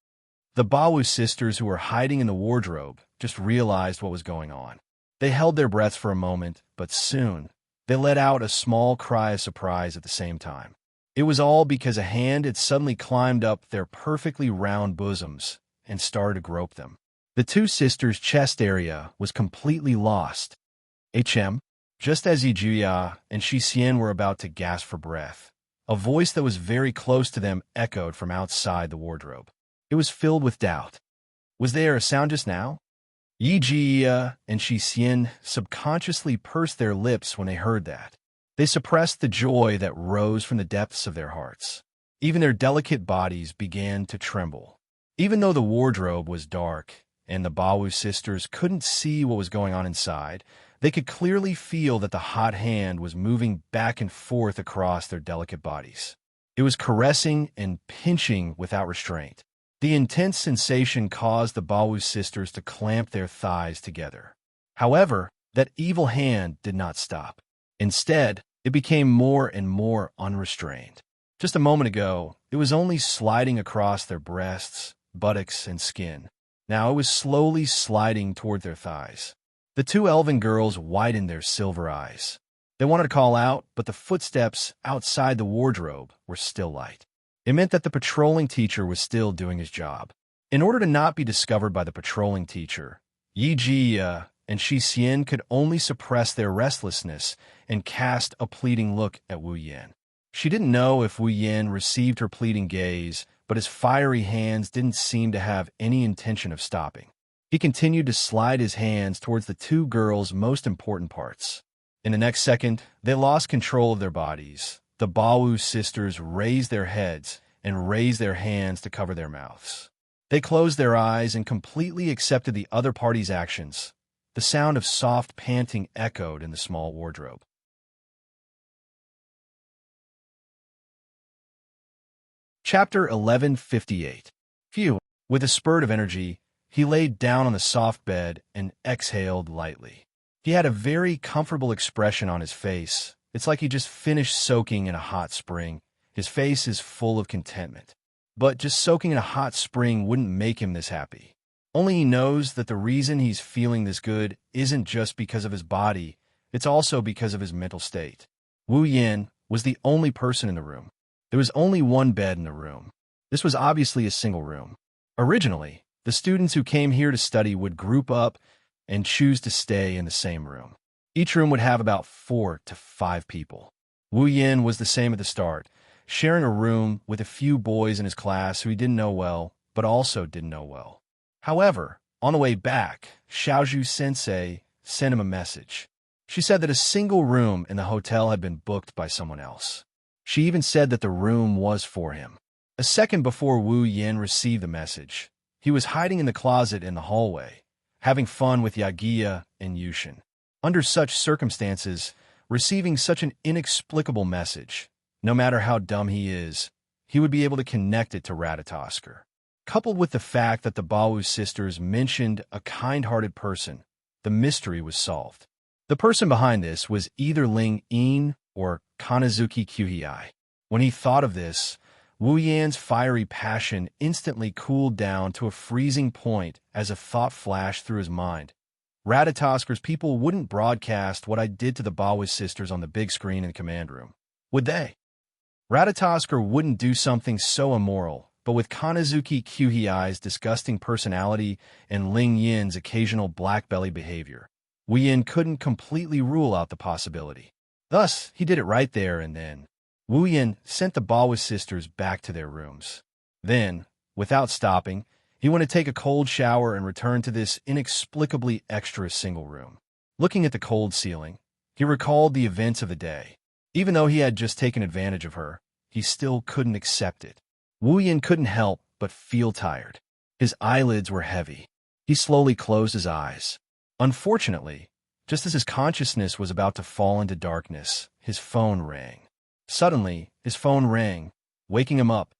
The Baowu sisters who were hiding in the wardrobe just realized what was going on. They held their breaths for a moment, but soon, they let out a small cry of surprise at the same time. It was all because a hand had suddenly climbed up their perfectly round bosoms and started to grope them. The two sisters' chest area was completely lost. Just as Yi Juya and Shi Xian were about to gasp for breath, a voice that was very close to them echoed from outside the wardrobe. It was filled with doubt. Was there a sound just now? Yi Juya and Shi Xian subconsciously pursed their lips when they heard that. They suppressed the joy that rose from the depths of their hearts. Even their delicate bodies began to tremble. Even though the wardrobe was dark and the Baowu sisters couldn't see what was going on inside, they could clearly feel that the hot hand was moving back and forth across their delicate bodies. It was caressing and pinching without restraint. The intense sensation caused the Baowu sisters to clamp their thighs together. However, that evil hand did not stop. Instead, it became more and more unrestrained. Just a moment ago, it was only sliding across their breasts, buttocks, and skin. Now it was slowly sliding toward their thighs. The two elven girls widened their silver eyes. They wanted to call out, but the footsteps outside the wardrobe were still light. It meant that the patrolling teacher was still doing his job. In order to not be discovered by the patrolling teacher, Yi Ji and Shi Xian could only suppress their restlessness and cast a pleading look at Wu Yan. She didn't know if Wu Yan received her pleading gaze, but his fiery hands didn't seem to have any intention of stopping. He continued to slide his hands towards the two girls' most important parts. In the next second, they lost control of their bodies. The Baowu sisters raised their heads and raised their hands to cover their mouths. They closed their eyes and completely accepted the other party's actions. The sound of soft panting echoed in the small wardrobe. Chapter 1158. Phew. With a spurt of energy, he laid down on the soft bed and exhaled lightly. He had a very comfortable expression on his face. It's like he just finished soaking in a hot spring. His face is full of contentment. But just soaking in a hot spring wouldn't make him this happy. Only he knows that the reason he's feeling this good isn't just because of his body, it's also because of his mental state. Wu Yin was the only person in the room. There was only one bed in the room. This was obviously a single room. Originally, the students who came here to study would group up and choose to stay in the same room. Each room would have about 4 to 5 people. Wu Yin was the same at the start, sharing a room with a few boys in his class who he didn't know well, but also didn't know well. However, on the way back, Xiaozhu Sensei sent him a message. She said that a single room in the hotel had been booked by someone else. She even said that the room was for him. A second before Wu Yin received the message, he was hiding in the closet in the hallway, having fun with Yagia and Yushin. Under such circumstances, receiving such an inexplicable message, no matter how dumb he is, he would be able to connect it to Ratatosker. Coupled with the fact that the Bawu sisters mentioned a kind-hearted person, the mystery was solved. The person behind this was either Ling Yin or Kanazuki Kyuhei. When he thought of this, Wu Yan's fiery passion instantly cooled down to a freezing point as a thought flashed through his mind. Ratatosker's people wouldn't broadcast what I did to the Bawu sisters on the big screen in the command room, would they? Ratatosker wouldn't do something so immoral, but with Kanazuki Kyuhei's disgusting personality and Ling Yin's occasional black-belly behavior, Wu Yin couldn't completely rule out the possibility. Thus, he did it right there and then. Wu Yin sent the Bawu sisters back to their rooms. Then, without stopping, he went to take a cold shower and return to this inexplicably extra single room. Looking at the cold ceiling, he recalled the events of the day. Even though he had just taken advantage of her, he still couldn't accept it. Wu Yin couldn't help but feel tired. His eyelids were heavy. He slowly closed his eyes. Unfortunately, just as his consciousness was about to fall into darkness, his phone rang. Suddenly, his phone rang, waking him up.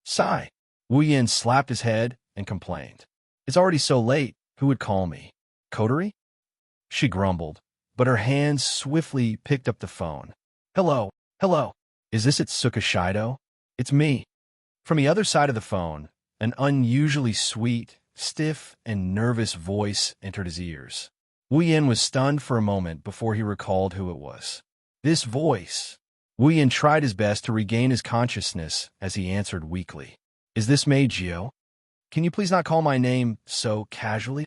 Sigh. Wu Yin slapped his head and complained. It's already so late. Who would call me? Coterie? She grumbled, but her hands swiftly picked up the phone. Hello, hello. Is this Itsuka Shido? It's me. From the other side of the phone, an unusually sweet, stiff, and nervous voice entered his ears. Wu Yin was stunned for a moment before he recalled who it was. This voice. Wu Yin tried his best to regain his consciousness as he answered weakly. Is this Mei Jio? Can you please not call my name so casually?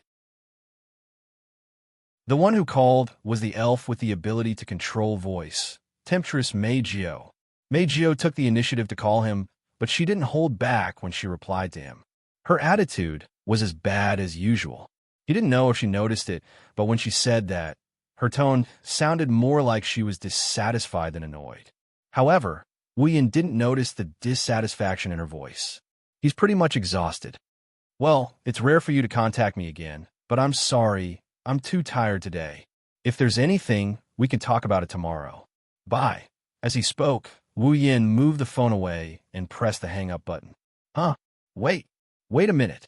The one who called was the elf with the ability to control voice, temptress Mei Jio. Mei Jio took the initiative to call him, but she didn't hold back when she replied to him. Her attitude was as bad as usual. He didn't know if she noticed it, but when she said that, her tone sounded more like she was dissatisfied than annoyed. However, Wu Yin didn't notice the dissatisfaction in her voice. He's pretty much exhausted. Well, it's rare for you to contact me again, but I'm sorry, I'm too tired today. If there's anything, we can talk about it tomorrow. Bye. As he spoke, Wu Yin moved the phone away and pressed the hang-up button. Wait a minute.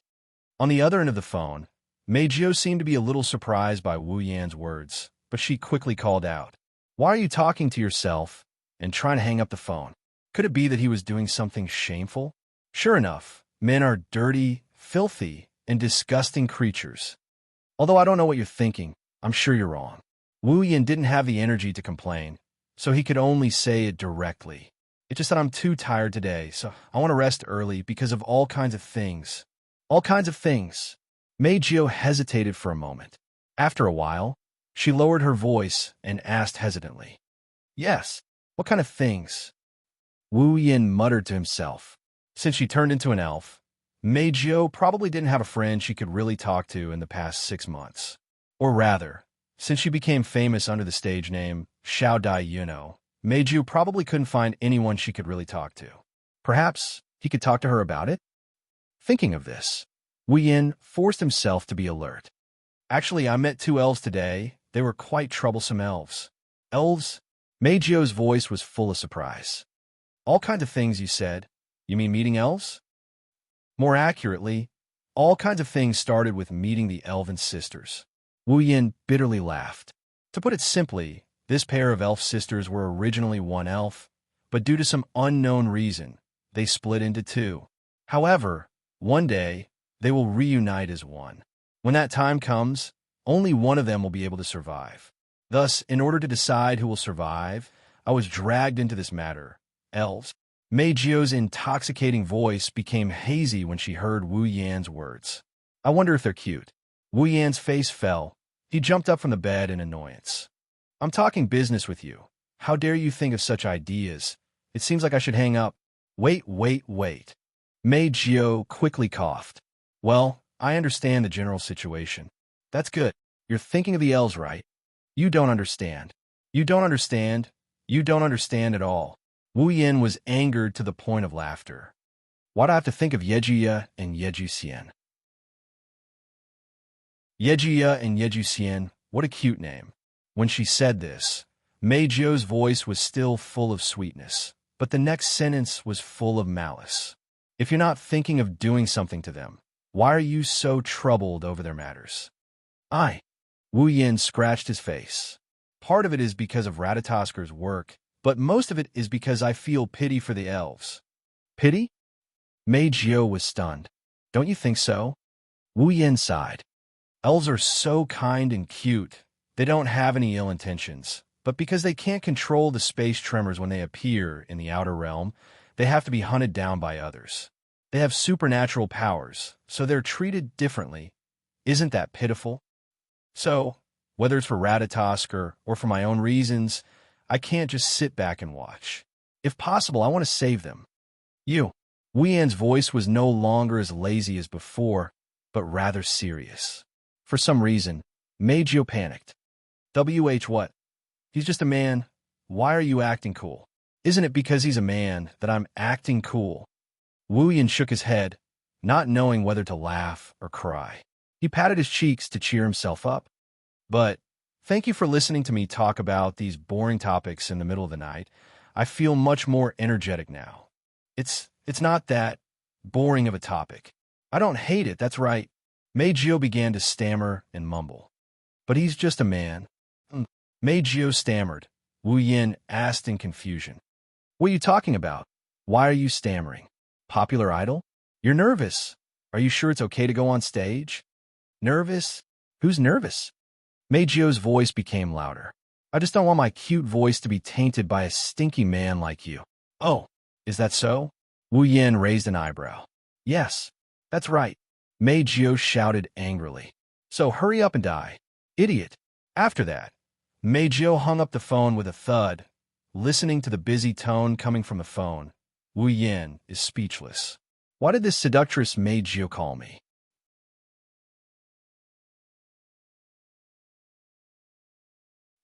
On the other end of the phone, Mei Jio seemed to be a little surprised by Wu Yan's words, but she quickly called out. Why are you talking to yourself and trying to hang up the phone? Could it be that he was doing something shameful? Sure enough, men are dirty, filthy, and disgusting creatures. Although I don't know what you're thinking, I'm sure you're wrong. Wu Yin didn't have the energy to complain, so he could only say it directly. It's just that I'm too tired today, so I want to rest early because of all kinds of things. All kinds of things. Mei Jio hesitated for a moment. After a while, she lowered her voice and asked hesitantly. Yes, what kind of things? Wu Yin muttered to himself. Since she turned into an elf, Mei Jio probably didn't have a friend she could really talk to in the past 6 months. Or rather, since she became famous under the stage name Xiao Dai Yuno, Mei Jio probably couldn't find anyone she could really talk to. Perhaps he could talk to her about it? Thinking of this, Wu Yin forced himself to be alert. Actually, I met 2 elves today. They were quite troublesome elves. Elves? Mei Jio's voice was full of surprise. All kinds of things, you said. You mean meeting elves? More accurately, all kinds of things started with meeting the elven sisters. Wu Yin bitterly laughed. To put it simply, this pair of elf sisters were originally one elf, but due to some unknown reason, they split into two. However, one day, they will reunite as one. When that time comes, only one of them will be able to survive. Thus, in order to decide who will survive, I was dragged into this matter. Elves. Mei Jio's intoxicating voice became hazy when she heard Wu Yan's words. I wonder if they're cute. Wu Yan's face fell. He jumped up from the bed in annoyance. I'm talking business with you. How dare you think of such ideas? It seems like I should hang up. Wait. Mei Jio quickly coughed. Well, I understand the general situation. That's good. You're thinking of the elves, right? You don't understand. You don't understand. You don't understand at all. Wu Yin was angered to the point of laughter. Why do I have to think of Yejiya and Yejuxian? Yejiya and Yejuxian, what a cute name. When she said this, Mei Jio's voice was still full of sweetness, but the next sentence was full of malice. If you're not thinking of doing something to them, why are you so troubled over their matters? Wu Yin scratched his face. Part of it is because of Ratatasker's work, but most of it is because I feel pity for the elves. Pity? Mei Jio was stunned. Don't you think so? Wu Yin sighed. Elves are so kind and cute. They don't have any ill intentions, but because they can't control the space tremors when they appear in the outer realm, they have to be hunted down by others. They have supernatural powers, so they're treated differently. Isn't that pitiful? So, whether it's for Ratatosker or for my own reasons, I can't just sit back and watch. If possible, I want to save them. You. Wu Yan's voice was no longer as lazy as before, but rather serious. For some reason, Mei Jio panicked. What? He's just a man. Why are you acting cool? Isn't it because he's a man that I'm acting cool? Wu Yan shook his head, not knowing whether to laugh or cry. He patted his cheeks to cheer himself up. But thank you for listening to me talk about these boring topics in the middle of the night. I feel much more energetic now. It's not that boring of a topic. I don't hate it, that's right. Mei Jio began to stammer and mumble. But he's just a man. Mei Jio stammered. Wu Yin asked in confusion. What are you talking about? Why are you stammering? Popular idol? You're nervous. Are you sure it's okay to go on stage? Nervous? Who's nervous? Mei Jio's voice became louder. I just don't want my cute voice to be tainted by a stinky man like you. Oh, is that so? Wu Yin raised an eyebrow. Yes, that's right. Mei Jio shouted angrily. So hurry up and die. Idiot. After that, Mei Jio hung up the phone with a thud. Listening to the busy tone coming from the phone, Wu Yin is speechless. Why did this seductress Mei Jio call me?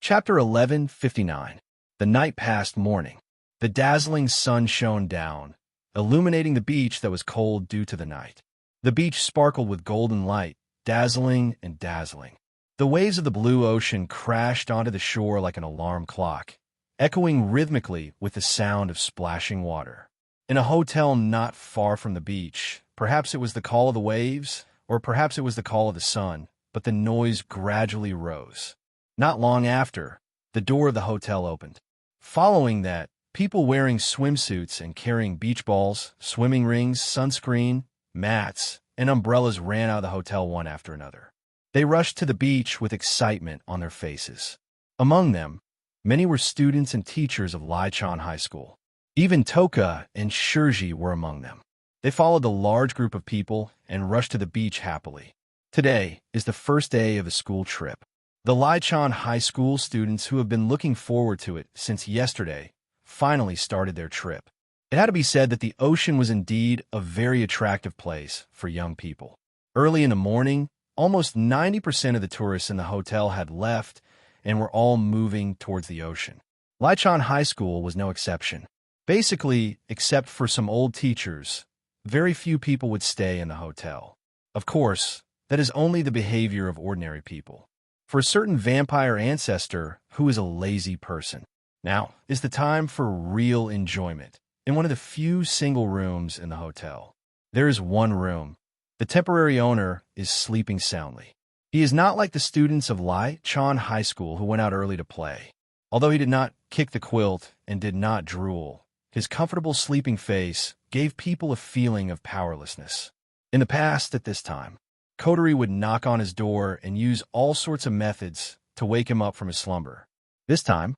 Chapter 11:59. The night past morning. The dazzling sun shone down, illuminating the beach that was cold due to the night. The beach sparkled with golden light, dazzling and dazzling. The waves of the blue ocean crashed onto the shore like an alarm clock, echoing rhythmically with the sound of splashing water. In a hotel not far from the beach, perhaps it was the call of the waves, or perhaps it was the call of the sun, but the noise gradually rose. Not long after, the door of the hotel opened. Following that, people wearing swimsuits and carrying beach balls, swimming rings, sunscreen, mats, and umbrellas ran out of the hotel one after another. They rushed to the beach with excitement on their faces. Among them, many were students and teachers of Lichon High School. Even Toka and Shirji were among them. They followed the large group of people and rushed to the beach happily. Today is the first day of the school trip. The Lichon High School students who have been looking forward to it since yesterday finally started their trip. It had to be said that the ocean was indeed a very attractive place for young people. Early in the morning, almost 90% of the tourists in the hotel had left and were all moving towards the ocean. Lichon High School was no exception. Basically, except for some old teachers, very few people would stay in the hotel. Of course, that is only the behavior of ordinary people. For a certain vampire ancestor who is a lazy person. Now is the time for real enjoyment. in one of the few single rooms in the hotel. There is one room. The temporary owner is sleeping soundly. He is not like the students of Lai Chan High School who went out early to play. Although he did not kick the quilt and did not drool, his comfortable sleeping face gave people a feeling of powerlessness. In the past, at this time, Kodari would knock on his door and use all sorts of methods to wake him up from his slumber. This time,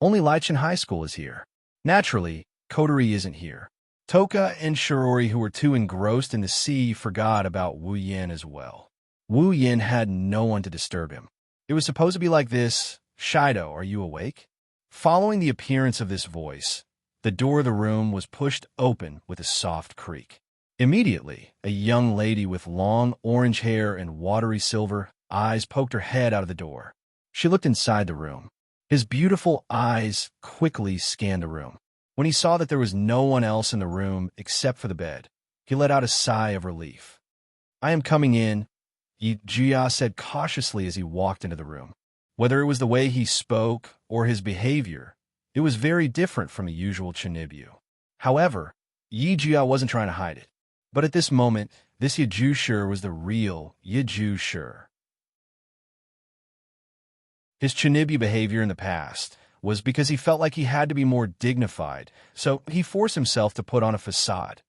only Lai Chan High School is here. Naturally, Kodari isn't here. Toka and Shirori, who were too engrossed in the sea, forgot about Wu Yin as well. Wu Yin had no one to disturb him. It was supposed to be like this. Shido, are you awake? Following the appearance of this voice, the door of the room was pushed open with a soft creak. Immediately, a young lady with long orange hair and watery silver eyes poked her head out of the door. She looked inside the room. His beautiful eyes quickly scanned the room. When he saw that there was no one else in the room except for the bed, he let out a sigh of relief. I am coming in, Yi Jia said cautiously as he walked into the room. Whether it was the way he spoke or his behavior, it was very different from a usual Chinibyu. However, Yi Jia wasn't trying to hide it. But at this moment, this Yiju Shur was the real Yiju Shur. His Chinibyu behavior in the past was because he felt like he had to be more dignified, so he forced himself to put on a facade.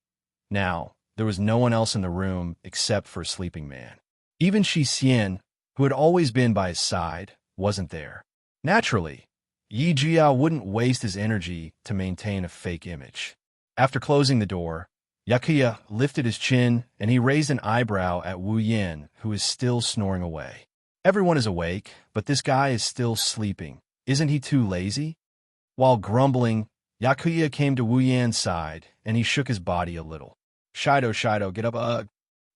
Now, there was no one else in the room except for a sleeping man. Even Shi Xian, who had always been by his side, wasn't there. Naturally, Yi Jia wouldn't waste his energy to maintain a fake image. After closing the door, Yakuya lifted his chin and he raised an eyebrow at Wu Yin, who is still snoring away. Everyone is awake, but this guy is still sleeping. Isn't he too lazy? While grumbling, Yakuya came to Wu Yin's side and he shook his body a little. Shido, get up,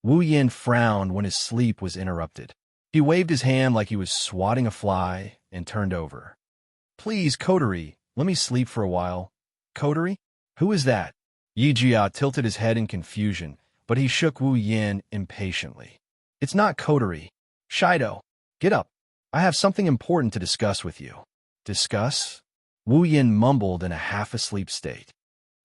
Wu Yin frowned when his sleep was interrupted. He waved his hand like he was swatting a fly and turned over. Please, Kodari, let me sleep for a while. Kodari? Who is that? Yi Jia tilted his head in confusion, but he shook Wu Yin impatiently. It's not Kodari. Shido, get up. I have something important to discuss with you. Discuss? Wu Yin mumbled in a half-asleep state.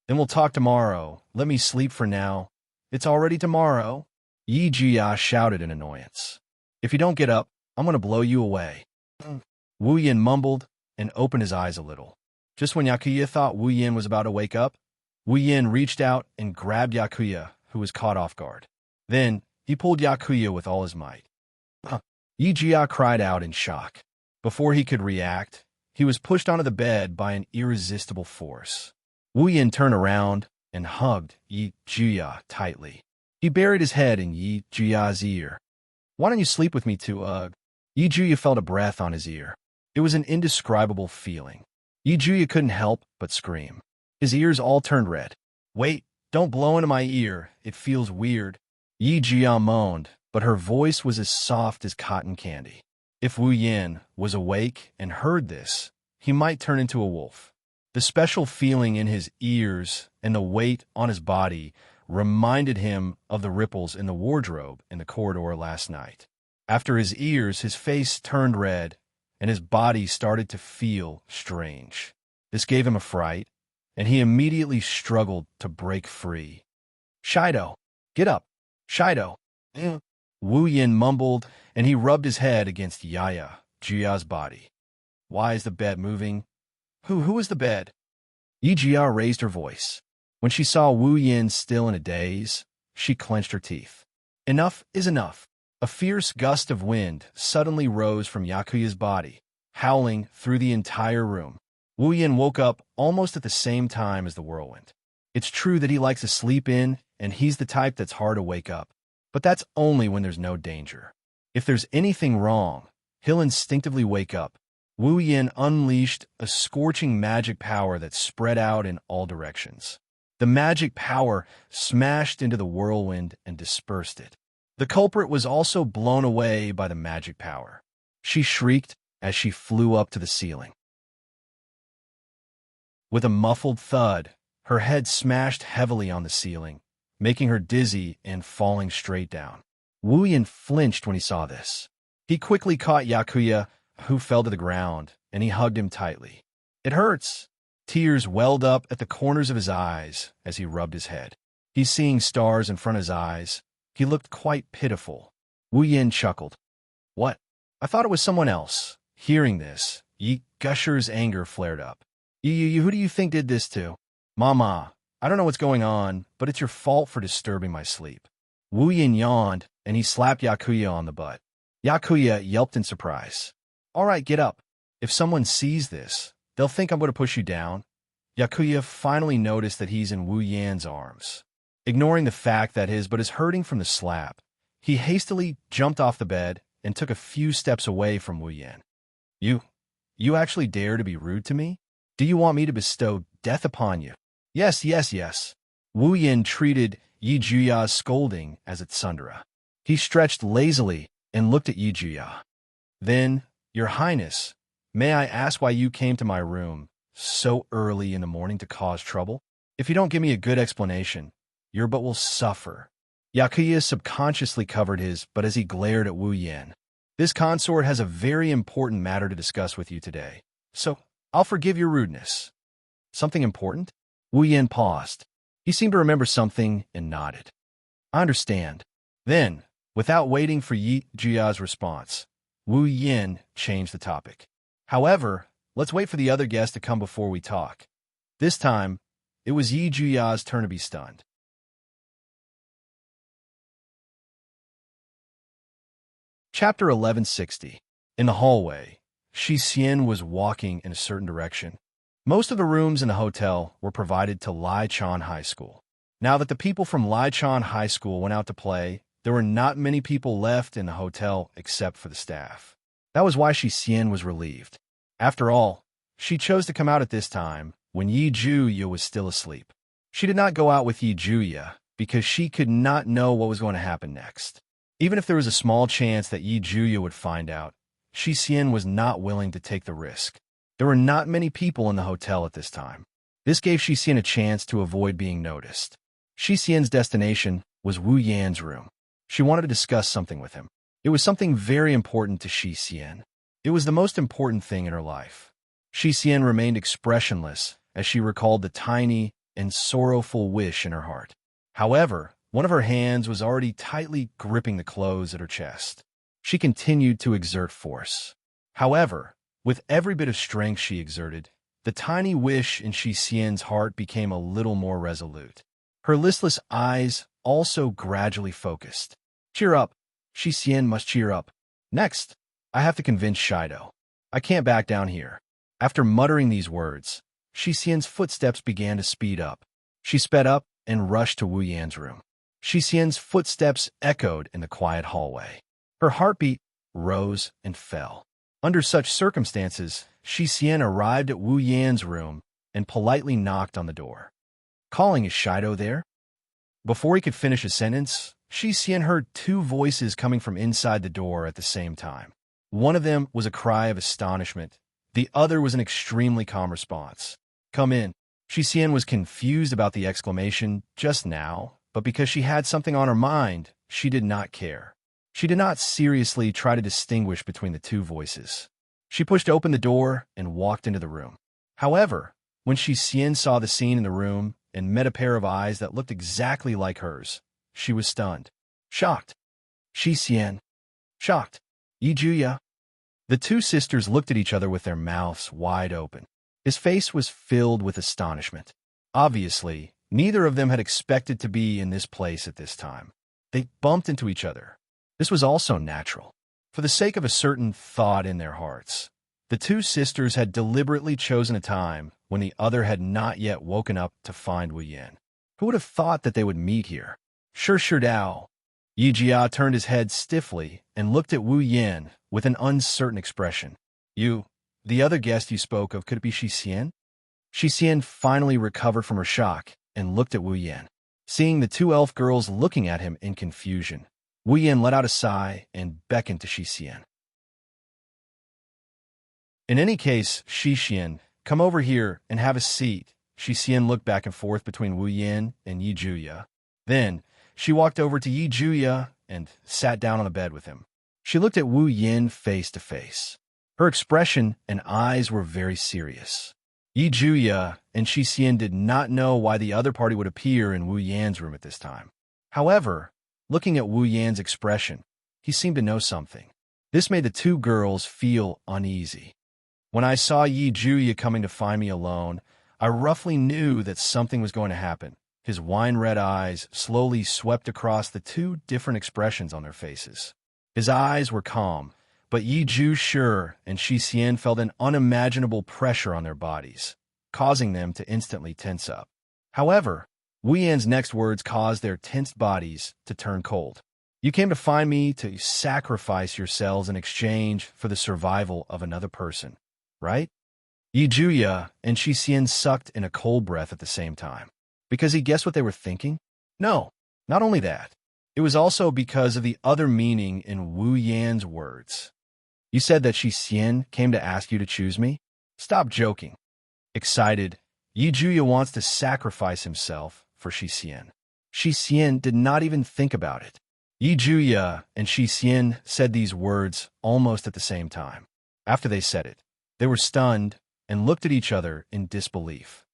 Then we'll talk tomorrow. Let me sleep for now. It's already tomorrow. Yi Jia shouted in annoyance. If you don't get up, I'm going to blow you away. Wu Yin mumbled and opened his eyes a little. Just when Yakuya thought Wu Yin was about to wake up, Wu Yin reached out and grabbed Yakuya, who was caught off guard. Then, he pulled Yakuya with all his might. Yi Jia cried out in shock. Before he could react, he was pushed onto the bed by an irresistible force. Wu Yin turned around and hugged Yi Jia tightly. He buried his head in Yi Jia's ear. Why don't you sleep with me too, Yi Jia felt a breath on his ear. It was an indescribable feeling. Yi Jia couldn't help but scream. His ears all turned red. Wait, don't blow into my ear. It feels weird. Yi Jia moaned, but her voice was as soft as cotton candy. If Wu Yin was awake and heard this, he might turn into a wolf. The special feeling in his ears and the weight on his body reminded him of the ripples in the wardrobe in the corridor last night. After his ears, his face turned red, and his body started to feel strange. This gave him a fright, and he immediately struggled to break free. Shido, get up. Shido. Wu Yin mumbled, and he rubbed his head against Yaya, Jia's body. Why is the bed moving? Who is the bed? Yi Jia raised her voice. When she saw Wu Yin still in a daze, she clenched her teeth. Enough is enough. A fierce gust of wind suddenly rose from Yakuya's body, howling through the entire room. Wu Yin woke up almost at the same time as the whirlwind. It's true that he likes to sleep in, and he's the type that's hard to wake up. But that's only when there's no danger. If there's anything wrong, he'll instinctively wake up. Wu Yin unleashed a scorching magic power that spread out in all directions. The magic power smashed into the whirlwind and dispersed it. The culprit was also blown away by the magic power. She shrieked as she flew up to the ceiling. With a muffled thud, her head smashed heavily on the ceiling, making her dizzy and falling straight down. Wu Yin flinched when he saw this. He quickly caught Yakuya, who fell to the ground, and he hugged him tightly. It hurts. Tears welled up at the corners of his eyes as he rubbed his head. He's seeing stars in front of his eyes. He looked quite pitiful. Wu Yin chuckled. What? I thought it was someone else. Hearing this, Yi Gusher's anger flared up. You, who do you think did this to? Mama, I don't know what's going on, but it's your fault for disturbing my sleep. Wu Yin yawned, and he slapped Yakuya on the butt. Yakuya yelped in surprise. All right, get up. If someone sees this, they'll think I'm going to push you down. Yakuya finally noticed that he's in Wu Yan's arms. Ignoring the fact that his butt is hurting from the slap, he hastily jumped off the bed and took a few steps away from Wu Yan. You actually dare to be rude to me? Do you want me to bestow death upon you? Yes. Wu Yin treated Yi Juya's scolding as its tsundere. He stretched lazily and looked at Yi Juya. Then, Your Highness, may I ask why you came to my room so early in the morning to cause trouble? If you don't give me a good explanation, your butt will suffer. Yakuya subconsciously covered his butt as he glared at Wu Yin. This consort has a very important matter to discuss with you today, so I'll forgive your rudeness. Something important? Wu Yin paused. He seemed to remember something and nodded. I understand. Then, without waiting for Yi Juya's response, Wu Yin changed the topic. However, let's wait for the other guests to come before we talk. This time, it was Yi Juya's turn to be stunned. Chapter 1160. In the hallway, Shi Xian was walking in a certain direction. Most of the rooms in the hotel were provided to Lichon High School. Now that the people from Lichon High School went out to play, there were not many people left in the hotel except for the staff. That was why Shi Xian was relieved. After all, she chose to come out at this time when Yi Juya was still asleep. She did not go out with Yi Juya because she could not know what was going to happen next. Even if there was a small chance that Yi Juya would find out, Shi Xian was not willing to take the risk. There were not many people in the hotel at this time. This gave Shi Xian a chance to avoid being noticed. Shi Xian's destination was Wu Yan's room. She wanted to discuss something with him. It was something very important to Shi Xian. It was the most important thing in her life. Shi Xian remained expressionless as she recalled the tiny and sorrowful wish in her heart. However, one of her hands was already tightly gripping the clothes at her chest. She continued to exert force. However, with every bit of strength she exerted, the tiny wish in Shi Xian's heart became a little more resolute. Her listless eyes also gradually focused. Cheer up. Shi Xian must cheer up. Next, I have to convince Shido. I can't back down here. After muttering these words, Shi Xian's footsteps began to speed up. She sped up and rushed to Wu Yan's room. Shi Xian's footsteps echoed in the quiet hallway. Her heartbeat rose and fell. Under such circumstances, Shi Xian arrived at Wu Yan's room and politely knocked on the door. Calling, is Shido there? Before he could finish his sentence, Shi Xian heard two voices coming from inside the door at the same time. One of them was a cry of astonishment. The other was an extremely calm response. Come in. Shi Xian was confused about the exclamation just now, but because she had something on her mind, she did not care. She did not seriously try to distinguish between the two voices. She pushed open the door and walked into the room. However, when Shi Xian saw the scene in the room and met a pair of eyes that looked exactly like hers, she was stunned. Shocked. Shi Xian. Shocked. Yi Juya. The two sisters looked at each other with their mouths wide open. His face was filled with astonishment. Obviously, neither of them had expected to be in this place at this time. They bumped into each other. This was also natural. For the sake of a certain thought in their hearts, the two sisters had deliberately chosen a time when the other had not yet woken up to find Wu Yan. Who would have thought that they would meet here? Sure Dao. Yi Jia turned his head stiffly and looked at Wu Yan with an uncertain expression. The other guest you spoke of, could it be Shi Xian? Shi Xian finally recovered from her shock and looked at Wu Yan. Seeing the two elf girls looking at him in confusion, Wu Yan let out a sigh and beckoned to Shi Xian. In any case, Shi Xian, come over here and have a seat. Shi Xian looked back and forth between Wu Yan and Yi Juya. Then, she walked over to Yi Juya and sat down on the bed with him. She looked at Wu Yan face to face. Her expression and eyes were very serious. Yi Juya and Shi Xian did not know why the other party would appear in Wu Yan's room at this time. However, looking at Wu Yan's expression, he seemed to know something. This made the two girls feel uneasy. When I saw Yi Juya coming to find me alone, I roughly knew that something was going to happen. His wine-red eyes slowly swept across the two different expressions on their faces. His eyes were calm, but Yi Ju Shi and Shi Xian felt an unimaginable pressure on their bodies, causing them to instantly tense up. However, Wu Yan's next words caused their tensed bodies to turn cold. You came to find me to sacrifice yourselves in exchange for the survival of another person, right? Yi Juya and Shi Xian sucked in a cold breath at the same time. Because he guessed what they were thinking? No, not only that. It was also because of the other meaning in Wu Yan's words. You said that Shi Xian came to ask you to choose me? Stop joking. Excited, Yi Juya wants to sacrifice himself for Shi Xian. Shi Xian did not even think about it. Yi Juya and Shi Xian said these words almost at the same time. After they said it, they were stunned and looked at each other in disbelief.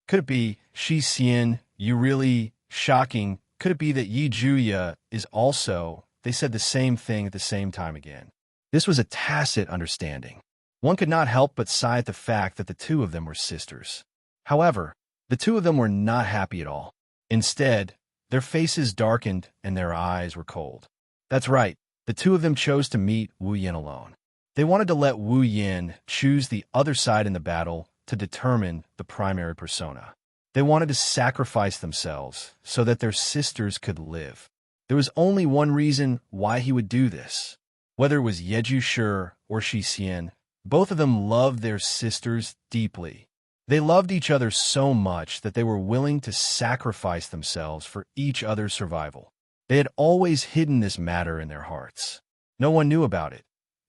Could it be, Shi Xian, you really shocking? Could it be that Yi Juya is also? They said the same thing at the same time again. This was a tacit understanding. One could not help but sigh at the fact that the two of them were sisters. However, the two of them were not happy at all. Instead, their faces darkened and their eyes were cold. That's right, the two of them chose to meet Wu Yan alone. They wanted to let Wu Yan choose the other side in the battle to determine the primary persona. They wanted to sacrifice themselves so that their sisters could live. There was only one reason why he would do this. Whether it was Yeju Shi or Shi Xian, both of them loved their sisters deeply. They loved each other so much that they were willing to sacrifice themselves for each other's survival. They had always hidden this matter in their hearts. No one knew about it,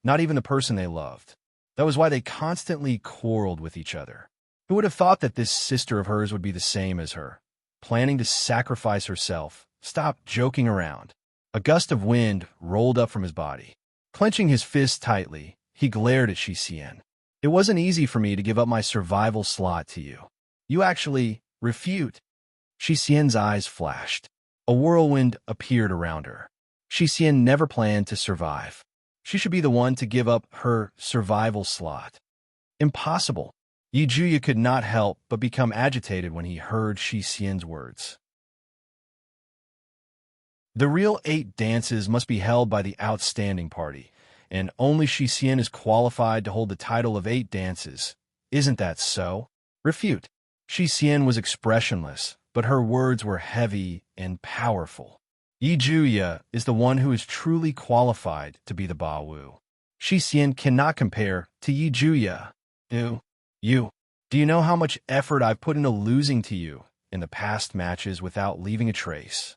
not even the person they loved. That was why they constantly quarreled with each other. Who would have thought that this sister of hers would be the same as her, planning to sacrifice herself? Stop joking around. A gust of wind rolled up from his body. Clenching his fist tightly, he glared at Shi Xian. It wasn't easy for me to give up my survival slot to you. You actually refute. Shi Xian's eyes flashed. A whirlwind appeared around her. Shi Xian never planned to survive. She should be the one to give up her survival slot. Impossible. Yi Juya could not help but become agitated when he heard Shi Xian's words. The real 8 dances must be held by the outstanding party, and only Shi Xian is qualified to hold the title of 8 dances. Isn't that so? Refute. Shi Xian was expressionless, but her words were heavy and powerful. Yi Juya is the one who is truly qualified to be the Ba Wu. Shi Xian cannot compare to Yi Juya. Do you know how much effort I've put into losing to you in the past matches without leaving a trace?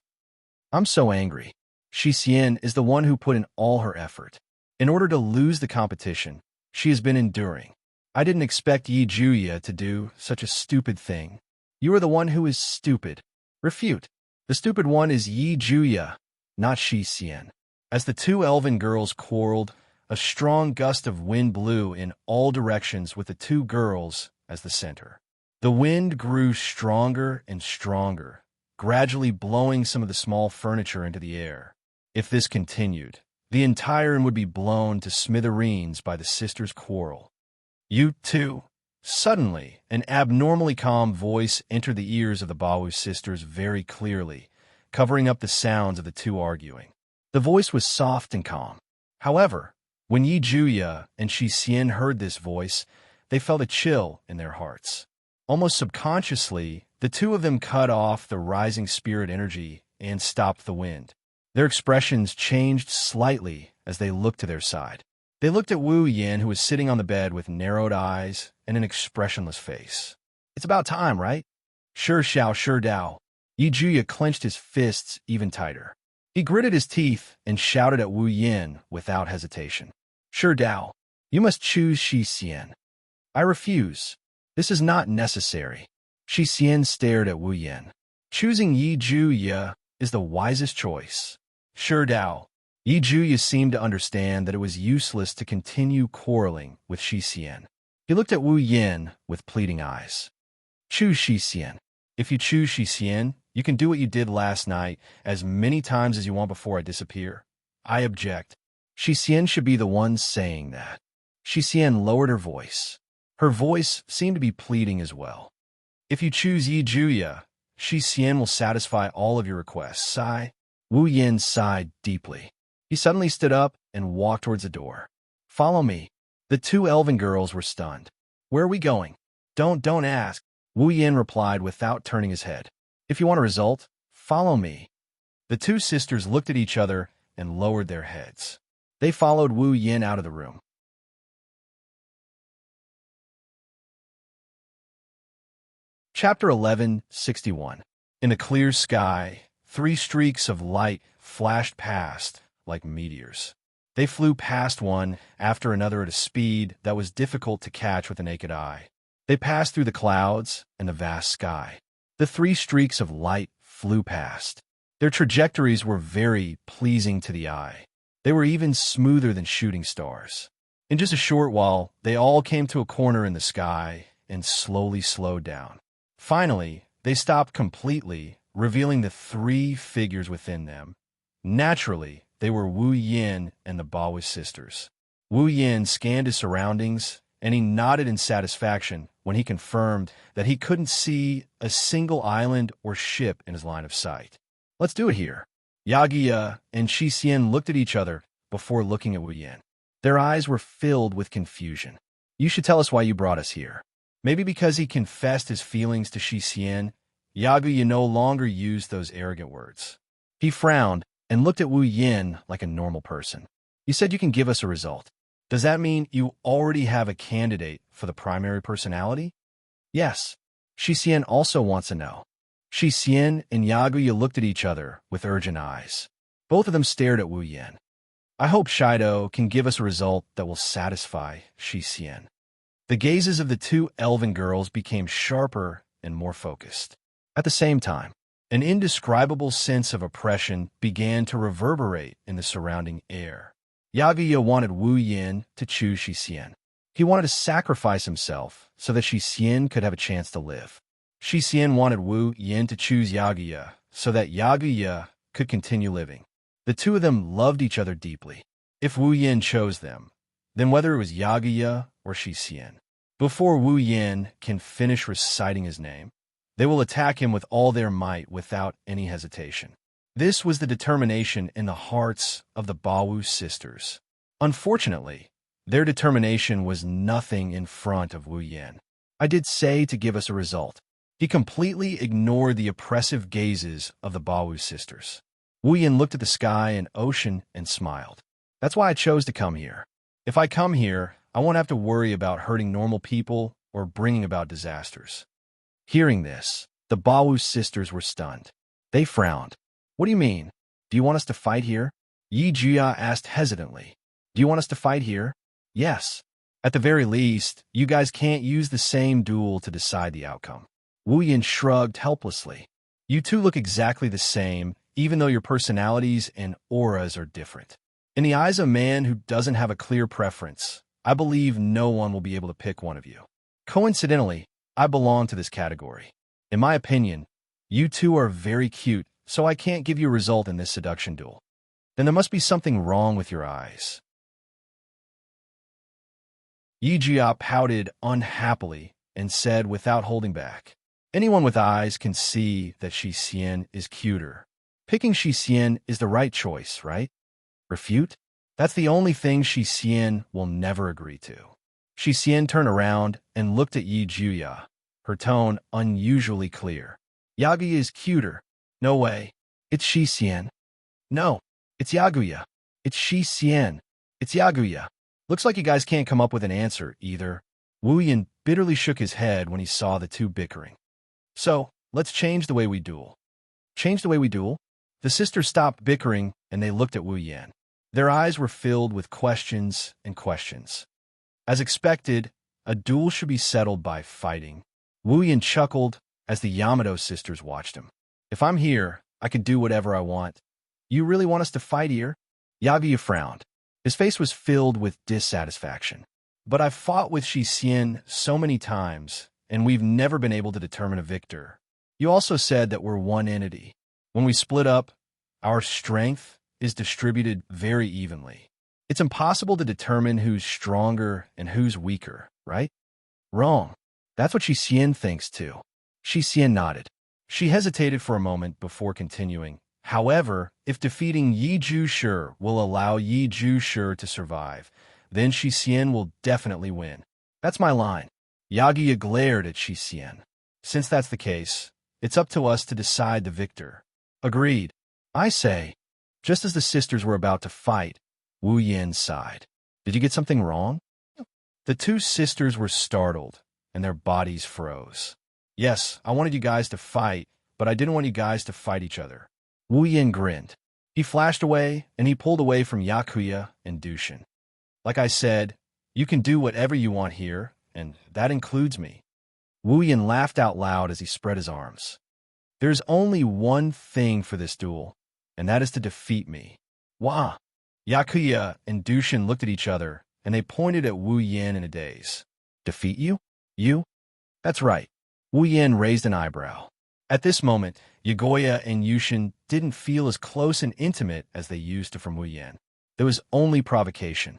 I'm so angry. Shi Xian is the one who put in all her effort. In order to lose the competition, she has been enduring. I didn't expect Yi Juya to do such a stupid thing. You are the one who is stupid. Refute. The stupid one is Yi Juya, not Shi Xian. As the two elven girls quarreled, a strong gust of wind blew in all directions with the two girls as the center. The wind grew stronger and stronger, gradually blowing some of the small furniture into the air. If this continued, the entire room would be blown to smithereens by the sisters' quarrel. You two. Suddenly, an abnormally calm voice entered the ears of the Bawu sisters very clearly, covering up the sounds of the two arguing. The voice was soft and calm. However, when Yi Juya and Shi Xian heard this voice, they felt a chill in their hearts. Almost subconsciously, the two of them cut off the rising spirit energy and stopped the wind. Their expressions changed slightly as they looked to their side. They looked at Wu Yan, who was sitting on the bed with narrowed eyes and an expressionless face. It's about time, right? Sure Xiao, sure Dao. Yi Juya clenched his fists even tighter. He gritted his teeth and shouted at Wu Yan without hesitation. Sure Dao, you must choose Shi Xian. I refuse. This is not necessary. Shi Xian stared at Wu Yan. Choosing Yi Juya is the wisest choice. Sure Dao. Yi Juya seemed to understand that it was useless to continue quarreling with Shi Xian. He looked at Wu Yin with pleading eyes. Choose Shi Xian. If you choose Shi Xian, you can do what you did last night as many times as you want before I disappear. I object. Shi Xian should be the one saying that. Shi Xian lowered her voice. Her voice seemed to be pleading as well. If you choose Yi Juya, Shi Xian will satisfy all of your requests. Sigh. Wu Yin sighed deeply. He suddenly stood up and walked towards the door. Follow me. The two elven girls were stunned. Where are we going? Don't ask. Wu Yin replied without turning his head. If you want a result, follow me. The two sisters looked at each other and lowered their heads. They followed Wu Yin out of the room. Chapter 11:61. In the clear sky, 3 streaks of light flashed past like meteors. They flew past one after another at a speed that was difficult to catch with the naked eye. They passed through the clouds and the vast sky. The 3 streaks of light flew past. Their trajectories were very pleasing to the eye. They were even smoother than shooting stars. In just a short while, they all came to a corner in the sky and slowly slowed down. Finally, they stopped completely, revealing the 3 figures within them. Naturally, they were Wu Yin and the Baowu sisters. Wu Yin scanned his surroundings, and he nodded in satisfaction when he confirmed that he couldn't see a single island or ship in his line of sight. Let's do it here. Yagiya and Shi Xian looked at each other before looking at Wu Yin. Their eyes were filled with confusion. You should tell us why you brought us here. Maybe because he confessed his feelings to Shi Xian, Yagiya no longer used those arrogant words. He frowned and looked at Wu Yin like a normal person. You said you can give us a result. Does that mean you already have a candidate for the primary personality? Yes. Shi Xian also wants to know. Shi Xian and Yaguya looked at each other with urgent eyes. Both of them stared at Wu Yin. I hope Shido can give us a result that will satisfy Shi Xian. The gazes of the 2 elven girls became sharper and more focused. At the same time, an indescribable sense of oppression began to reverberate in the surrounding air. Yaguya wanted Wu Yin to choose Shi Xian. He wanted to sacrifice himself so that Shi Xian could have a chance to live. Shi Xian wanted Wu Yin to choose Yaguya so that Yaguya could continue living. The 2 of them loved each other deeply. If Wu Yin chose them, then whether it was Yaguya or Shi Xian, before Wu Yin can finish reciting his name, they will attack him with all their might without any hesitation. This was the determination in the hearts of the Baowu sisters. Unfortunately, their determination was nothing in front of Wu Yin. I did say to give us a result. He completely ignored the oppressive gazes of the Baowu sisters. Wu Yin looked at the sky and ocean and smiled. That's why I chose to come here. If I come here, I won't have to worry about hurting normal people or bringing about disasters. Hearing this, the Baowu sisters were stunned. They frowned. What do you mean? Do you want us to fight here? Yi Jia asked hesitantly. Do you want us to fight here? Yes. At the very least, you guys can't use the same duel to decide the outcome. Wu Yin shrugged helplessly. You 2 look exactly the same, even though your personalities and auras are different. In the eyes of a man who doesn't have a clear preference, I believe no one will be able to pick one of you. Coincidentally, I belong to this category. In my opinion, you 2 are very cute, so I can't give you a result in this seduction duel. Then there must be something wrong with your eyes. Yi Jia pouted unhappily and said without holding back, anyone with eyes can see that Shi Xian is cuter. Picking Shi Xian is the right choice, right? Refute? That's the only thing Shi Xian will never agree to. Shi Xian turned around and looked at Yi Juya, her tone unusually clear. Yaguya is cuter. No way. It's Shi Xian. No, it's Yaguya. It's Shi Xian. It's Yaguya. Looks like you guys can't come up with an answer either. Wu Yin bitterly shook his head when he saw the 2 bickering. So, let's change the way we duel. Change the way we duel? The sisters stopped bickering and they looked at Wu Yin. Their eyes were filled with questions and questions. As expected, a duel should be settled by fighting. Wu Yin chuckled as the Yamato sisters watched him. If I'm here, I can do whatever I want. You really want us to fight here? Yaguya frowned. His face was filled with dissatisfaction. But I've fought with Shi Xian so many times, and we've never been able to determine a victor. You also said that we're one entity. When we split up, our strength is distributed very evenly. It's impossible to determine who's stronger and who's weaker, right? Wrong. That's what Shi Xian thinks too. Shi Xian nodded. She hesitated for a moment before continuing. However, if defeating Yi Zhushi will allow Yi Zhushi to survive, then Shi Xian will definitely win. That's my line. Yaguya glared at Shi Xian. Since that's the case, it's up to us to decide the victor. Agreed. I say. Just as the sisters were about to fight, Wu Yan sighed. Did you get something wrong? The two sisters were startled, and their bodies froze. Yes, I wanted you guys to fight, but I didn't want you guys to fight each other. Wu Yan grinned. He flashed away, and he pulled away from Yakuya and Dushin. Like I said, you can do whatever you want here, and that includes me. Wu Yan laughed out loud as he spread his arms. There's only one thing for this duel, and that is to defeat me. Wah! Yakuya and Dushin looked at each other, and they pointed at Wu Yan in a daze. Defeat you? You? That's right. Wu Yan raised an eyebrow. At this moment, Yagoya and Yushin didn't feel as close and intimate as they used to from Wu Yan. There was only provocation.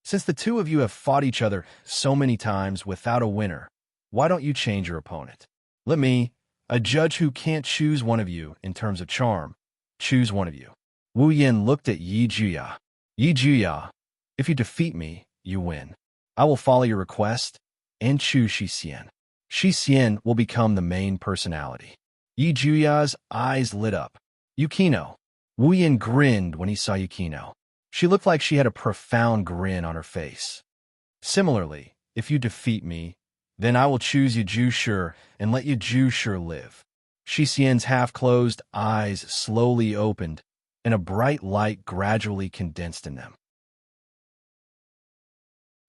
Since the two of you have fought each other so many times without a winner, why don't you change your opponent? Let me, a judge who can't choose one of you in terms of charm, choose one of you. Wu Yan looked at Yi Juya. Yi Juya, if you defeat me, you win. I will follow your request and choose Shi Xian. Shi Xian will become the main personality. Yi Juya's eyes lit up. Yukino. Wu Yan grinned when he saw Yukino. She looked like she had a profound grin on her face. Similarly, if you defeat me, then I will choose Yi Zhushi and let Yi Zhushi live. Shi Xian's half-closed eyes slowly opened, and a bright light gradually condensed in them.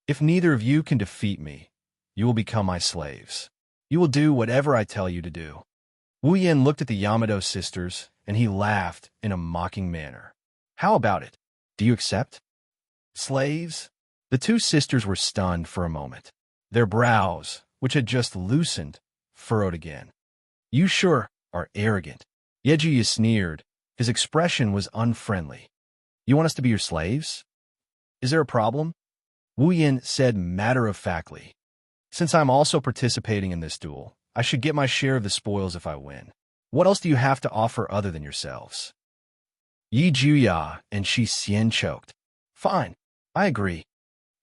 If neither of you can defeat me, you will become my slaves. You will do whatever I tell you to do. Wu Yan looked at the Yamato sisters, and he laughed in a mocking manner. How about it? Do you accept? Slaves? The two sisters were stunned for a moment. Their brows, which had just loosened, furrowed again. You sure are arrogant. Yejuya sneered. His expression was unfriendly. You want us to be your slaves? Is there a problem? Wu Yan said matter-of-factly. Since I'm also participating in this duel, I should get my share of the spoils if I win. What else do you have to offer other than yourselves? Yi Juya and Shi Xian choked. Fine, I agree.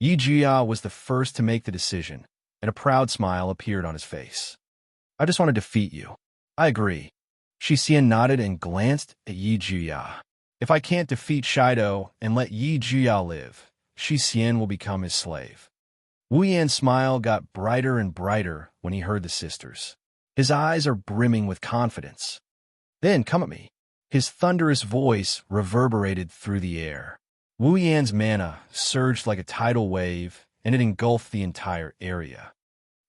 Yi Juya was the first to make the decision, and a proud smile appeared on his face. I just want to defeat you. I agree. Shi Xian nodded and glanced at Yi Juya. If I can't defeat Shido and let Yi Juya live, Shi Xian will become his slave. Wu Yan's smile got brighter and brighter when he heard the sisters. His eyes are brimming with confidence. Then come at me. His thunderous voice reverberated through the air. Wu Yan's mana surged like a tidal wave, and it engulfed the entire area.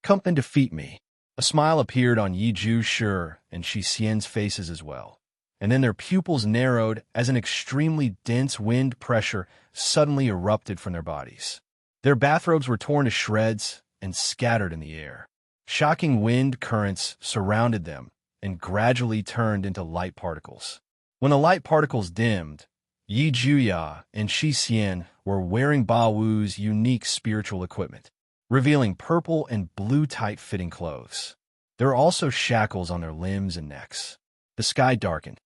Come and defeat me. A smile appeared on Yi Zhushi and Shi Xian's faces as well, and then their pupils narrowed as an extremely dense wind pressure suddenly erupted from their bodies. Their bathrobes were torn to shreds and scattered in the air. Shocking wind currents surrounded them and gradually turned into light particles. When the light particles dimmed, Yi Juya and Shi Xian were wearing Ba Wu's unique spiritual equipment, revealing purple and blue tight-fitting clothes. There were also shackles on their limbs and necks. The sky darkened.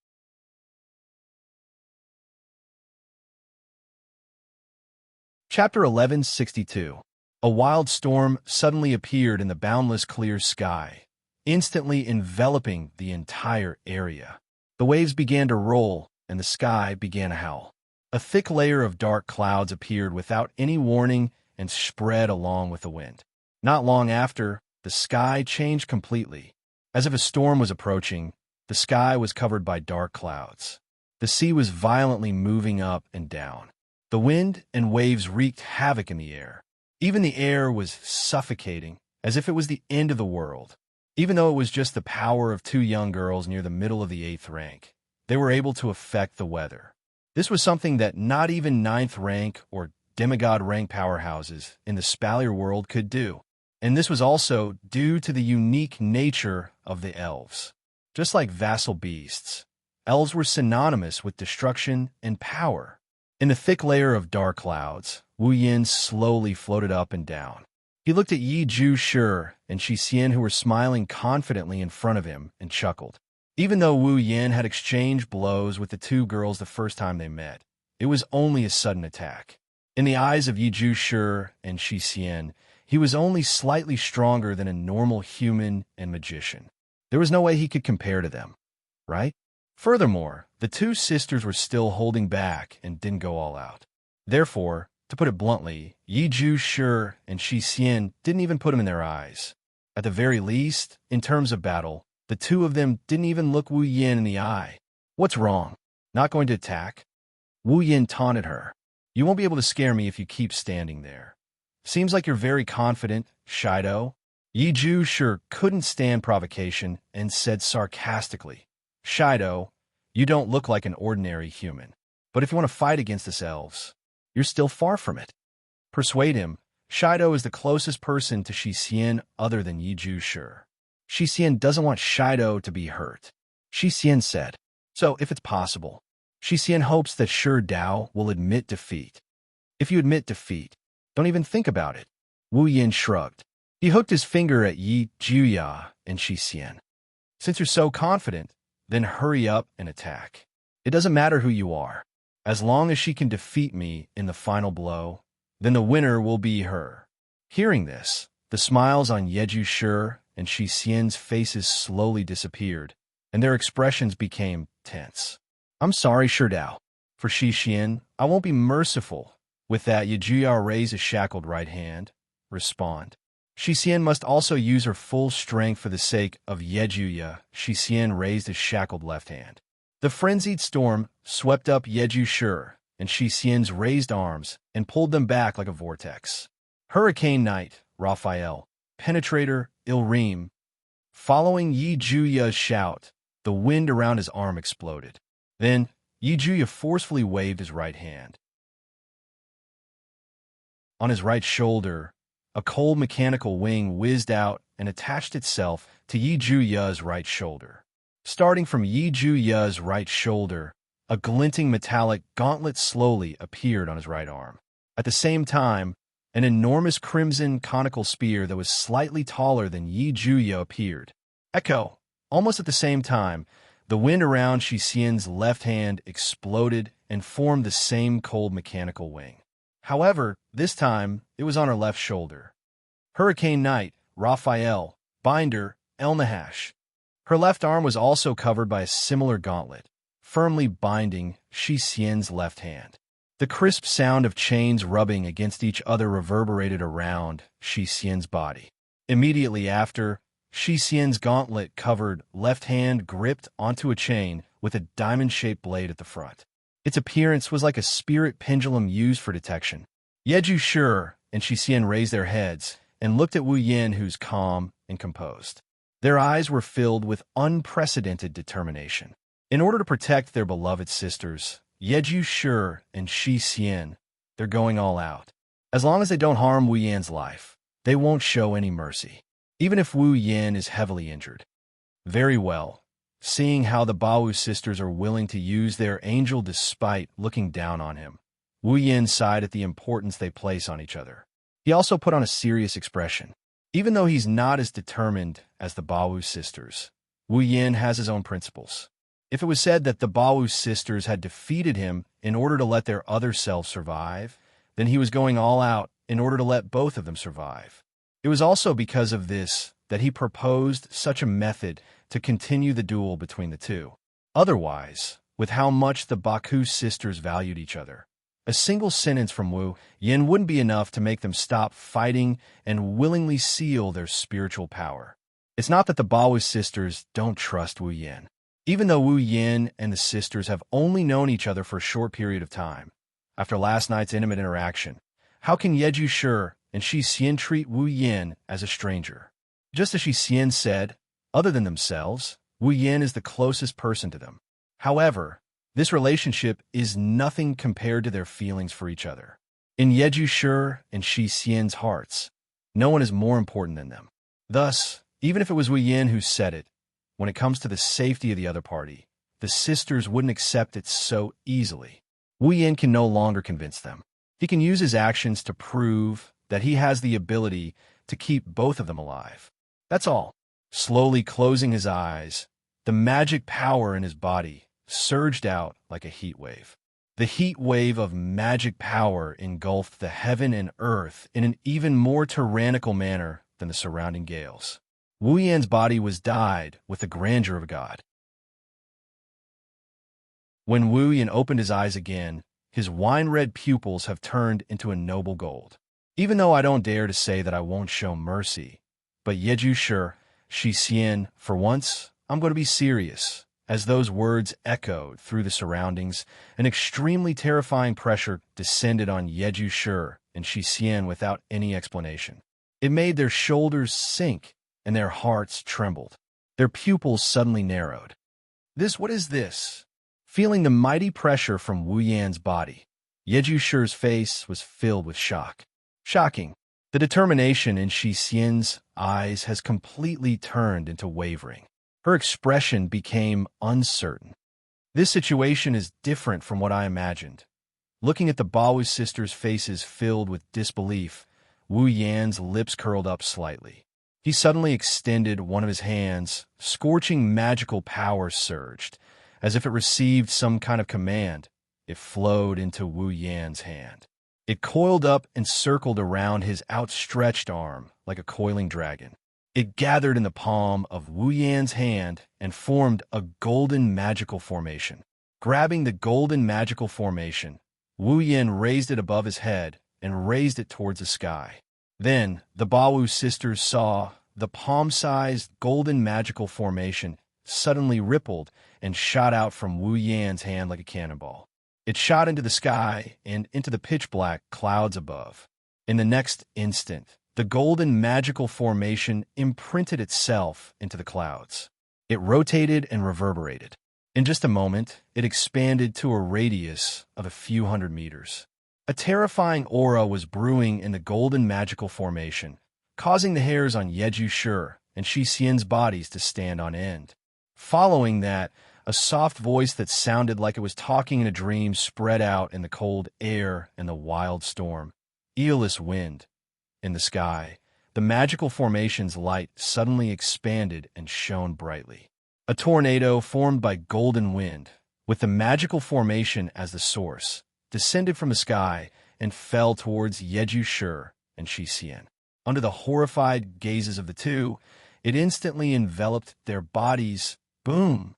Chapter 1162. A wild storm suddenly appeared in the boundless clear sky, instantly enveloping the entire area. The waves began to roll, and the sky began to howl. A thick layer of dark clouds appeared without any warning and spread along with the wind. Not long after, the sky changed completely. As if a storm was approaching, the sky was covered by dark clouds. The sea was violently moving up and down. The wind and waves wreaked havoc in the air. Even the air was suffocating, as if it was the end of the world. Even though it was just the power of two young girls near the middle of the 8th rank, they were able to affect the weather. This was something that not even 9th rank or demigod-rank powerhouses in the Spalier world could do. And this was also due to the unique nature of the elves. Just like vassal beasts, elves were synonymous with destruction and power. In the thick layer of dark clouds, Wu Yin slowly floated up and down. He looked at Yi Zhu Shi and Shi Xian, who were smiling confidently in front of him, and chuckled. Even though Wu Yin had exchanged blows with the two girls the first time they met, it was only a sudden attack. In the eyes of Yi Zhu Shi and Shi Xian, he was only slightly stronger than a normal human and magician. There was no way he could compare to them, right? Furthermore, the two sisters were still holding back and didn't go all out. Therefore, to put it bluntly, Yi Zhu Shi and Shi Xian didn't even put him in their eyes. At the very least, in terms of battle, the two of them didn't even look Wu Yin in the eye. What's wrong? Not going to attack? Wu Yin taunted her. You won't be able to scare me if you keep standing there. Seems like you're very confident, Shido. Yi Zhu Shi couldn't stand provocation and said sarcastically, Shido, you don't look like an ordinary human. But if you want to fight against us elves, you're still far from it. Persuade him. Shido is the closest person to Shi Xian other than Yi Zhu Shi. Shi Xian doesn't want Shido to be hurt. Shi Xian said. So, if it's possible, Shi Xian hopes that Shi Dao will admit defeat. If you admit defeat, don't even think about it. Wu Yin shrugged. He hooked his finger at Yi Zhuya and Shi Xian. Since you're so confident, then hurry up and attack. It doesn't matter who you are. As long as she can defeat me in the final blow, then the winner will be her. Hearing this, the smiles on Yi Zhu Shi and Shi Xian's faces slowly disappeared, and their expressions became tense. I'm sorry, Shi Dao. For Shi Xian, I won't be merciful. With that, Yi Zhuya raised his shackled right hand. Respond. Shi Xian must also use her full strength for the sake of Yi Zhuya. Shi Xian raised his shackled left hand. The frenzied storm swept up Yi Zhu Shi and Shi Xian's raised arms and pulled them back like a vortex. Hurricane Knight, Raphael, Penetrator, Ilrim. Following Yi Zhuya's shout, the wind around his arm exploded. Then, Yi Zhuya forcefully waved his right hand. On his right shoulder, a cold mechanical wing whizzed out and attached itself to Yi Zhuya's right shoulder. Starting from Yi Zhuya's right shoulder, a glinting metallic gauntlet slowly appeared on his right arm. At the same time, an enormous crimson conical spear that was slightly taller than Yi Zhuya appeared. Echo! Almost at the same time, the wind around Shi Xian's left hand exploded and formed the same cold mechanical wing. However, this time, it was on her left shoulder. Hurricane Knight, Raphael, Binder, Elnahash. Her left arm was also covered by a similar gauntlet, firmly binding Shi Xian's left hand. The crisp sound of chains rubbing against each other reverberated around Shi Xian's body. Immediately after, Shi Xian's gauntlet-covered left hand gripped onto a chain with a diamond-shaped blade at the front. Its appearance was like a spirit pendulum used for detection. Yi Zhu Shi and Shi Xian raised their heads and looked at Wu Yin, who's calm and composed. Their eyes were filled with unprecedented determination. In order to protect their beloved sisters, Yi Zhu Shi and Shi Xian, they're going all out. As long as they don't harm Wu Yin's life, they won't show any mercy, even if Wu Yin is heavily injured. Very well. Seeing how the Baowu sisters are willing to use their angel despite looking down on him, Wu Yin sighed at the importance they place on each other. He also put on a serious expression. Even though he's not as determined as the Baowu sisters, Wu Yin has his own principles. If it was said that the Baowu sisters had defeated him in order to let their other selves survive, then he was going all out in order to let both of them survive. It was also because of this that he proposed such a method to continue the duel between the two. Otherwise, with how much the Baku sisters valued each other, a single sentence from Wu Yin wouldn't be enough to make them stop fighting and willingly seal their spiritual power. It's not that the Baowu sisters don't trust Wu Yin. Even though Wu Yin and the sisters have only known each other for a short period of time, after last night's intimate interaction, how can Yi Zhu Shi and Shi Xian treat Wu Yin as a stranger? Just as Shi Xian said, other than themselves, Wu Yin is the closest person to them. However, this relationship is nothing compared to their feelings for each other. In Yeju Shi and Shi Xian's hearts, no one is more important than them. Thus, even if it was Wu Yin who said it, when it comes to the safety of the other party, the sisters wouldn't accept it so easily. Wu Yin can no longer convince them. He can use his actions to prove that he has the ability to keep both of them alive. That's all. Slowly closing his eyes, the magic power in his body surged out like a heat wave. The heat wave of magic power engulfed the heaven and earth in an even more tyrannical manner than the surrounding gales. Wu Yan's body was dyed with the grandeur of a god. When Wu Yan opened his eyes again, his wine-red pupils have turned into a noble gold. Even though I don't dare to say that I won't show mercy, but Yeju Shi Xian, for once, I'm going to be serious. As those words echoed through the surroundings, an extremely terrifying pressure descended on Yeju Shi and Shi Xian without any explanation. It made their shoulders sink and their hearts trembled. Their pupils suddenly narrowed. What is this? Feeling the mighty pressure from Wu Yan's body, Yeju Shi's face was filled with shock. Shocking. The determination in Shi Xian's eyes has completely turned into wavering. Her expression became uncertain. This situation is different from what I imagined. Looking at the Baowu sisters' faces filled with disbelief, Wu Yan's lips curled up slightly. He suddenly extended one of his hands. Scorching magical power surged. As if it received some kind of command, it flowed into Wu Yan's hand. It coiled up and circled around his outstretched arm like a coiling dragon. It gathered in the palm of Wu Yan's hand and formed a golden magical formation. Grabbing the golden magical formation, Wu Yan raised it above his head and raised it towards the sky. Then, the Baowu sisters saw the palm-sized golden magical formation suddenly rippled and shot out from Wu Yan's hand like a cannonball. It shot into the sky and into the pitch-black clouds above. In the next instant, the golden magical formation imprinted itself into the clouds. It rotated and reverberated. In just a moment, it expanded to a radius of a few hundred meters. A terrifying aura was brewing in the golden magical formation, causing the hairs on Yeju Shi and Shi Xian's bodies to stand on end. Following that, a soft voice that sounded like it was talking in a dream spread out in the cold air and the wild storm. Eeless wind. In the sky, the magical formation's light suddenly expanded and shone brightly. A tornado formed by golden wind, with the magical formation as the source, descended from the sky and fell towards Yeju Shi and Shi Xian. Under the horrified gazes of the two, it instantly enveloped their bodies. Boom!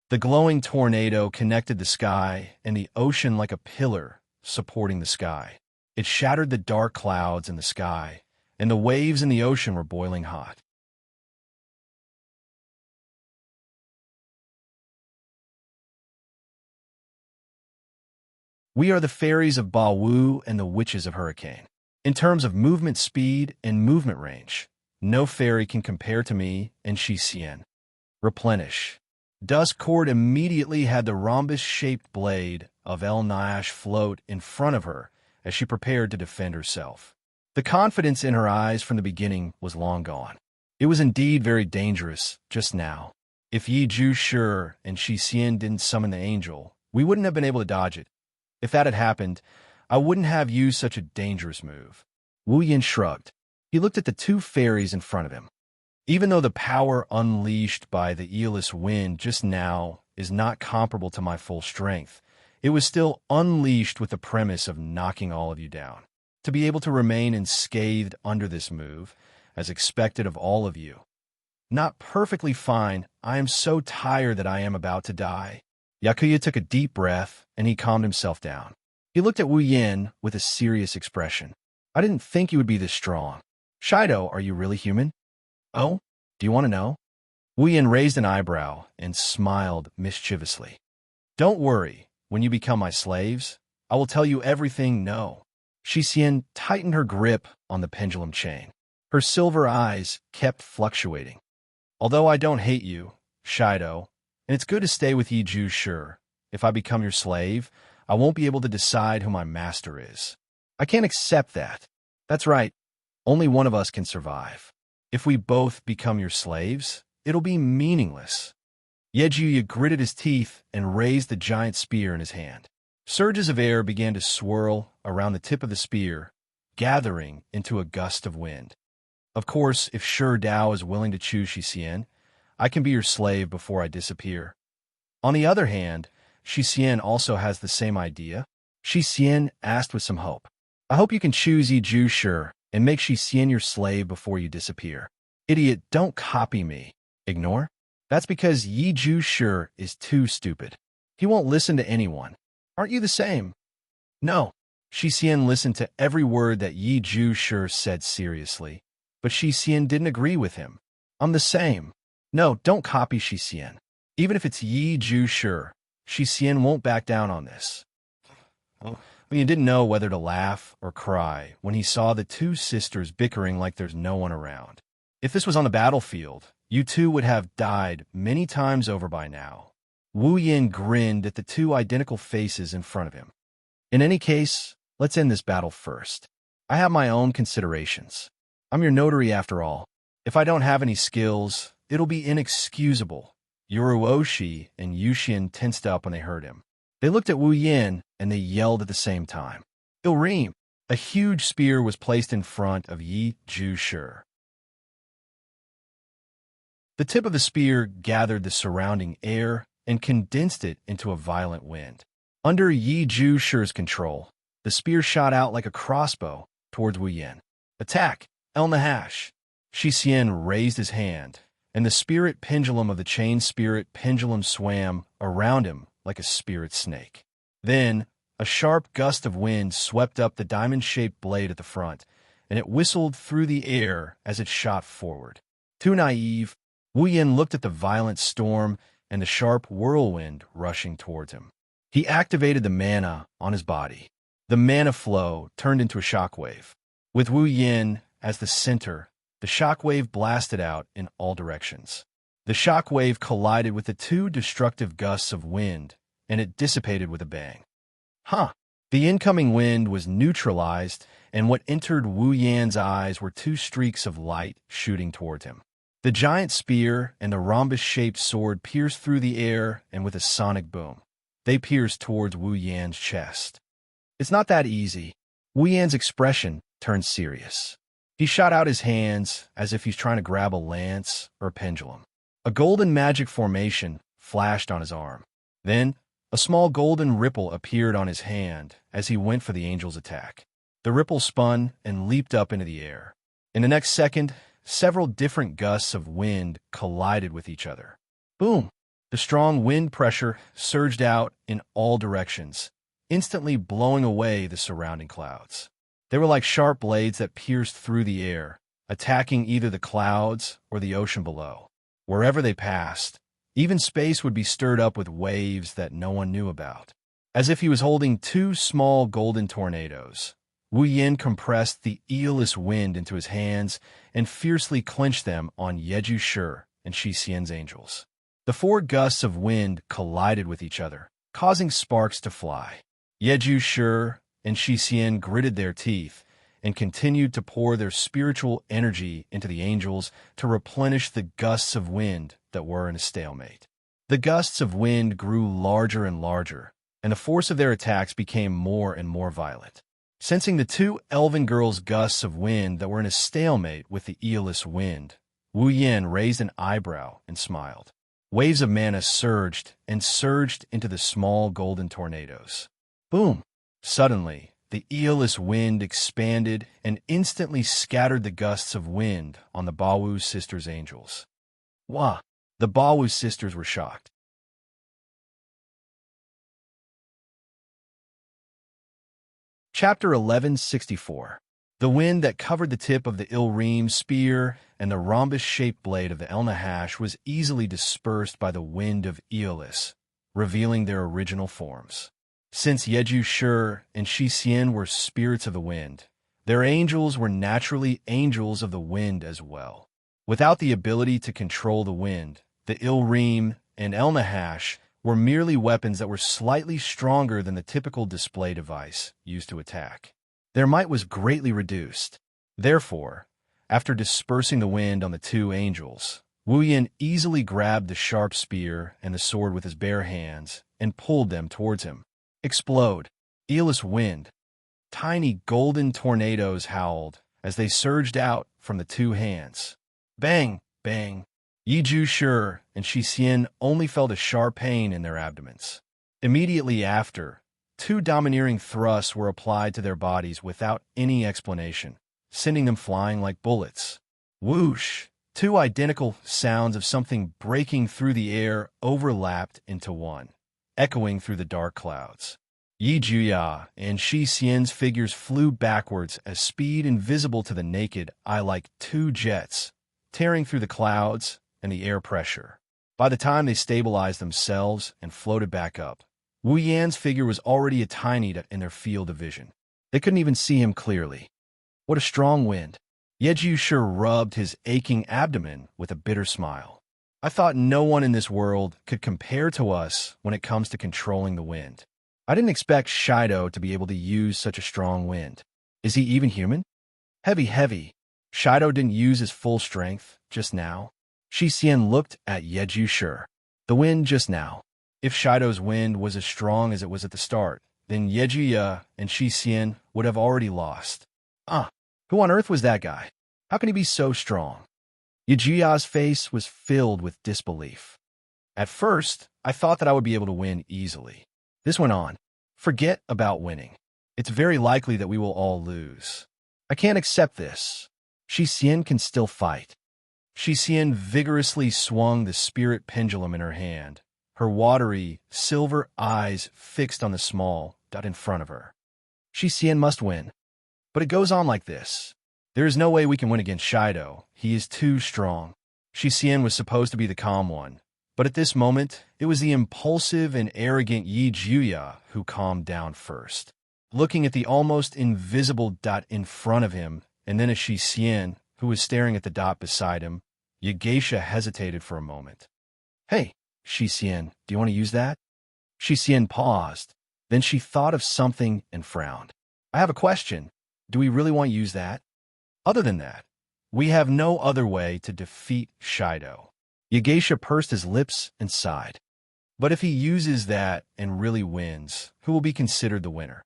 The glowing tornado connected the sky and the ocean like a pillar supporting the sky. It shattered the dark clouds in the sky, and the waves in the ocean were boiling hot. We are the fairies of Baowu and the witches of Hurricane. In terms of movement speed and movement range, no fairy can compare to me and Shi Xian. Replenish. Dusk Court immediately had the rhombus-shaped blade of El Nyash float in front of her as she prepared to defend herself. The confidence in her eyes from the beginning was long gone. It was indeed very dangerous just now. If Yeju Shi and Shi Xian didn't summon the angel, we wouldn't have been able to dodge it. If that had happened, I wouldn't have used such a dangerous move. Wu Yan shrugged. He looked at the two fairies in front of him. Even though the power unleashed by the eeless wind just now is not comparable to my full strength, it was still unleashed with the premise of knocking all of you down. To be able to remain unscathed under this move, as expected of all of you. Not perfectly fine, I am so tired that I am about to die. Yakuya took a deep breath, and he calmed himself down. He looked at Wu Yan with a serious expression. I didn't think you would be this strong. Shido, are you really human? Oh, do you want to know? Wu Yan raised an eyebrow and smiled mischievously. Don't worry, when you become my slaves, I will tell you everything. No. Shi Xian tightened her grip on the pendulum chain. Her silver eyes kept fluctuating. Although I don't hate you, Shido, and it's good to stay with Yeju Shi, if I become your slave, I won't be able to decide who my master is. I can't accept that. That's right. Only one of us can survive. If we both become your slaves, it'll be meaningless. Yejuya gritted his teeth and raised the giant spear in his hand. Surges of air began to swirl around the tip of the spear, gathering into a gust of wind. Of course, if Shi Dao is willing to choose Xixian, I can be your slave before I disappear. On the other hand, Xixian also has the same idea. Xixian asked with some hope. I hope you can choose Yiju Shi and make Xixian your slave before you disappear. Idiot, don't copy me. Ignore? That's because Yiju Shi is too stupid. He won't listen to anyone. Aren't you the same? No. Xixian listened to every word that Yiju Shi said seriously, but Xixian didn't agree with him. I'm the same. No, don't copy Xixian. Even if it's Yiju Shi, Xixian won't back down on this. He didn't know whether to laugh or cry when he saw the two sisters bickering like there's no one around. If this was on the battlefield, you two would have died many times over by now. Wu Yin grinned at the two identical faces in front of him. In any case, let's end this battle first. I have my own considerations. I'm your notary after all. If I don't have any skills, it'll be inexcusable. Yoruoshi and Yushin tensed up when they heard him. They looked at Wu Yin and they yelled at the same time. Ilreem! A huge spear was placed in front of Yi Ju Shi. The tip of the spear gathered the surrounding air and condensed it into a violent wind. Under Yi Ju Shi's control, the spear shot out like a crossbow towards Wu Yin. Attack! El Nahash! Xixian raised his hand, and the spirit pendulum of the chain spirit pendulum swam around him like a spirit snake. Then, a sharp gust of wind swept up the diamond-shaped blade at the front, and it whistled through the air as it shot forward. Too naive, Wu Yin looked at the violent storm and the sharp whirlwind rushing towards him. He activated the mana on his body. The mana flow turned into a shockwave. With Wu Yin as the center, the shockwave blasted out in all directions. The shockwave collided with the two destructive gusts of wind, and it dissipated with a bang. The incoming wind was neutralized, and what entered Wu Yan's eyes were two streaks of light shooting toward him. The giant spear and the rhombus-shaped sword pierced through the air, and with a sonic boom, they pierced towards Wu Yan's chest. It's not that easy. Wu Yan's expression turned serious. He shot out his hands as if he's trying to grab a lance or a pendulum. A golden magic formation flashed on his arm. Then, a small golden ripple appeared on his hand as he went for the angel's attack. The ripple spun and leaped up into the air. In the next second, several different gusts of wind collided with each other. Boom! The strong wind pressure surged out in all directions, instantly blowing away the surrounding clouds. They were like sharp blades that pierced through the air, attacking either the clouds or the ocean below. Wherever they passed, even space would be stirred up with waves that no one knew about. As if he was holding two small golden tornadoes, Wu Yin compressed the eeless wind into his hands and fiercely clenched them on Yeju Shi and Xixian's angels. The four gusts of wind collided with each other, causing sparks to fly. Yeju Shi and Xixian gritted their teeth and continued to pour their spiritual energy into the angels to replenish the gusts of wind that were in a stalemate. The gusts of wind grew larger and larger, and the force of their attacks became more and more violent. Sensing the two elven girls' gusts of wind that were in a stalemate with the eeless wind, Wu Yin raised an eyebrow and smiled. Waves of mana surged and surged into the small golden tornadoes. Boom! Suddenly, the eeless wind expanded and instantly scattered the gusts of wind on the Bawu sisters' angels. Wah! The Bawu sisters were shocked. Chapter 1164. The wind that covered the tip of the Ilreem spear and the rhombus-shaped blade of the El Nahash was easily dispersed by the wind of Aeolus, revealing their original forms. Since Yeju Shi and Xixian were spirits of the wind, their angels were naturally angels of the wind as well. Without the ability to control the wind, the Ilreem and El Nahash were merely weapons that were slightly stronger than the typical display device used to attack. Their might was greatly reduced. Therefore, after dispersing the wind on the two angels, Wu Yin easily grabbed the sharp spear and the sword with his bare hands and pulled them towards him. Explode. Eeless wind. Tiny golden tornadoes howled as they surged out from the two hands. Bang, bang. Yi Ju Shi and Shi Xian only felt a sharp pain in their abdomens. Immediately after, two domineering thrusts were applied to their bodies without any explanation, sending them flying like bullets. Whoosh! Two identical sounds of something breaking through the air overlapped into one, echoing through the dark clouds. Yi Juya and Shi Xian's figures flew backwards at speed invisible to the naked eye like two jets, tearing through the clouds and the air pressure. By the time they stabilized themselves and floated back up, Wu Yan's figure was already a tiny dot in their field of vision. They couldn't even see him clearly. What a strong wind. Yeju Shi rubbed his aching abdomen with a bitter smile. I thought no one in this world could compare to us when it comes to controlling the wind. I didn't expect Shido to be able to use such a strong wind. Is he even human? Heavy. Shido didn't use his full strength just now. Shi Xian looked at Yeju Shi. The wind just now. If Shido's wind was as strong as it was at the start, then Yejuya and Shi Xian would have already lost. Who on earth was that guy? How can he be so strong? Yejuya's face was filled with disbelief. At first, I thought that I would be able to win easily. This went on. Forget about winning. It's very likely that we will all lose. I can't accept this. Shi Xian can still fight. Shi Xian vigorously swung the spirit pendulum in her hand, her watery, silver eyes fixed on the small dot in front of her. Shi Xian must win. But it goes on like this. There is no way we can win against Shido. He is too strong. Shi Xian was supposed to be the calm one, but at this moment, it was the impulsive and arrogant Yi Juya who calmed down first. Looking at the almost invisible dot in front of him, and then at Shi Xian, who was staring at the dot beside him, Yi Geisha hesitated for a moment. Hey, Shi Xian, do you want to use that? Shi Xian paused. Then she thought of something and frowned. I have a question. Do we really want to use that? Other than that, we have no other way to defeat Shido. Yi Geisha pursed his lips and sighed. But if he uses that and really wins, who will be considered the winner?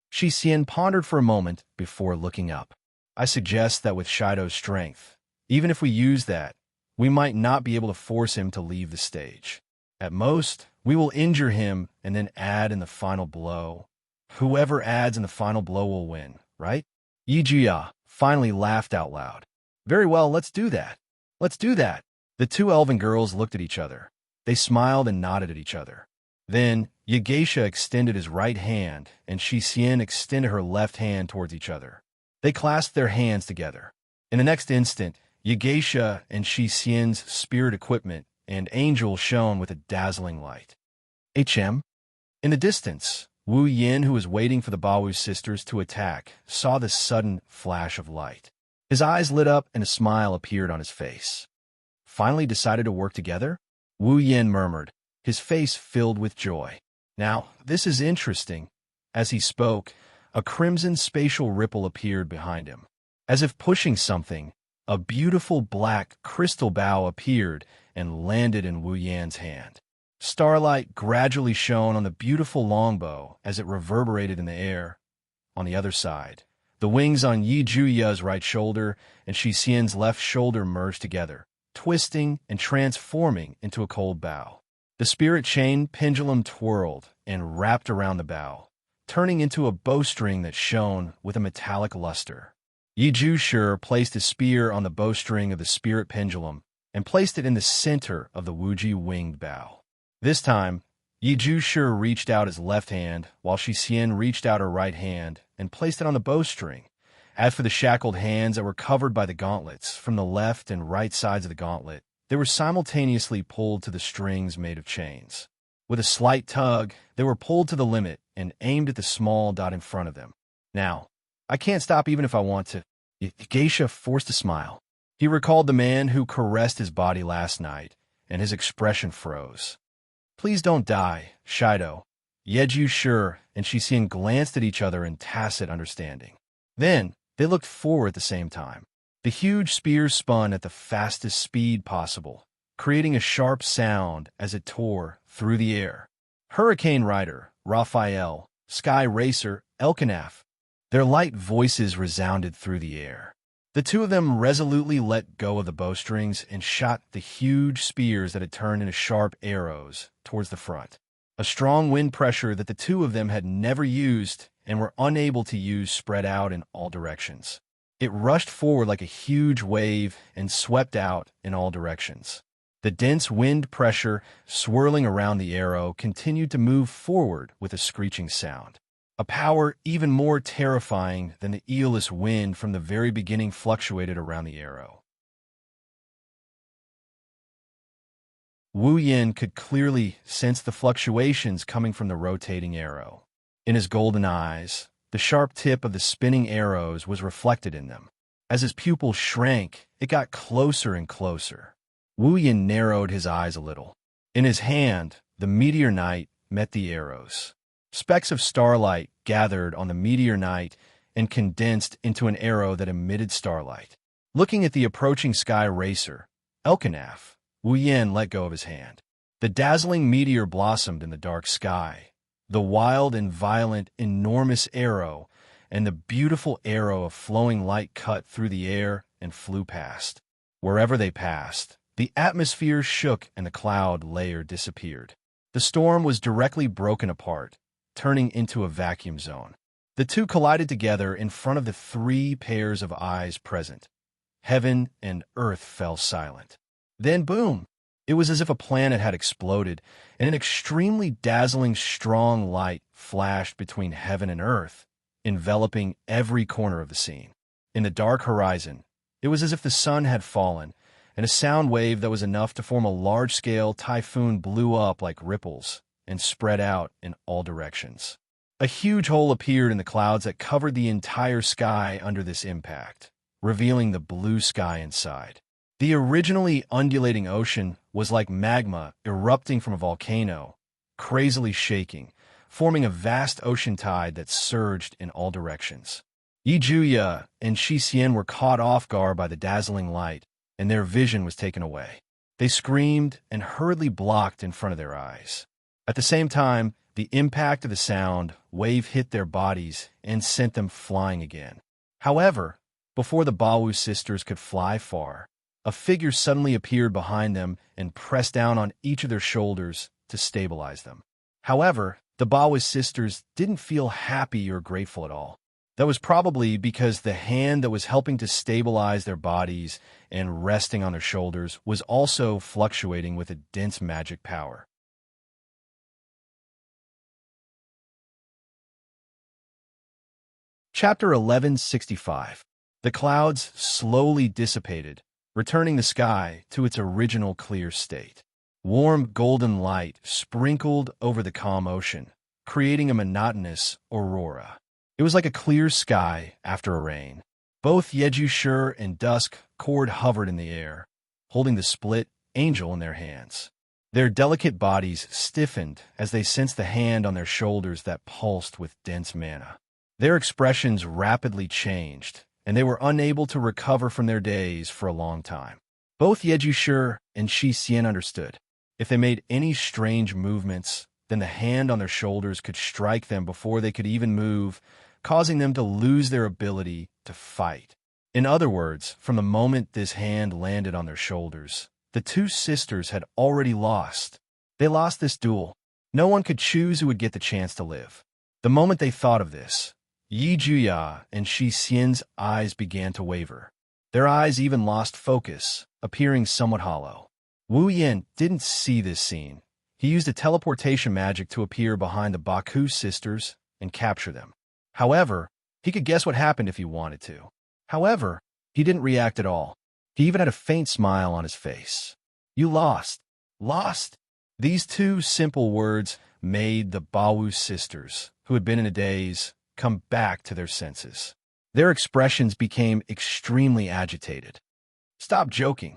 Shi Xian pondered for a moment before looking up. I suggest that with Shido's strength, even if we use that, we might not be able to force him to leave the stage. At most, we will injure him and then add in the final blow. Whoever adds in the final blow will win, right? Yi Juya finally laughed out loud. Very well, let's do that. Let's do that. The two elven girls looked at each other. They smiled and nodded at each other. Then, Yi Geisha extended his right hand, and Shi Xian extended her left hand towards each other. They clasped their hands together. In the next instant, Yi Geisha and Shi Xian's spirit equipment and angel shone with a dazzling light. In the distance, Wu Yin, who was waiting for the Baowu sisters to attack, saw this sudden flash of light. His eyes lit up and a smile appeared on his face. Finally decided to work together? Wu Yin murmured, his face filled with joy. Now, this is interesting. As he spoke, a crimson spatial ripple appeared behind him. As if pushing something, a beautiful black crystal bow appeared and landed in Wu Yan's hand. Starlight gradually shone on the beautiful longbow as it reverberated in the air. On the other side, the wings on Yi Juya's right shoulder and Shi Xian's left shoulder merged together, twisting and transforming into a cold bow. The spirit chain pendulum twirled and wrapped around the bow, turning into a bowstring that shone with a metallic luster. Yi Ju Shi placed his spear on the bowstring of the spirit pendulum and placed it in the center of the Wuji winged bow. This time, Yi Ju Shi reached out his left hand, while Shi Xian reached out her right hand and placed it on the bowstring. As for the shackled hands that were covered by the gauntlets from the left and right sides of the gauntlet, they were simultaneously pulled to the strings made of chains. With a slight tug, they were pulled to the limit and aimed at the small dot in front of them. Now, I can't stop even if I want to. Geisha forced a smile. He recalled the man who caressed his body last night, and his expression froze. Please don't die, Shido. Yeju Shi and Shixian glanced at each other in tacit understanding. Then, they looked forward at the same time. The huge spear spun at the fastest speed possible, creating a sharp sound as it tore through the air. Hurricane Rider, Raphael, Sky Racer, Elkanaf. Their light voices resounded through the air. The two of them resolutely let go of the bowstrings and shot the huge spears that had turned into sharp arrows towards the front. A strong wind pressure that the two of them had never used and were unable to use spread out in all directions. It rushed forward like a huge wave and swept out in all directions. The dense wind pressure swirling around the arrow continued to move forward with a screeching sound. A power even more terrifying than the eeless wind from the very beginning fluctuated around the arrow. Wu Yin could clearly sense the fluctuations coming from the rotating arrow. In his golden eyes, the sharp tip of the spinning arrows was reflected in them. As his pupils shrank, it got closer and closer. Wu Yin narrowed his eyes a little. In his hand, the meteor knight met the arrows. Specks of starlight gathered on the meteor knight and condensed into an arrow that emitted starlight. Looking at the approaching sky racer, Elkanaf, Wu Yin let go of his hand. The dazzling meteor blossomed in the dark sky. The wild and violent, enormous arrow and the beautiful arrow of flowing light cut through the air and flew past. Wherever they passed, the atmosphere shook and the cloud layer disappeared. The storm was directly broken apart, turning into a vacuum zone. The two collided together in front of the three pairs of eyes present. Heaven and earth fell silent. Then boom! It was as if a planet had exploded, and an extremely dazzling strong light flashed between heaven and earth, enveloping every corner of the scene. In the dark horizon, it was as if the sun had fallen, and a sound wave that was enough to form a large-scale typhoon blew up like ripples and spread out in all directions. A huge hole appeared in the clouds that covered the entire sky under this impact, revealing the blue sky inside. The originally undulating ocean was like magma erupting from a volcano, crazily shaking, forming a vast ocean tide that surged in all directions. Yi Juya and Shi Xian were caught off guard by the dazzling light, and their vision was taken away. They screamed and hurriedly blocked in front of their eyes. At the same time, the impact of the sound wave hit their bodies and sent them flying again. However, before the Bawu sisters could fly far, a figure suddenly appeared behind them and pressed down on each of their shoulders to stabilize them. However, the Bawu sisters didn't feel happy or grateful at all. That was probably because the hand that was helping to stabilize their bodies and resting on their shoulders was also fluctuating with a dense magic power. Chapter 1165. The clouds slowly dissipated, returning the sky to its original clear state. Warm golden light sprinkled over the calm ocean, creating a monotonous aurora. It was like a clear sky after a rain. Both Yeju Shi and Dusk Cord hovered in the air, holding the split angel in their hands. Their delicate bodies stiffened as they sensed the hand on their shoulders that pulsed with dense mana. Their expressions rapidly changed, and they were unable to recover from their daze for a long time. Both Yeju Shi and Shi Xian understood. If they made any strange movements, then the hand on their shoulders could strike them before they could even move, causing them to lose their ability to fight. In other words, from the moment this hand landed on their shoulders, the two sisters had already lost. They lost this duel. No one could choose who would get the chance to live. The moment they thought of this, Yi Juya and Shi Xian's eyes began to waver. Their eyes even lost focus, appearing somewhat hollow. Wu Yin didn't see this scene. He used a teleportation magic to appear behind the Baku sisters and capture them. However, he could guess what happened if he wanted to. However, he didn't react at all. He even had a faint smile on his face. You lost. Lost? These two simple words made the Bawu sisters, who had been in a daze, come back to their senses. Their expressions became extremely agitated. Stop joking.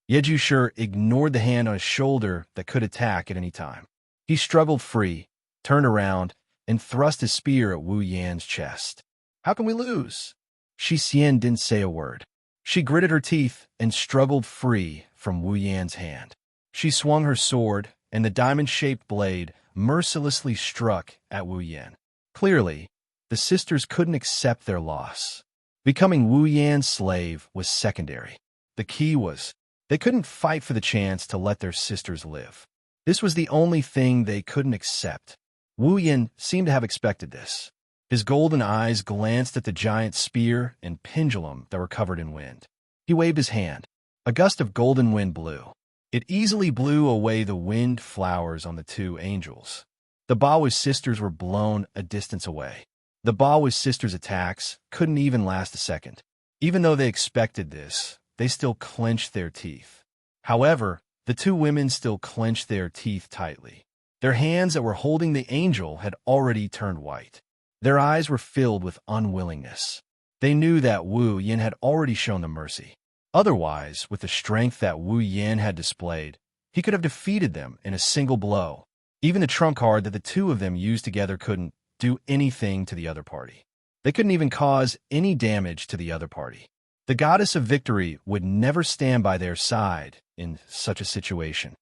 Yeju Shi ignored the hand on his shoulder that could attack at any time. He struggled free, turned around, and thrust his spear at Wu Yan's chest. How can we lose? Shi Xian didn't say a word. She gritted her teeth and struggled free from Wu Yan's hand. She swung her sword, and the diamond-shaped blade mercilessly struck at Wu Yan. Clearly, the sisters couldn't accept their loss. Becoming Wu Yan's slave was secondary. The key was, they couldn't fight for the chance to let their sisters live. This was the only thing they couldn't accept. Wu Yan seemed to have expected this. His golden eyes glanced at the giant spear and pendulum that were covered in wind. He waved his hand. A gust of golden wind blew. It easily blew away the wind flowers on the two angels. The Bao's sisters were blown a distance away. The Bao's sisters' attacks couldn't even last a second. Even though they expected this, they still clenched their teeth. However, the two women still clenched their teeth tightly. Their hands that were holding the angel had already turned white. Their eyes were filled with unwillingness. They knew that Wu Yan had already shown them mercy. Otherwise, with the strength that Wu Yan had displayed, he could have defeated them in a single blow. Even the trump card that the two of them used together couldn't do anything to the other party. They couldn't even cause any damage to the other party. The goddess of victory would never stand by their side in such a situation.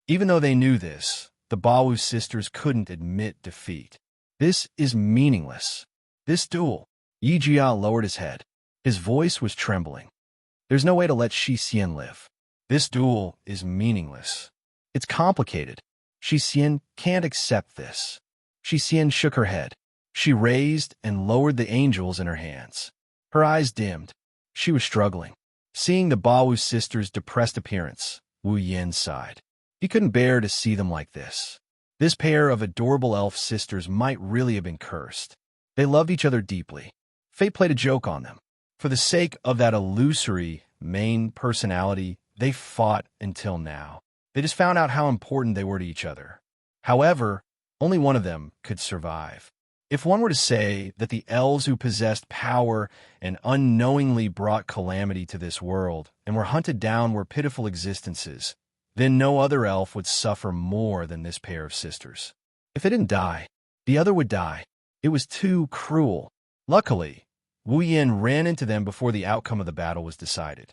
Even though they knew this, the Bao sisters couldn't admit defeat. This is meaningless. This duel. Yi Jia lowered his head. His voice was trembling. There's no way to let Shi Xian live. This duel is meaningless. It's complicated. Shi Xian can't accept this. Shi Xian shook her head. She raised and lowered the angels in her hands. Her eyes dimmed. She was struggling. Seeing the Bao sisters' depressed appearance, Wu Yan sighed. He couldn't bear to see them like this. This pair of adorable elf sisters might really have been cursed. They loved each other deeply. Fate played a joke on them. For the sake of that illusory main personality, they fought until now. They just found out how important they were to each other. However, only one of them could survive. If one were to say that the elves who possessed power and unknowingly brought calamity to this world and were hunted down were pitiful existences, then no other elf would suffer more than this pair of sisters. If they didn't die, the other would die. It was too cruel. Luckily, Wu Yan ran into them before the outcome of the battle was decided.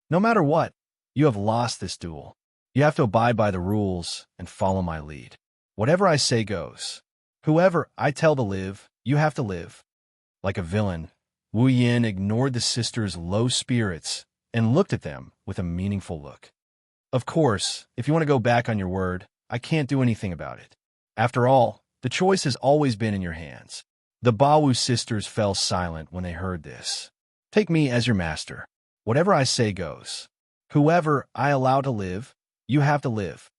No matter what, you have lost this duel. You have to abide by the rules and follow my lead. Whatever I say goes. Whoever I tell to live, you have to live. Like a villain, Wu Yan ignored the sisters' low spirits and looked at them with a meaningful look. Of course, if you want to go back on your word, I can't do anything about it. After all, the choice has always been in your hands. The Bao sisters fell silent when they heard this. Take me as your master. Whatever I say goes. Whoever I allow to live, you have to live.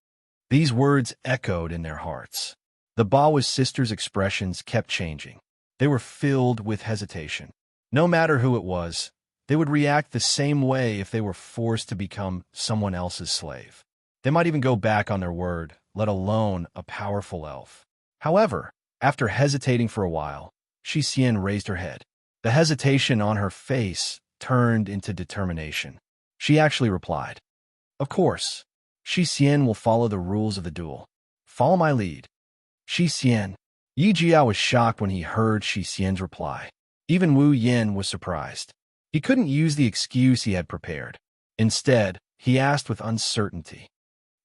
These words echoed in their hearts. The Bao sisters' expressions kept changing. They were filled with hesitation. No matter who it was, they would react the same way if they were forced to become someone else's slave. They might even go back on their word, let alone a powerful elf. However, after hesitating for a while, Shi Xian raised her head. The hesitation on her face turned into determination. She actually replied, "Of course, Shi Xian will follow the rules of the duel. Follow my lead." Shi Xian. Yi Jia was shocked when he heard Shi Xian's reply. Even Wu Yan was surprised. He couldn't use the excuse he had prepared. Instead, he asked with uncertainty,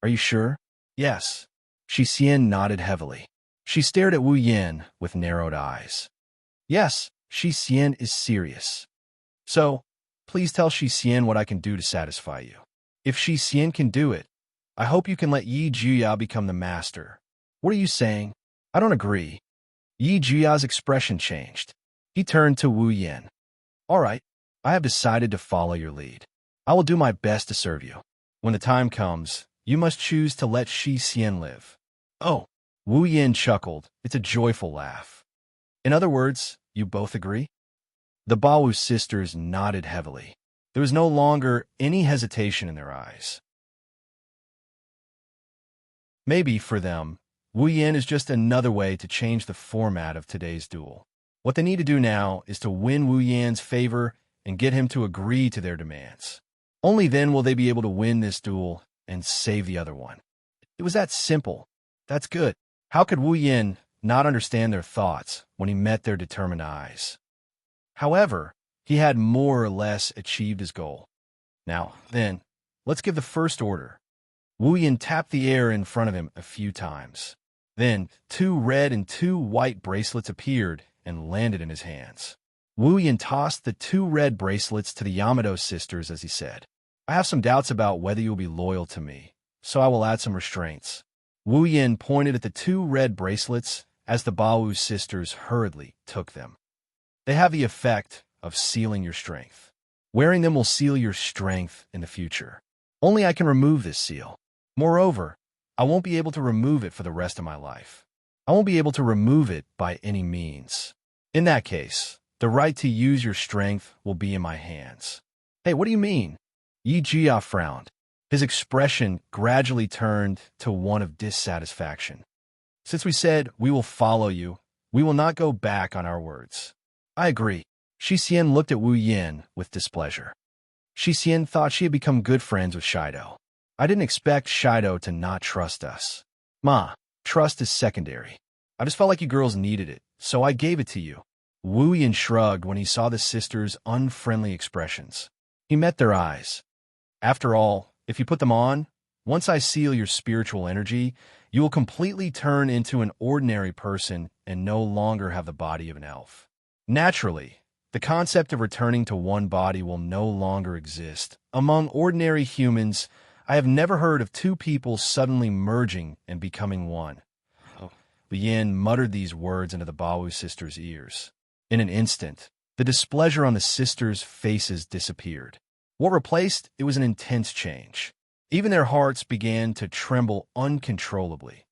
"Are you sure?" "Yes." Shi Xian nodded heavily. She stared at Wu Yan with narrowed eyes. "Yes, Shi Xian is serious. So, please tell Shi Xian what I can do to satisfy you. If Shi Xian can do it, I hope you can let Yi Jia become the master." "What are you saying?" "I don't agree." Yi Jia's expression changed. He turned to Wu Yan. "All right, I have decided to follow your lead. I will do my best to serve you. When the time comes, you must choose to let Shi Xian live." "Oh," Wu Yan chuckled. It's a joyful laugh. "In other words, you both agree?" The Bao sisters nodded heavily. There was no longer any hesitation in their eyes. Maybe, for them, Wu Yan is just another way to change the format of today's duel. What they need to do now is to win Wu Yan's favor and get him to agree to their demands. Only then will they be able to win this duel and save the other one. It was that simple. That's good. How could Wu Yin not understand their thoughts when he met their determined eyes? However, he had more or less achieved his goal. Now, then, let's give the first order. Wu Yin tapped the air in front of him a few times. Then, 2 red and 2 white bracelets appeared and landed in his hands. Wu Yin tossed the 2 red bracelets to the Yamato sisters as he said, I have some doubts about whether you will be loyal to me, so I will add some restraints. Wu Yin pointed at the 2 red bracelets as the Baowu sisters hurriedly took them. They have the effect of sealing your strength. Wearing them will seal your strength in the future. Only I can remove this seal. Moreover, I won't be able to remove it for the rest of my life. I won't be able to remove it by any means. In that case, the right to use your strength will be in my hands. Hey, what do you mean? Yi Jia frowned. His expression gradually turned to one of dissatisfaction. Since we said we will follow you, we will not go back on our words. I agree. Shi Xian looked at Wu Yin with displeasure. Shi Xian thought she had become good friends with Shido. I didn't expect Shido to not trust us. Ma, trust is secondary. I just felt like you girls needed it, so I gave it to you. Wu Yin shrugged when he saw the sisters' unfriendly expressions. He met their eyes. After all, if you put them on, once I seal your spiritual energy, you will completely turn into an ordinary person and no longer have the body of an elf. Naturally, the concept of returning to one body will no longer exist. Among ordinary humans, I have never heard of 2 people suddenly merging and becoming one. Li Yin muttered these words into the Baowu sisters' ears. In an instant, the displeasure on the sisters' faces disappeared. What replaced it was an intense change. Even their hearts began to tremble uncontrollably.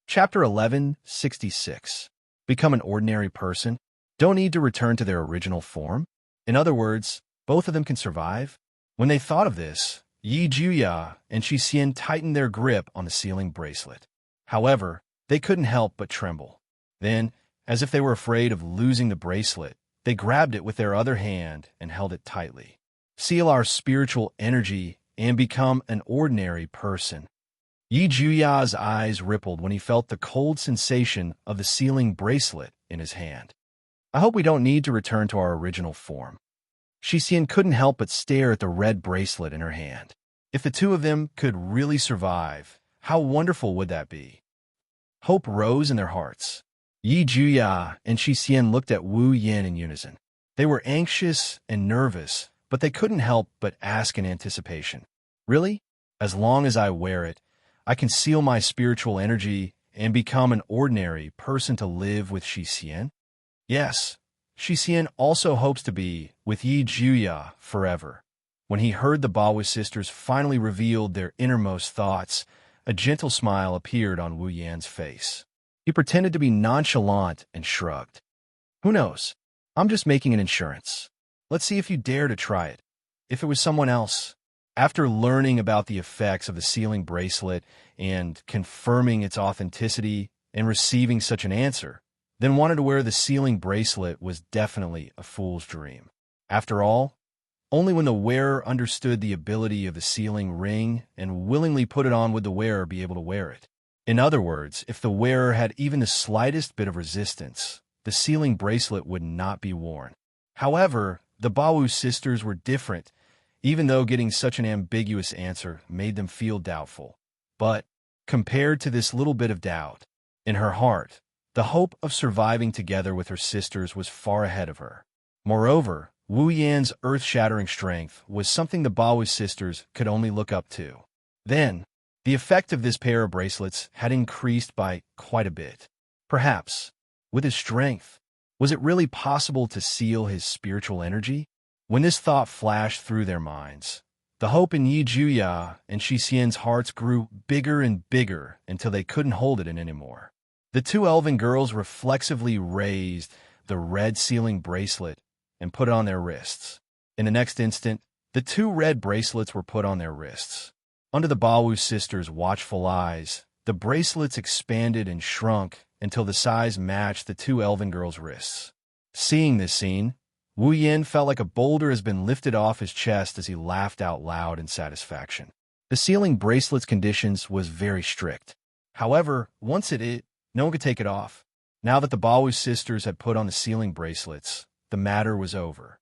Chapter 1166. Become an ordinary person. Don't need to return to their original form. In other words, both of them can survive. When they thought of this, Yi Juya and Shi Xian tightened their grip on the sealing bracelet. However, they couldn't help but tremble. Then, as if they were afraid of losing the bracelet, they grabbed it with their other hand and held it tightly. Seal our spiritual energy and become an ordinary person. Yi Juya's eyes rippled when he felt the cold sensation of the sealing bracelet in his hand. I hope we don't need to return to our original form. Shi Xian couldn't help but stare at the red bracelet in her hand. If the 2 of them could really survive, how wonderful would that be? Hope rose in their hearts. Yi Juya and Shi Xian looked at Wu Yin in unison. They were anxious and nervous, but they couldn't help but ask in anticipation. Really? As long as I wear it, I can seal my spiritual energy and become an ordinary person to live with Shi Xian? Yes, Shi Xian also hopes to be with Yi Juya forever. When he heard the Baowu sisters finally revealed their innermost thoughts, a gentle smile appeared on Wu Yan's face. He pretended to be nonchalant and shrugged. Who knows? I'm just making an insurance. Let's see if you dare to try it. If it was someone else. After learning about the effects of the sealing bracelet and confirming its authenticity and receiving such an answer, then wanted to wear the sealing bracelet was definitely a fool's dream. After all, only when the wearer understood the ability of the sealing ring and willingly put it on would the wearer be able to wear it. In other words, if the wearer had even the slightest bit of resistance, the sealing bracelet would not be worn. However, the Baowu sisters were different, even though getting such an ambiguous answer made them feel doubtful. But, compared to this little bit of doubt, in her heart, the hope of surviving together with her sisters was far ahead of her. Moreover, Wu Yan's earth-shattering strength was something the Baowu sisters could only look up to. Then, the effect of this pair of bracelets had increased by quite a bit. Perhaps, with his strength, was it really possible to seal his spiritual energy? When this thought flashed through their minds, the hope in Yi Juya and Shi Xian's hearts grew bigger and bigger until they couldn't hold it in anymore. The 2 elven girls reflexively raised the red sealing bracelet and put it on their wrists. In the next instant, the 2 red bracelets were put on their wrists. Under the Baowu sisters' watchful eyes, the bracelets expanded and shrunk until the size matched the 2 elven girls' wrists. Seeing this scene, Wu Yin felt like a boulder has been lifted off his chest as he laughed out loud in satisfaction. The sealing bracelet's conditions was very strict. However, once no one could take it off. Now that the Bawu sisters had put on the sealing bracelets, the matter was over.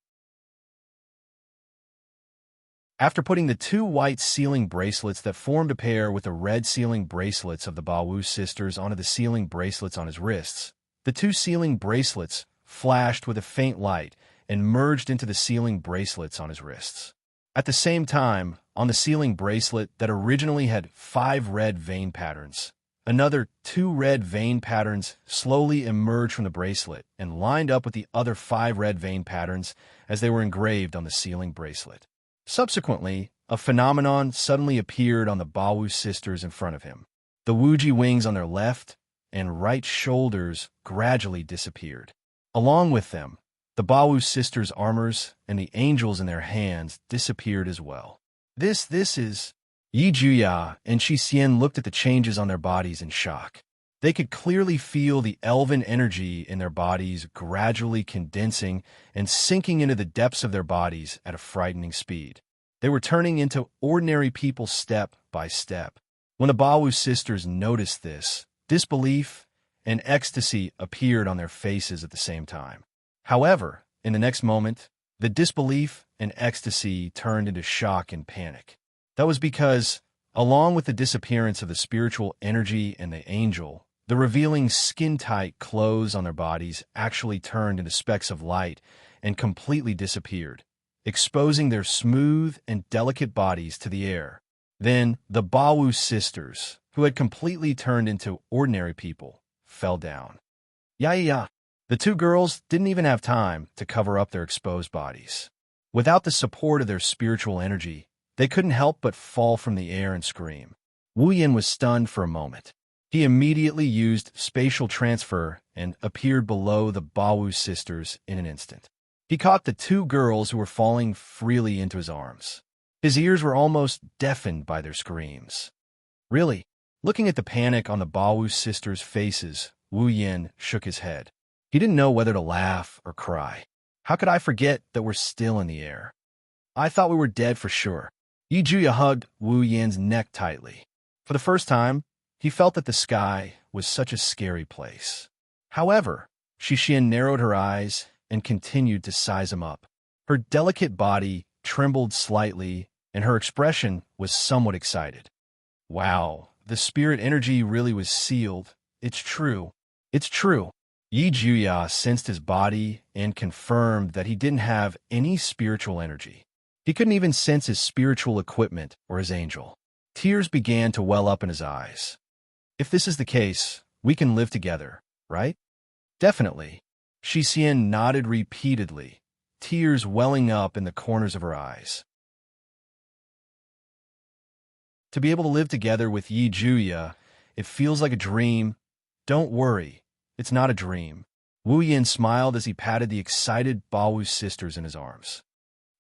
After putting the two white sealing bracelets that formed a pair with the red sealing bracelets of the Bawu sisters onto the sealing bracelets on his wrists, the two sealing bracelets flashed with a faint light and merged into the sealing bracelets on his wrists. At the same time, on the sealing bracelet that originally had 5 red vein patterns, another 2 red vein patterns slowly emerged from the bracelet and lined up with the other 5 red vein patterns as they were engraved on the sealing bracelet. Subsequently, a phenomenon suddenly appeared on the Bawu sisters in front of him. The Wuji wings on their left and right shoulders gradually disappeared. Along with them, the Bawu sisters' armors and the angels in their hands disappeared as well. This is... Yi Juya and Shi Xian looked at the changes on their bodies in shock. They could clearly feel the elven energy in their bodies gradually condensing and sinking into the depths of their bodies at a frightening speed. They were turning into ordinary people step by step. When the Bawu sisters noticed this, disbelief and ecstasy appeared on their faces at the same time. However, in the next moment, the disbelief and ecstasy turned into shock and panic. That was because, along with the disappearance of the spiritual energy and the angel, the revealing skin-tight clothes on their bodies actually turned into specks of light and completely disappeared, exposing their smooth and delicate bodies to the air. Then, the Bawu sisters, who had completely turned into ordinary people, fell down. Yeah. The two girls didn't even have time to cover up their exposed bodies. Without the support of their spiritual energy, they couldn't help but fall from the air and scream. Wu Yin was stunned for a moment. He immediately used spatial transfer and appeared below the Bawu sisters in an instant. He caught the two girls who were falling freely into his arms. His ears were almost deafened by their screams. Really? Looking at the panic on the Bawu sisters' faces, Wu Yin shook his head. He didn't know whether to laugh or cry. How could I forget that we're still in the air? I thought we were dead for sure. Yi Juya hugged Wu Yin's neck tightly. For the first time, he felt that the sky was such a scary place. However, Shi Xian narrowed her eyes and continued to size him up. Her delicate body trembled slightly, and her expression was somewhat excited. Wow, the spirit energy really was sealed. It's true. It's true. Yi Juya sensed his body and confirmed that he didn't have any spiritual energy. He couldn't even sense his spiritual equipment or his angel. Tears began to well up in his eyes. If this is the case, we can live together, right? Definitely. Shi Xian nodded repeatedly, tears welling up in the corners of her eyes. To be able to live together with Yi Juya, it feels like a dream. Don't worry, it's not a dream. Wu Yin smiled as he patted the excited Bawu sisters in his arms.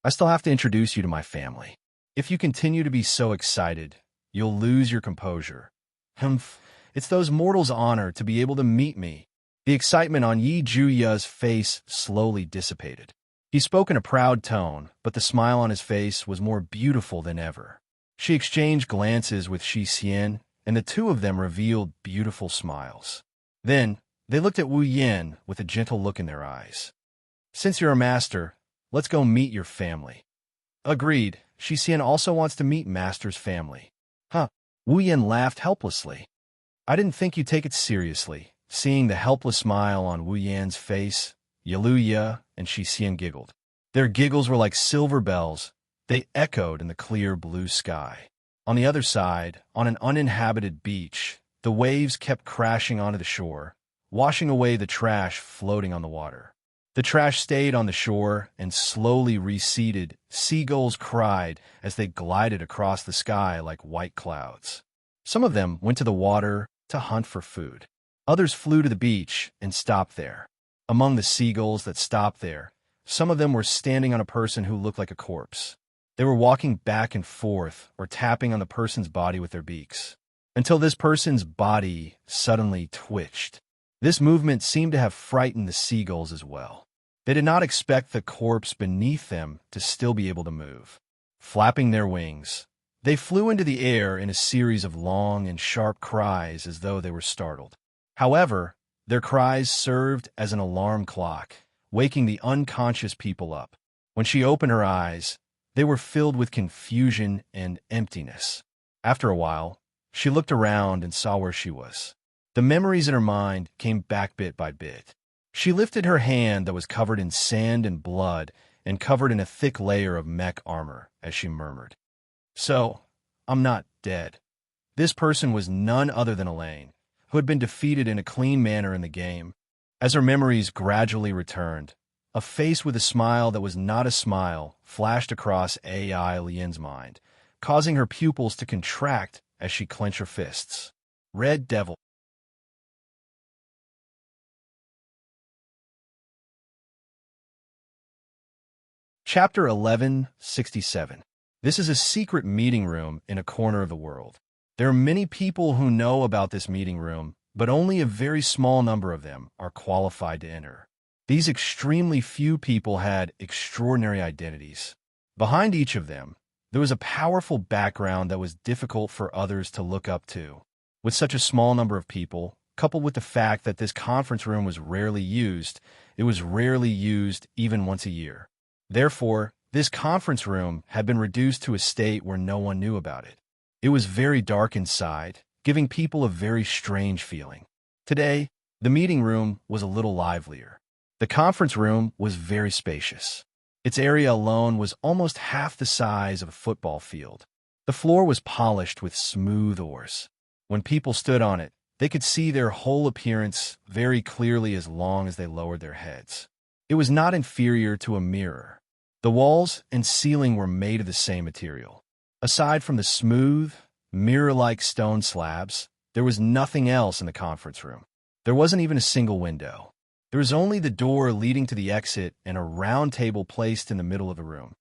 I still have to introduce you to my family. If you continue to be so excited, you'll lose your composure. Humph, it's those mortals' honor to be able to meet me. The excitement on Yi Juya's face slowly dissipated. He spoke in a proud tone, but the smile on his face was more beautiful than ever. She exchanged glances with Shi Xian, and the two of them revealed beautiful smiles. Then, they looked at Wu Yin with a gentle look in their eyes. Since you're a master, let's go meet your family. Agreed. Shi Xian also wants to meet Master's family. Huh. Wu Yin laughed helplessly. I didn't think you'd take it seriously. Seeing the helpless smile on Wu Yan's face, Yaluya and Shi Xian giggled. Their giggles were like silver bells. They echoed in the clear blue sky. On the other side, on an uninhabited beach, the waves kept crashing onto the shore, washing away the trash floating on the water. The trash stayed on the shore and slowly receded. Seagulls cried as they glided across the sky like white clouds. Some of them went to the water to hunt for food. Others flew to the beach and stopped there. Among the seagulls that stopped there, some of them were standing on a person who looked like a corpse. They were walking back and forth or tapping on the person's body with their beaks, until this person's body suddenly twitched. This movement seemed to have frightened the seagulls as well. They did not expect the corpse beneath them to still be able to move. Flapping their wings, they flew into the air in a series of long and sharp cries as though they were startled. However, their cries served as an alarm clock, waking the unconscious people up. When she opened her eyes, they were filled with confusion and emptiness. After a while, she looked around and saw where she was. The memories in her mind came back bit by bit. She lifted her hand that was covered in sand and blood and covered in a thick layer of mech armor as she murmured, "So, I'm not dead." This person was none other than Elaine, who had been defeated in a clean manner in the game. As her memories gradually returned, a face with a smile that was not a smile flashed across AI Lien's mind, causing her pupils to contract as she clenched her fists. Red Devil. Chapter 1167. This is a secret meeting room in a corner of the world. There are many people who know about this meeting room, but only a very small number of them are qualified to enter. These extremely few people had extraordinary identities. Behind each of them, there was a powerful background that was difficult for others to look up to. With such a small number of people, coupled with the fact that this conference room was rarely used, it was rarely used even once a year. Therefore, this conference room had been reduced to a state where no one knew about it. It was very dark inside, giving people a very strange feeling. Today, the meeting room was a little livelier. The conference room was very spacious. Its area alone was almost half the size of a football field. The floor was polished with smooth ores. When people stood on it, they could see their whole appearance very clearly as long as they lowered their heads. It was not inferior to a mirror. The walls and ceiling were made of the same material. Aside from the smooth, mirror-like stone slabs, there was nothing else in the conference room. There wasn't even a single window. There was only the door leading to the exit and a round table placed in the middle of the room.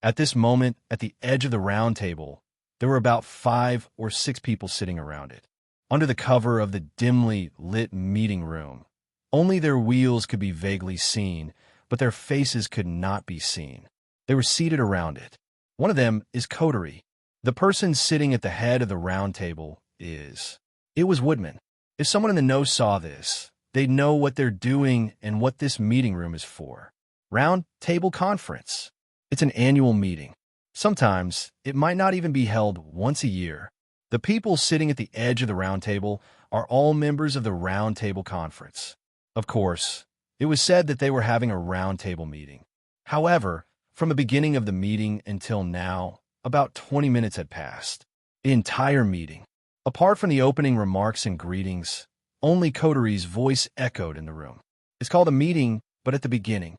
At this moment, at the edge of the round table, there were about 5 or 6 people sitting around it. Under the cover of the dimly lit meeting room, only their wheels could be vaguely seen, but their faces could not be seen. They were seated around it. One of them is Coterie. The person sitting at the head of the round table is. It was Woodman. If someone in the know saw this, they'd know what they're doing and what this meeting room is for. Round Table Conference. It's an annual meeting. Sometimes, it might not even be held once a year. The people sitting at the edge of the round table are all members of the Round Table Conference. Of course, it was said that they were having a round table meeting. However, from the beginning of the meeting until now, about 20 minutes had passed. The entire meeting. Apart from the opening remarks and greetings, only Coterie's voice echoed in the room. It's called a meeting, but at the beginning.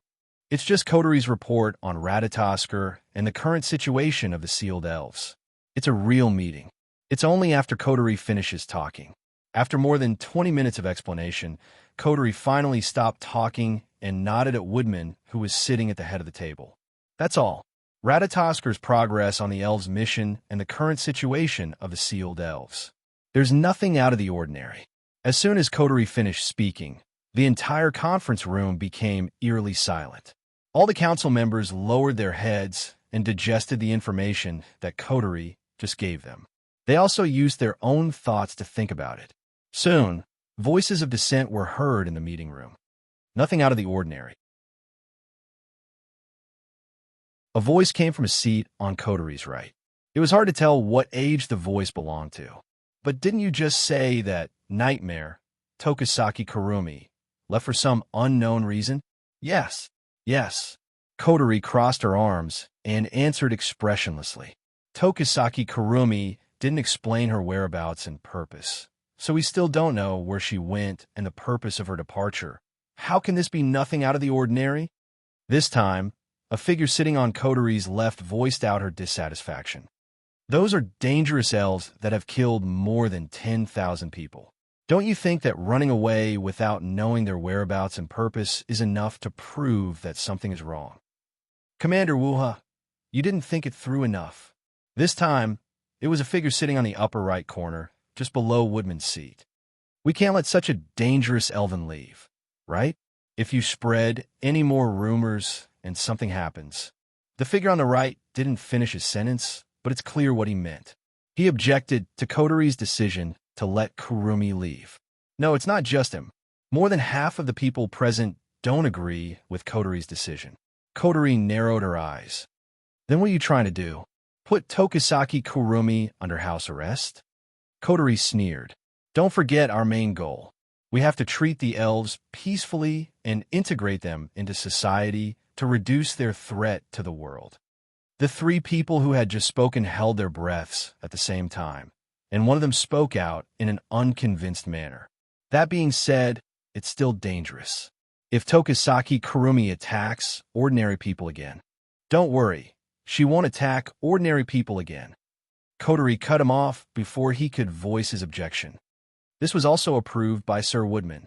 It's just Coterie's report on Ratatosker and the current situation of the sealed elves. It's a real meeting. It's only after Coterie finishes talking. After more than 20 minutes of explanation, Coterie finally stopped talking and nodded at Woodman, who was sitting at the head of the table. That's all. Ratatosker's progress on the elves' mission and the current situation of the sealed elves. There's nothing out of the ordinary. As soon as Coterie finished speaking, the entire conference room became eerily silent. All the council members lowered their heads and digested the information that Coterie just gave them. They also used their own thoughts to think about it. Soon, voices of dissent were heard in the meeting room. Nothing out of the ordinary. A voice came from a seat on Coterie's right. It was hard to tell what age the voice belonged to. But didn't you just say that Nightmare, Tokisaki Kurumi, left for some unknown reason? Yes. Coterie crossed her arms and answered expressionlessly. Tokisaki Kurumi didn't explain her whereabouts and purpose, so we still don't know where she went and the purpose of her departure. How can this be nothing out of the ordinary? This time, a figure sitting on Coterie's left voiced out her dissatisfaction. Those are dangerous elves that have killed more than 10,000 people. Don't you think that running away without knowing their whereabouts and purpose is enough to prove that something is wrong? Commander Wuha, you didn't think it through enough. This time, it was a figure sitting on the upper right corner, just below Woodman's seat. We can't let such a dangerous elven leave, right? If you spread any more rumors and something happens. The figure on the right didn't finish his sentence, but it's clear what he meant. He objected to Kotori's decision to let Kurumi leave. No, it's not just him. More than half of the people present don't agree with Kotori's decision. Kotori narrowed her eyes. Then what are you trying to do? Put Tokisaki Kurumi under house arrest? Kotori sneered. Don't forget our main goal. We have to treat the elves peacefully and integrate them into society to reduce their threat to the world. The three people who had just spoken held their breaths at the same time, and one of them spoke out in an unconvinced manner. That being said, it's still dangerous. If Tokisaki Kurumi attacks ordinary people again, don't worry, she won't attack ordinary people again. Kotori cut him off before he could voice his objection. This was also approved by Sir Woodman.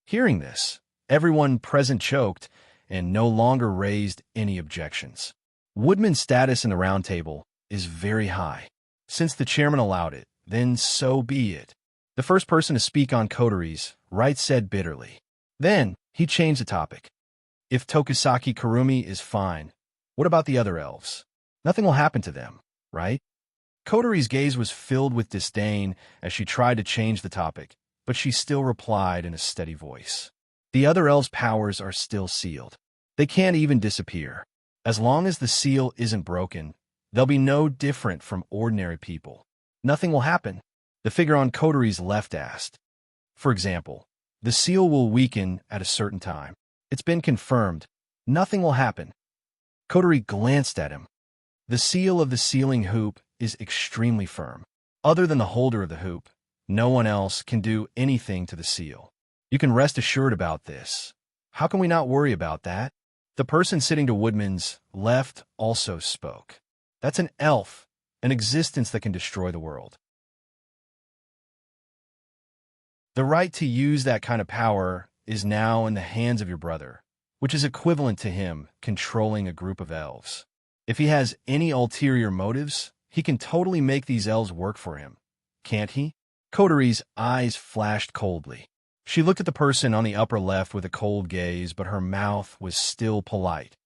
Hearing this, everyone present choked and no longer raised any objections. Woodman's status in the round table is very high. Since the chairman allowed it, then so be it. The first person to speak on Kotori's right said bitterly. Then he changed the topic. If Tokisaki Kurumi is fine, what about the other elves? Nothing will happen to them, right? Kotori's gaze was filled with disdain as she tried to change the topic, but she still replied in a steady voice. The other elves' powers are still sealed. They can't even disappear. As long as the seal isn't broken, they'll be no different from ordinary people. Nothing will happen. The figure on Kotori's left asked. For example, the seal will weaken at a certain time. It's been confirmed. Nothing will happen. Kotori glanced at him. The seal of the sealing hoop is extremely firm. Other than the holder of the hoop, no one else can do anything to the seal. You can rest assured about this. How can we not worry about that? The person sitting to Woodman's left also spoke. That's an elf, an existence that can destroy the world. The right to use that kind of power is now in the hands of your brother, which is equivalent to him controlling a group of elves. If he has any ulterior motives, he can totally make these elves work for him. Can't he? Kotori's eyes flashed coldly. She looked at the person on the upper left with a cold gaze, but her mouth was still polite.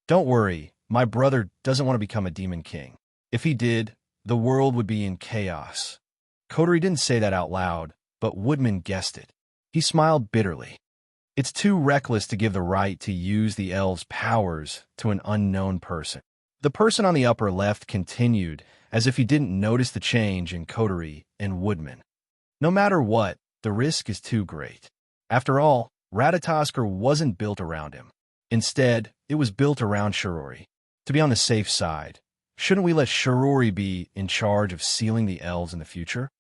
Don't worry, my brother doesn't want to become a demon king. If he did, the world would be in chaos. Kotori didn't say that out loud, but Woodman guessed it. He smiled bitterly. It's too reckless to give the right to use the elves' powers to an unknown person. The person on the upper left continued, as if he didn't notice the change in Kotori and Woodman. No matter what, the risk is too great. After all, Ratatoskr wasn't built around him. Instead, it was built around Shirori. To be on the safe side, shouldn't we let Shirori be in charge of sealing the elves in the future?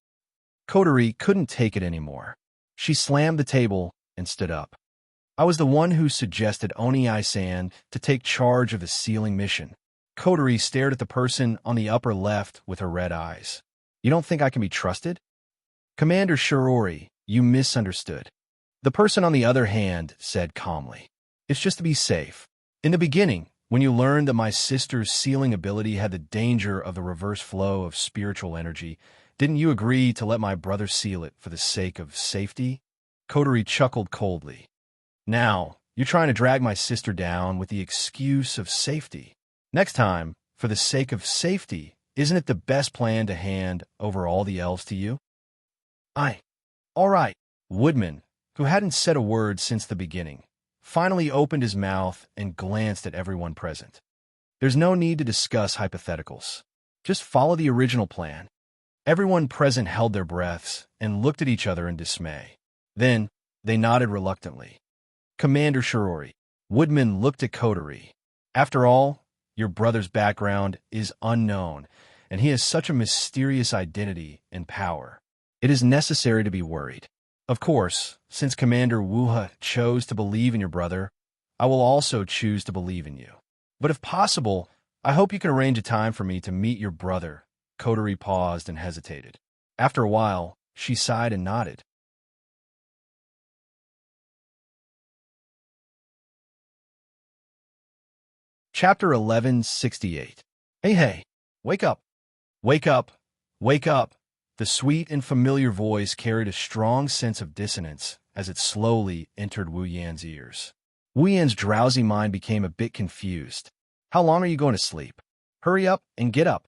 Kotori couldn't take it anymore. She slammed the table and stood up. I was the one who suggested Oni-san to take charge of the sealing mission. Kotori stared at the person on the upper left with her red eyes. You don't think I can be trusted? Commander Shirori, you misunderstood. The person on the other hand said calmly. It's just to be safe. In the beginning, when you learned that my sister's sealing ability had the danger of the reverse flow of spiritual energy, didn't you agree to let my brother seal it for the sake of safety? Kotori chuckled coldly. Now, you're trying to drag my sister down with the excuse of safety. Next time, for the sake of safety, isn't it the best plan to hand over all the elves to you? All right. Woodman, who hadn't said a word since the beginning, finally opened his mouth and glanced at everyone present. There's no need to discuss hypotheticals. Just follow the original plan. Everyone present held their breaths and looked at each other in dismay. Then, they nodded reluctantly. Commander Shirori, Woodman looked at Kotori. After all, your brother's background is unknown, and he has such a mysterious identity and power. It is necessary to be worried. Of course, since Commander Wuha chose to believe in your brother, I will also choose to believe in you. But if possible, I hope you can arrange a time for me to meet your brother. Kotori paused and hesitated. After a while, she sighed and nodded. Chapter 1168. Hey, wake up. Wake up. Wake up. The sweet and familiar voice carried a strong sense of dissonance as it slowly entered Wu Yan's ears. Wu Yan's drowsy mind became a bit confused. How long are you going to sleep? Hurry up and get up.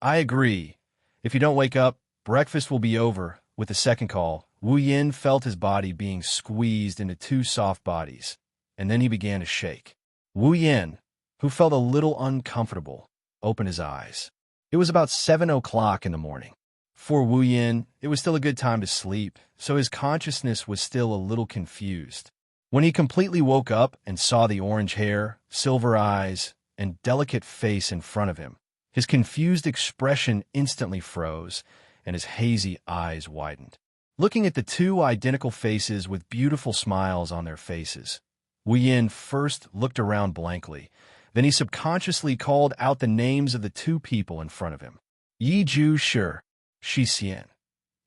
I agree. If you don't wake up, breakfast will be over. With the second call, Wu Yan felt his body being squeezed into two soft bodies, and then he began to shake. Wu Yan, who felt a little uncomfortable, opened his eyes. It was about 7 o'clock in the morning. For Wu Yan, it was still a good time to sleep, so his consciousness was still a little confused. When he completely woke up and saw the orange hair, silver eyes, and delicate face in front of him, his confused expression instantly froze, and his hazy eyes widened. Looking at the two identical faces with beautiful smiles on their faces, Wu Yan first looked around blankly. Then he subconsciously called out the names of the two people in front of him. Yi Zhu Shi, Shi Xian.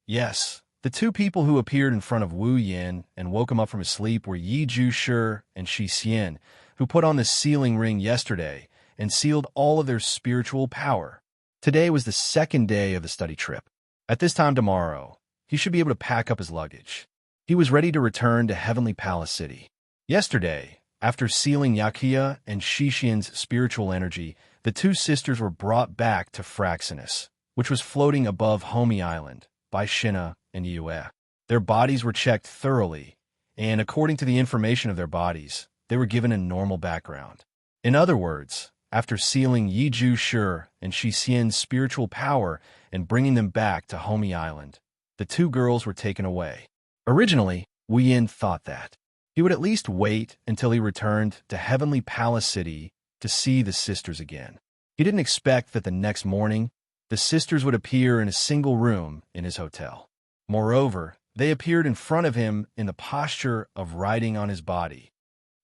Yes, the two people who appeared in front of Wu Yan and woke him up from his sleep were Yi Zhu Shi and Shi Xian, who put on the sealing ring yesterday and sealed all of their spiritual power. Today was the second day of the study trip. At this time tomorrow, he should be able to pack up his luggage. He was ready to return to Heavenly Palace City. Yesterday, after sealing Yakuya and Shixian's spiritual energy, the two sisters were brought back to Fraxinus, which was floating above Homie Island, by Shina and Yue. Their bodies were checked thoroughly, and according to the information of their bodies, they were given a normal background. In other words, after sealing Yi Zhu Shi and Shi Xian's spiritual power and bringing them back to Homie Island, the two girls were taken away. Originally, Wu Yan thought that he would at least wait until he returned to Heavenly Palace City to see the sisters again. He didn't expect that the next morning, the sisters would appear in a single room in his hotel. Moreover, they appeared in front of him in the posture of riding on his body.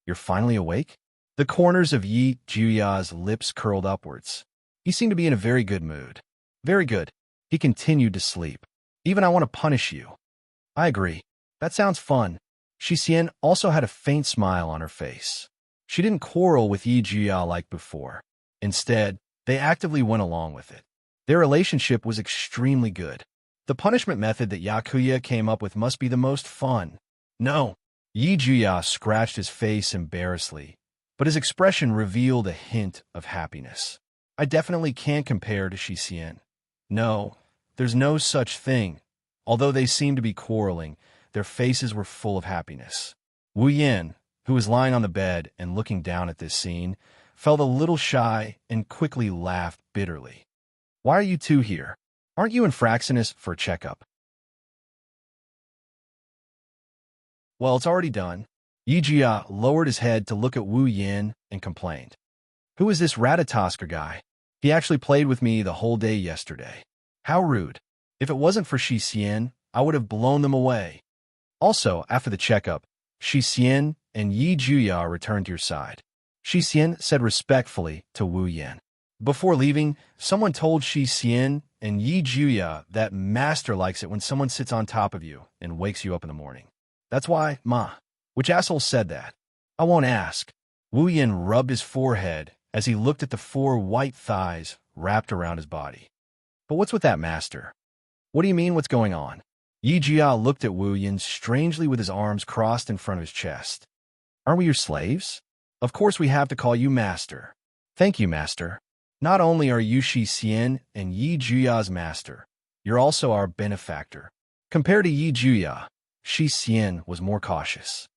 You're finally awake? The corners of Yi Juya's lips curled upwards. He seemed to be in a very good mood. Very good. He continued to sleep. Even I want to punish you. I agree. That sounds fun. Shi Xian also had a faint smile on her face. She didn't quarrel with Yi Juya like before. Instead, they actively went along with it. Their relationship was extremely good. The punishment method that Yakuya came up with must be the most fun. No. Yi Juya scratched his face embarrassedly, but his expression revealed a hint of happiness. I definitely can't compare to Shi Xian. No, there's no such thing. Although they seemed to be quarreling, their faces were full of happiness. Wu Yan, who was lying on the bed and looking down at this scene, felt a little shy and quickly laughed bitterly. Why are you two here? Aren't you in Fraxinus for a checkup? Well, it's already done. Yi Jia lowered his head to look at Wu Yan and complained. Who is this Ratatosker guy? He actually played with me the whole day yesterday. How rude. If it wasn't for Shi Xian, I would have blown them away. Also, after the checkup, Shi Xian and Yi Juya returned to your side. Shi Xian said respectfully to Wu Yan. Before leaving, someone told Shi Xian and Yi Juya that Master likes it when someone sits on top of you and wakes you up in the morning. That's why, Ma. Which asshole said that? I won't ask. Wu Yan rubbed his forehead as he looked at the 4 white thighs wrapped around his body. But what's with that, Master? What do you mean, what's going on? Yi Jia looked at Wu Yan strangely with his arms crossed in front of his chest. Aren't we your slaves? Of course we have to call you Master. Thank you, Master. Not only are you Shi Xian and Yi Juya's master, you're also our benefactor. Compared to Yi Juya, Shi Xian was more cautious.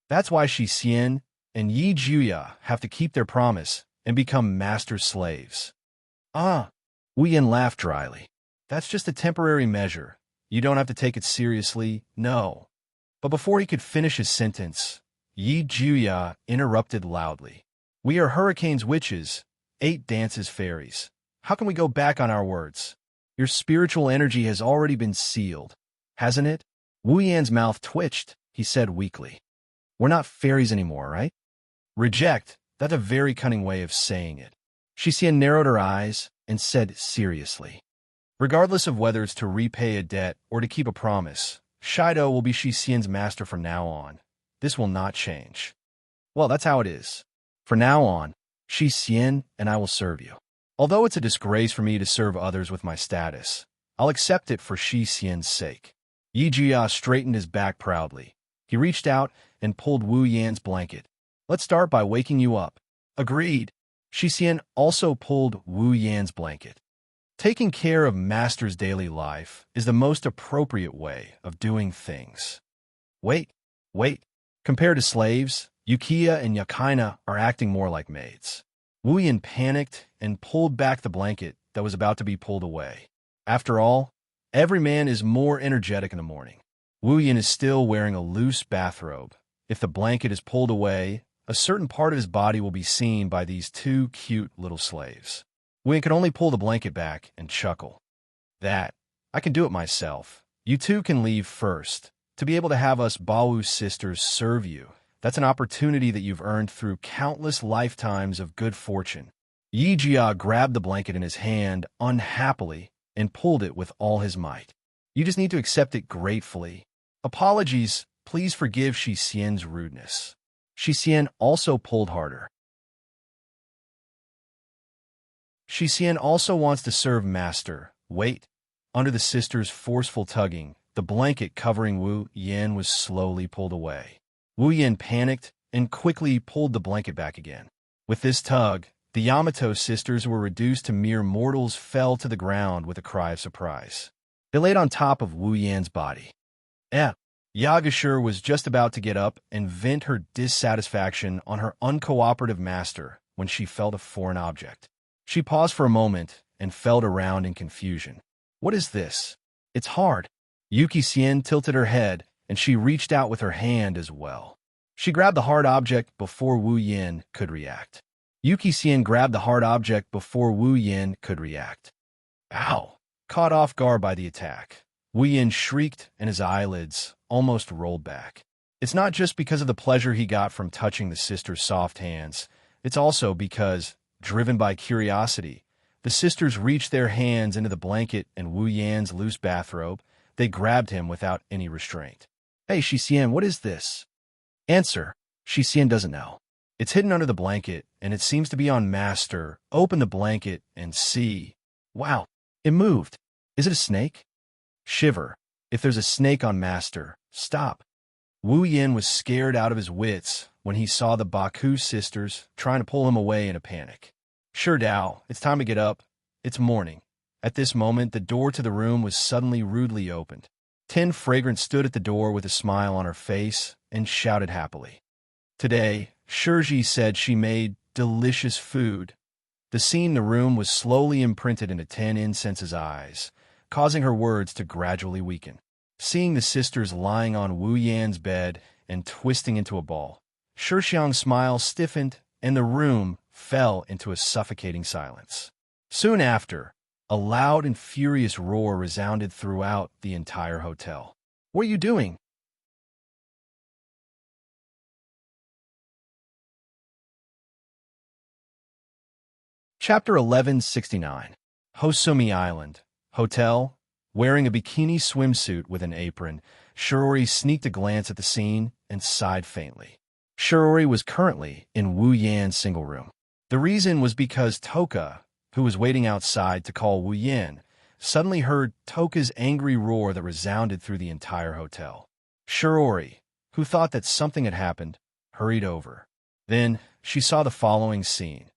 That's why Shi Xian and Yi Juya have to keep their promise and become master slaves. Ah, Wu Yan laughed dryly. That's just a temporary measure. You don't have to take it seriously, no. But before he could finish his sentence, Yi Juya interrupted loudly. We are Hurricane's witches, 8 dances fairies. How can we go back on our words? Your spiritual energy has already been sealed, hasn't it? Wu Yan's mouth twitched, he said weakly. We're not fairies anymore, right? Reject, that's a very cunning way of saying it. Shi Xian narrowed her eyes and said seriously. Regardless of whether it's to repay a debt or to keep a promise, Shido will be Shi Xian's master from now on. This will not change. Well, that's how it is. From now on, Shi Xian and I will serve you. Although it's a disgrace for me to serve others with my status, I'll accept it for Shi Xian's sake. Yi Jia straightened his back proudly. He reached out and pulled Wu Yan's blanket. Let's start by waking you up. Agreed. Shi Xian also pulled Wu Yan's blanket. Taking care of Master's daily life is the most appropriate way of doing things. Wait, wait. Compared to slaves, Yukiya and Yakina are acting more like maids. Wu Yan panicked and pulled back the blanket that was about to be pulled away. After all, every man is more energetic in the morning. Wu Yan is still wearing a loose bathrobe. If the blanket is pulled away, a certain part of his body will be seen by these two cute little slaves. Wu Yan could only pull the blanket back and chuckle. I can do it myself. You two can leave first. To be able to have us Baowu sisters serve you, that's an opportunity that you've earned through countless lifetimes of good fortune. Yi Jia grabbed the blanket in his hand unhappily and pulled it with all his might. You just need to accept it gratefully. Apologies, please forgive Shi Xian's rudeness. Shi Xian also pulled harder. Shi Xian also wants to serve Master. Wait. Under the sisters' forceful tugging, the blanket covering Wu Yan was slowly pulled away. Wu Yan panicked and quickly pulled the blanket back again. With this tug, the Yamato sisters who were reduced to mere mortals fell to the ground with a cry of surprise. They laid on top of Wu Yan's body. Yagashur was just about to get up and vent her dissatisfaction on her uncooperative master when she felt a foreign object. She paused for a moment and felt around in confusion. What is this? It's hard. Yuki Xian tilted her head, and she reached out with her hand as well. She grabbed the hard object before Wu Yan could react. Yuki Xian grabbed the hard object before Wu Yan could react. Ow! Caught off guard by the attack, Wu Yan shrieked and his eyelids almost rolled back. It's not just because of the pleasure he got from touching the sisters' soft hands. It's also because, driven by curiosity, the sisters reached their hands into the blanket and Wu Yan's loose bathrobe. They grabbed him without any restraint. Hey, Shi Xian, what is this? Answer. Shi Xian doesn't know. It's hidden under the blanket, and it seems to be on Master. Open the blanket and see. Wow, it moved. Is it a snake? Shiver. If there's a snake on Master, stop. Wu Yan was scared out of his wits when he saw the Baku sisters trying to pull him away in a panic. Sure, Dao, it's time to get up. It's morning. At this moment, the door to the room was suddenly rudely opened. Tin Fragrant stood at the door with a smile on her face and shouted happily. Today, Shirji said she made delicious food. The scene in the room was slowly imprinted into Tin Incense's eyes, causing her words to gradually weaken. Seeing the sisters lying on Wu Yan's bed and twisting into a ball, Shixiang's smile stiffened and the room fell into a suffocating silence. Soon after, a loud and furious roar resounded throughout the entire hotel. What are you doing? Chapter 1169. Hosumi Island. Hotel. Wearing a bikini swimsuit with an apron, Shirori sneaked a glance at the scene and sighed faintly. Shirori was currently in Wu Yan's single room. The reason was because Toka, who was waiting outside to call Wu Yan, suddenly heard Toka's angry roar that resounded through the entire hotel. Shirori, who thought that something had happened, hurried over. Then she saw the following scene.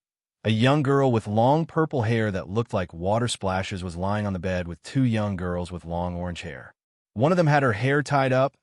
A young girl with long purple hair that looked like water splashes was lying on the bed with two young girls with long orange hair. One of them had her hair tied up,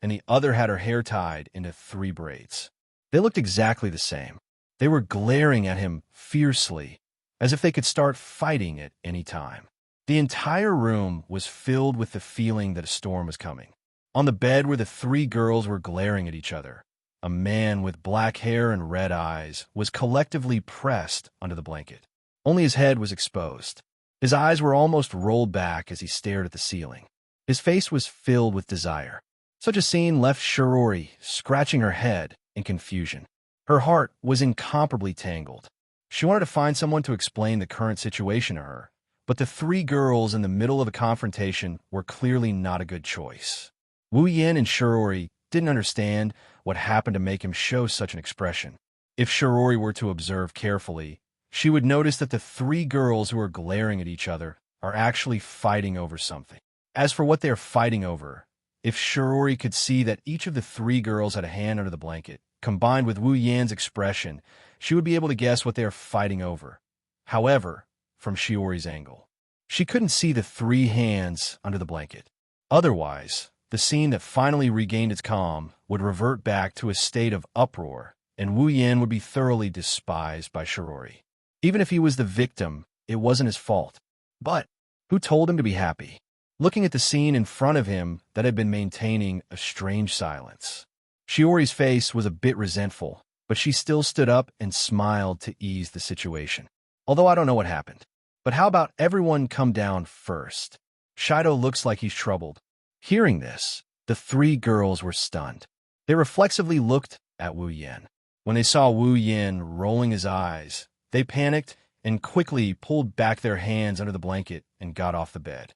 and the other had her hair tied into 3 braids. They looked exactly the same. They were glaring at him fiercely, as if they could start fighting at any time. The entire room was filled with the feeling that a storm was coming. On the bed where the 3 girls were glaring at each other, a man with black hair and red eyes was collectively pressed under the blanket. Only his head was exposed. His eyes were almost rolled back as he stared at the ceiling. His face was filled with desire. Such a scene left Shirori scratching her head in confusion. Her heart was incomparably tangled. She wanted to find someone to explain the current situation to her, but the 3 girls in the middle of a confrontation were clearly not a good choice. Wu Yan and Shirori didn't understand what happened to make him show such an expression. If Shirori were to observe carefully, she would notice that the 3 girls who are glaring at each other are actually fighting over something. As for what they are fighting over, If Shirori could see that each of the three girls had a hand under the blanket, combined with Wu Yan's expression, she would be able to guess what they are fighting over. However, from Shiori's angle, she couldn't see the three hands under the blanket. Otherwise, the scene that finally regained its calm would revert back to a state of uproar, and Wu Yan would be thoroughly despised by Shirori. Even if he was the victim, it wasn't his fault. But who told him to be happy? Looking at the scene in front of him that had been maintaining a strange silence, Shiori's face was a bit resentful, but she still stood up and smiled to ease the situation. Although I don't know what happened. But how about everyone come down first? Shido looks like he's troubled. Hearing this, the three girls were stunned. They reflexively looked at Wu Yan. When they saw Wu Yan rolling his eyes, they panicked and quickly pulled back their hands under the blanket and got off the bed.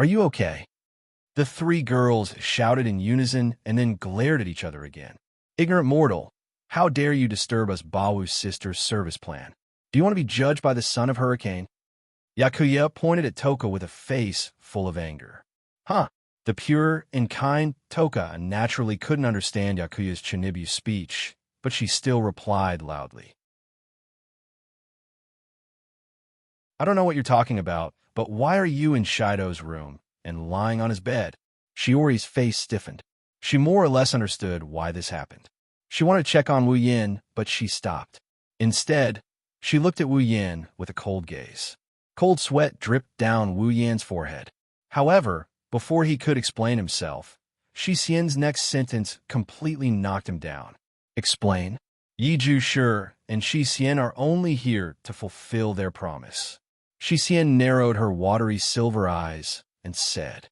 Are you okay? The three girls shouted in unison and then glared at each other again. Ignorant mortal, how dare you disturb us Bawu's sister's service plan? Do you want to be judged by the son of Hurricane? Yakuya pointed at Toka with a face full of anger. Huh. The pure and kind Toka naturally couldn't understand Yakuya's Chinibu speech, but she still replied loudly. I don't know what you're talking about, but why are you in Shido's room and lying on his bed? Shiori's face stiffened. She more or less understood why this happened. She wanted to check on Wu Yan, but she stopped. Instead, she looked at Wu Yan with a cold gaze. Cold sweat dripped down Wu Yan's forehead. However, before he could explain himself, Shi Xian's next sentence completely knocked him down. Explain? Yi Ju Shi and Shi Xian are only here to fulfill their promise. Shi Xian narrowed her watery silver eyes and said,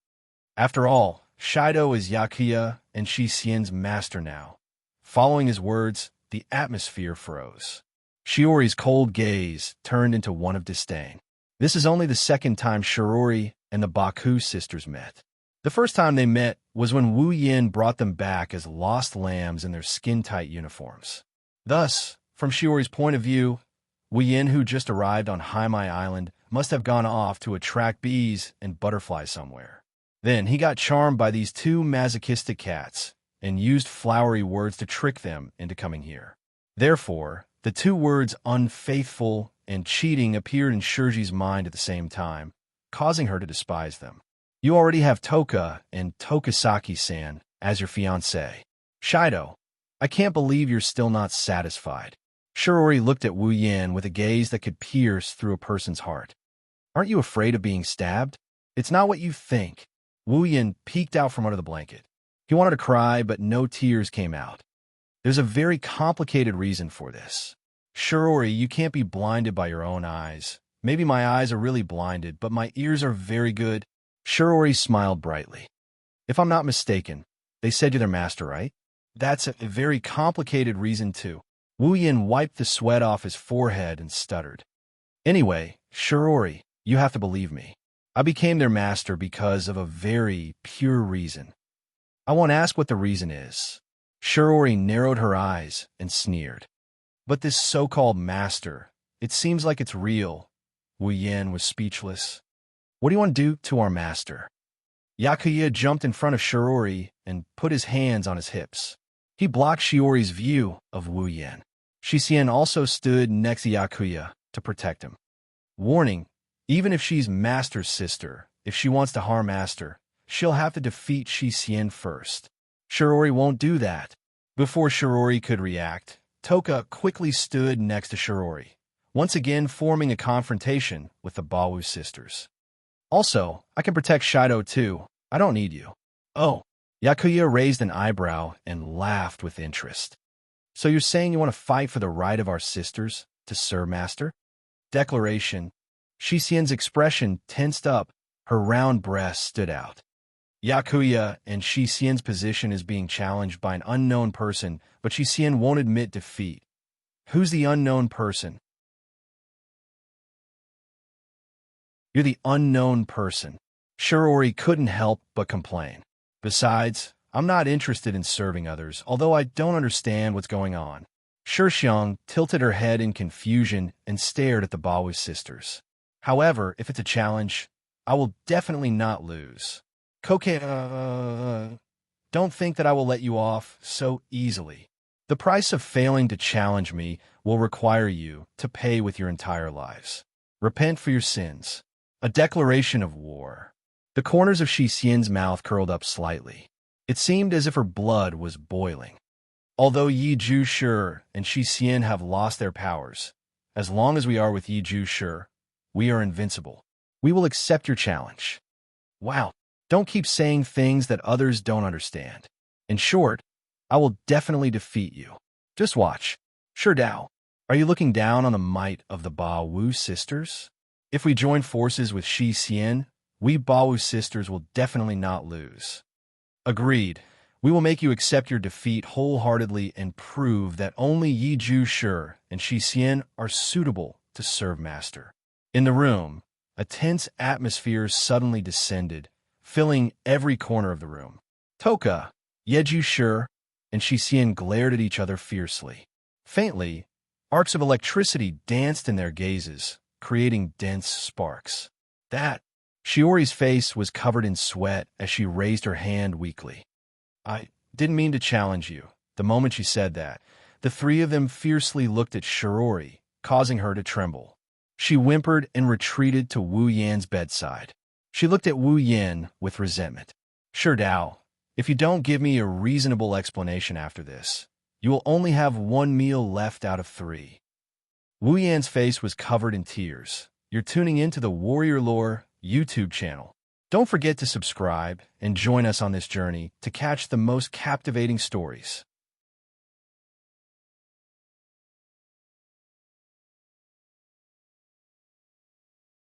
After all, Shido is Yakuya and Shi Xian's master now. Following his words, the atmosphere froze. Shiori's cold gaze turned into one of disdain. This is only the second time Shirori and the Baku sisters met. The first time they met was when Wu Yan brought them back as lost lambs in their skin-tight uniforms. Thus, from Shiori's point of view, Wu Yan, who just arrived on Haimai Island, must have gone off to attract bees and butterflies somewhere. Then he got charmed by these two masochistic cats and used flowery words to trick them into coming here. Therefore, the two words unfaithful and cheating appeared in Shirji's mind at the same time, causing her to despise them. You already have Toka and Tokasaki-san as your fiancé. Shido, I can't believe you're still not satisfied. Shirori looked at Wu Yan with a gaze that could pierce through a person's heart. Aren't you afraid of being stabbed? It's not what you think. Wu Yan peeked out from under the blanket. He wanted to cry, but no tears came out. There's a very complicated reason for this. Shirori, you can't be blinded by your own eyes. Maybe my eyes are really blinded, but my ears are very good. Shirori smiled brightly. If I'm not mistaken, they said you're their master, right? That's a very complicated reason too. Wu Yan wiped the sweat off his forehead and stuttered. Anyway, Shirori, you have to believe me. I became their master because of a very pure reason. I won't ask what the reason is. Shirori narrowed her eyes and sneered. But this so-called master, it seems like it's real. Wu Yan was speechless. What do you want to do to our master? Yakuya jumped in front of Shirori and put his hands on his hips. He blocked Shiori's view of Wu Yan. Shi Xian also stood next to Yakuya to protect him. Warning, even if she's Master's sister, if she wants to harm Master, she'll have to defeat Shi Xian first. Shirori won't do that. Before Shirori could react, Toka quickly stood next to Shirori, once again forming a confrontation with the Bawu sisters. Also, I can protect Shido too. I don't need you. Oh. Yakuya raised an eyebrow and laughed with interest. So you're saying you want to fight for the right of our sisters to serve Master? Declaration. Shi Xian's expression tensed up. Her round breast stood out. Yakuya and Shi Xian's position is being challenged by an unknown person, but Shi Xian won't admit defeat. Who's the unknown person? You're the unknown person. Shirori couldn't help but complain. Besides, I'm not interested in serving others, although I don't understand what's going on. Shixiang tilted her head in confusion and stared at the Bawu sisters. However, if it's a challenge, I will definitely not lose. Don't think that I will let you off so easily. The price of failing to challenge me will require you to pay with your entire lives. Repent for your sins. A declaration of war. The corners of Shi Xian's mouth curled up slightly. It seemed as if her blood was boiling. Although Yi Ju Shi and Shi Xian have lost their powers, as long as we are with Yi Ju Shi, we are invincible. We will accept your challenge. Wow, don't keep saying things that others don't understand. In short, I will definitely defeat you. Just watch. Shi Dao, are you looking down on the might of the Ba Wu sisters? If we join forces with Shi Xian, we Ba Wu sisters will definitely not lose. Agreed. We will make you accept your defeat wholeheartedly and prove that only Yi Ju Shi and Shi Xian are suitable to serve Master. In the room, a tense atmosphere suddenly descended, filling every corner of the room. Toka, Ye Ju Shi, and Shi Xian glared at each other fiercely. Faintly, arcs of electricity danced in their gazes, creating dense sparks. Shiori's face was covered in sweat as she raised her hand weakly. I didn't mean to challenge you. The moment she said that, the three of them fiercely looked at Shiori, causing her to tremble. She whimpered and retreated to Wu Yan's bedside. She looked at Wu Yan with resentment. Shi Dao, if you don't give me a reasonable explanation after this, you will only have one meal left out of 3. Wu Yan's face was covered in tears. You're tuning into the Warrior Lore YouTube channel. Don't forget to subscribe and join us on this journey to catch the most captivating stories.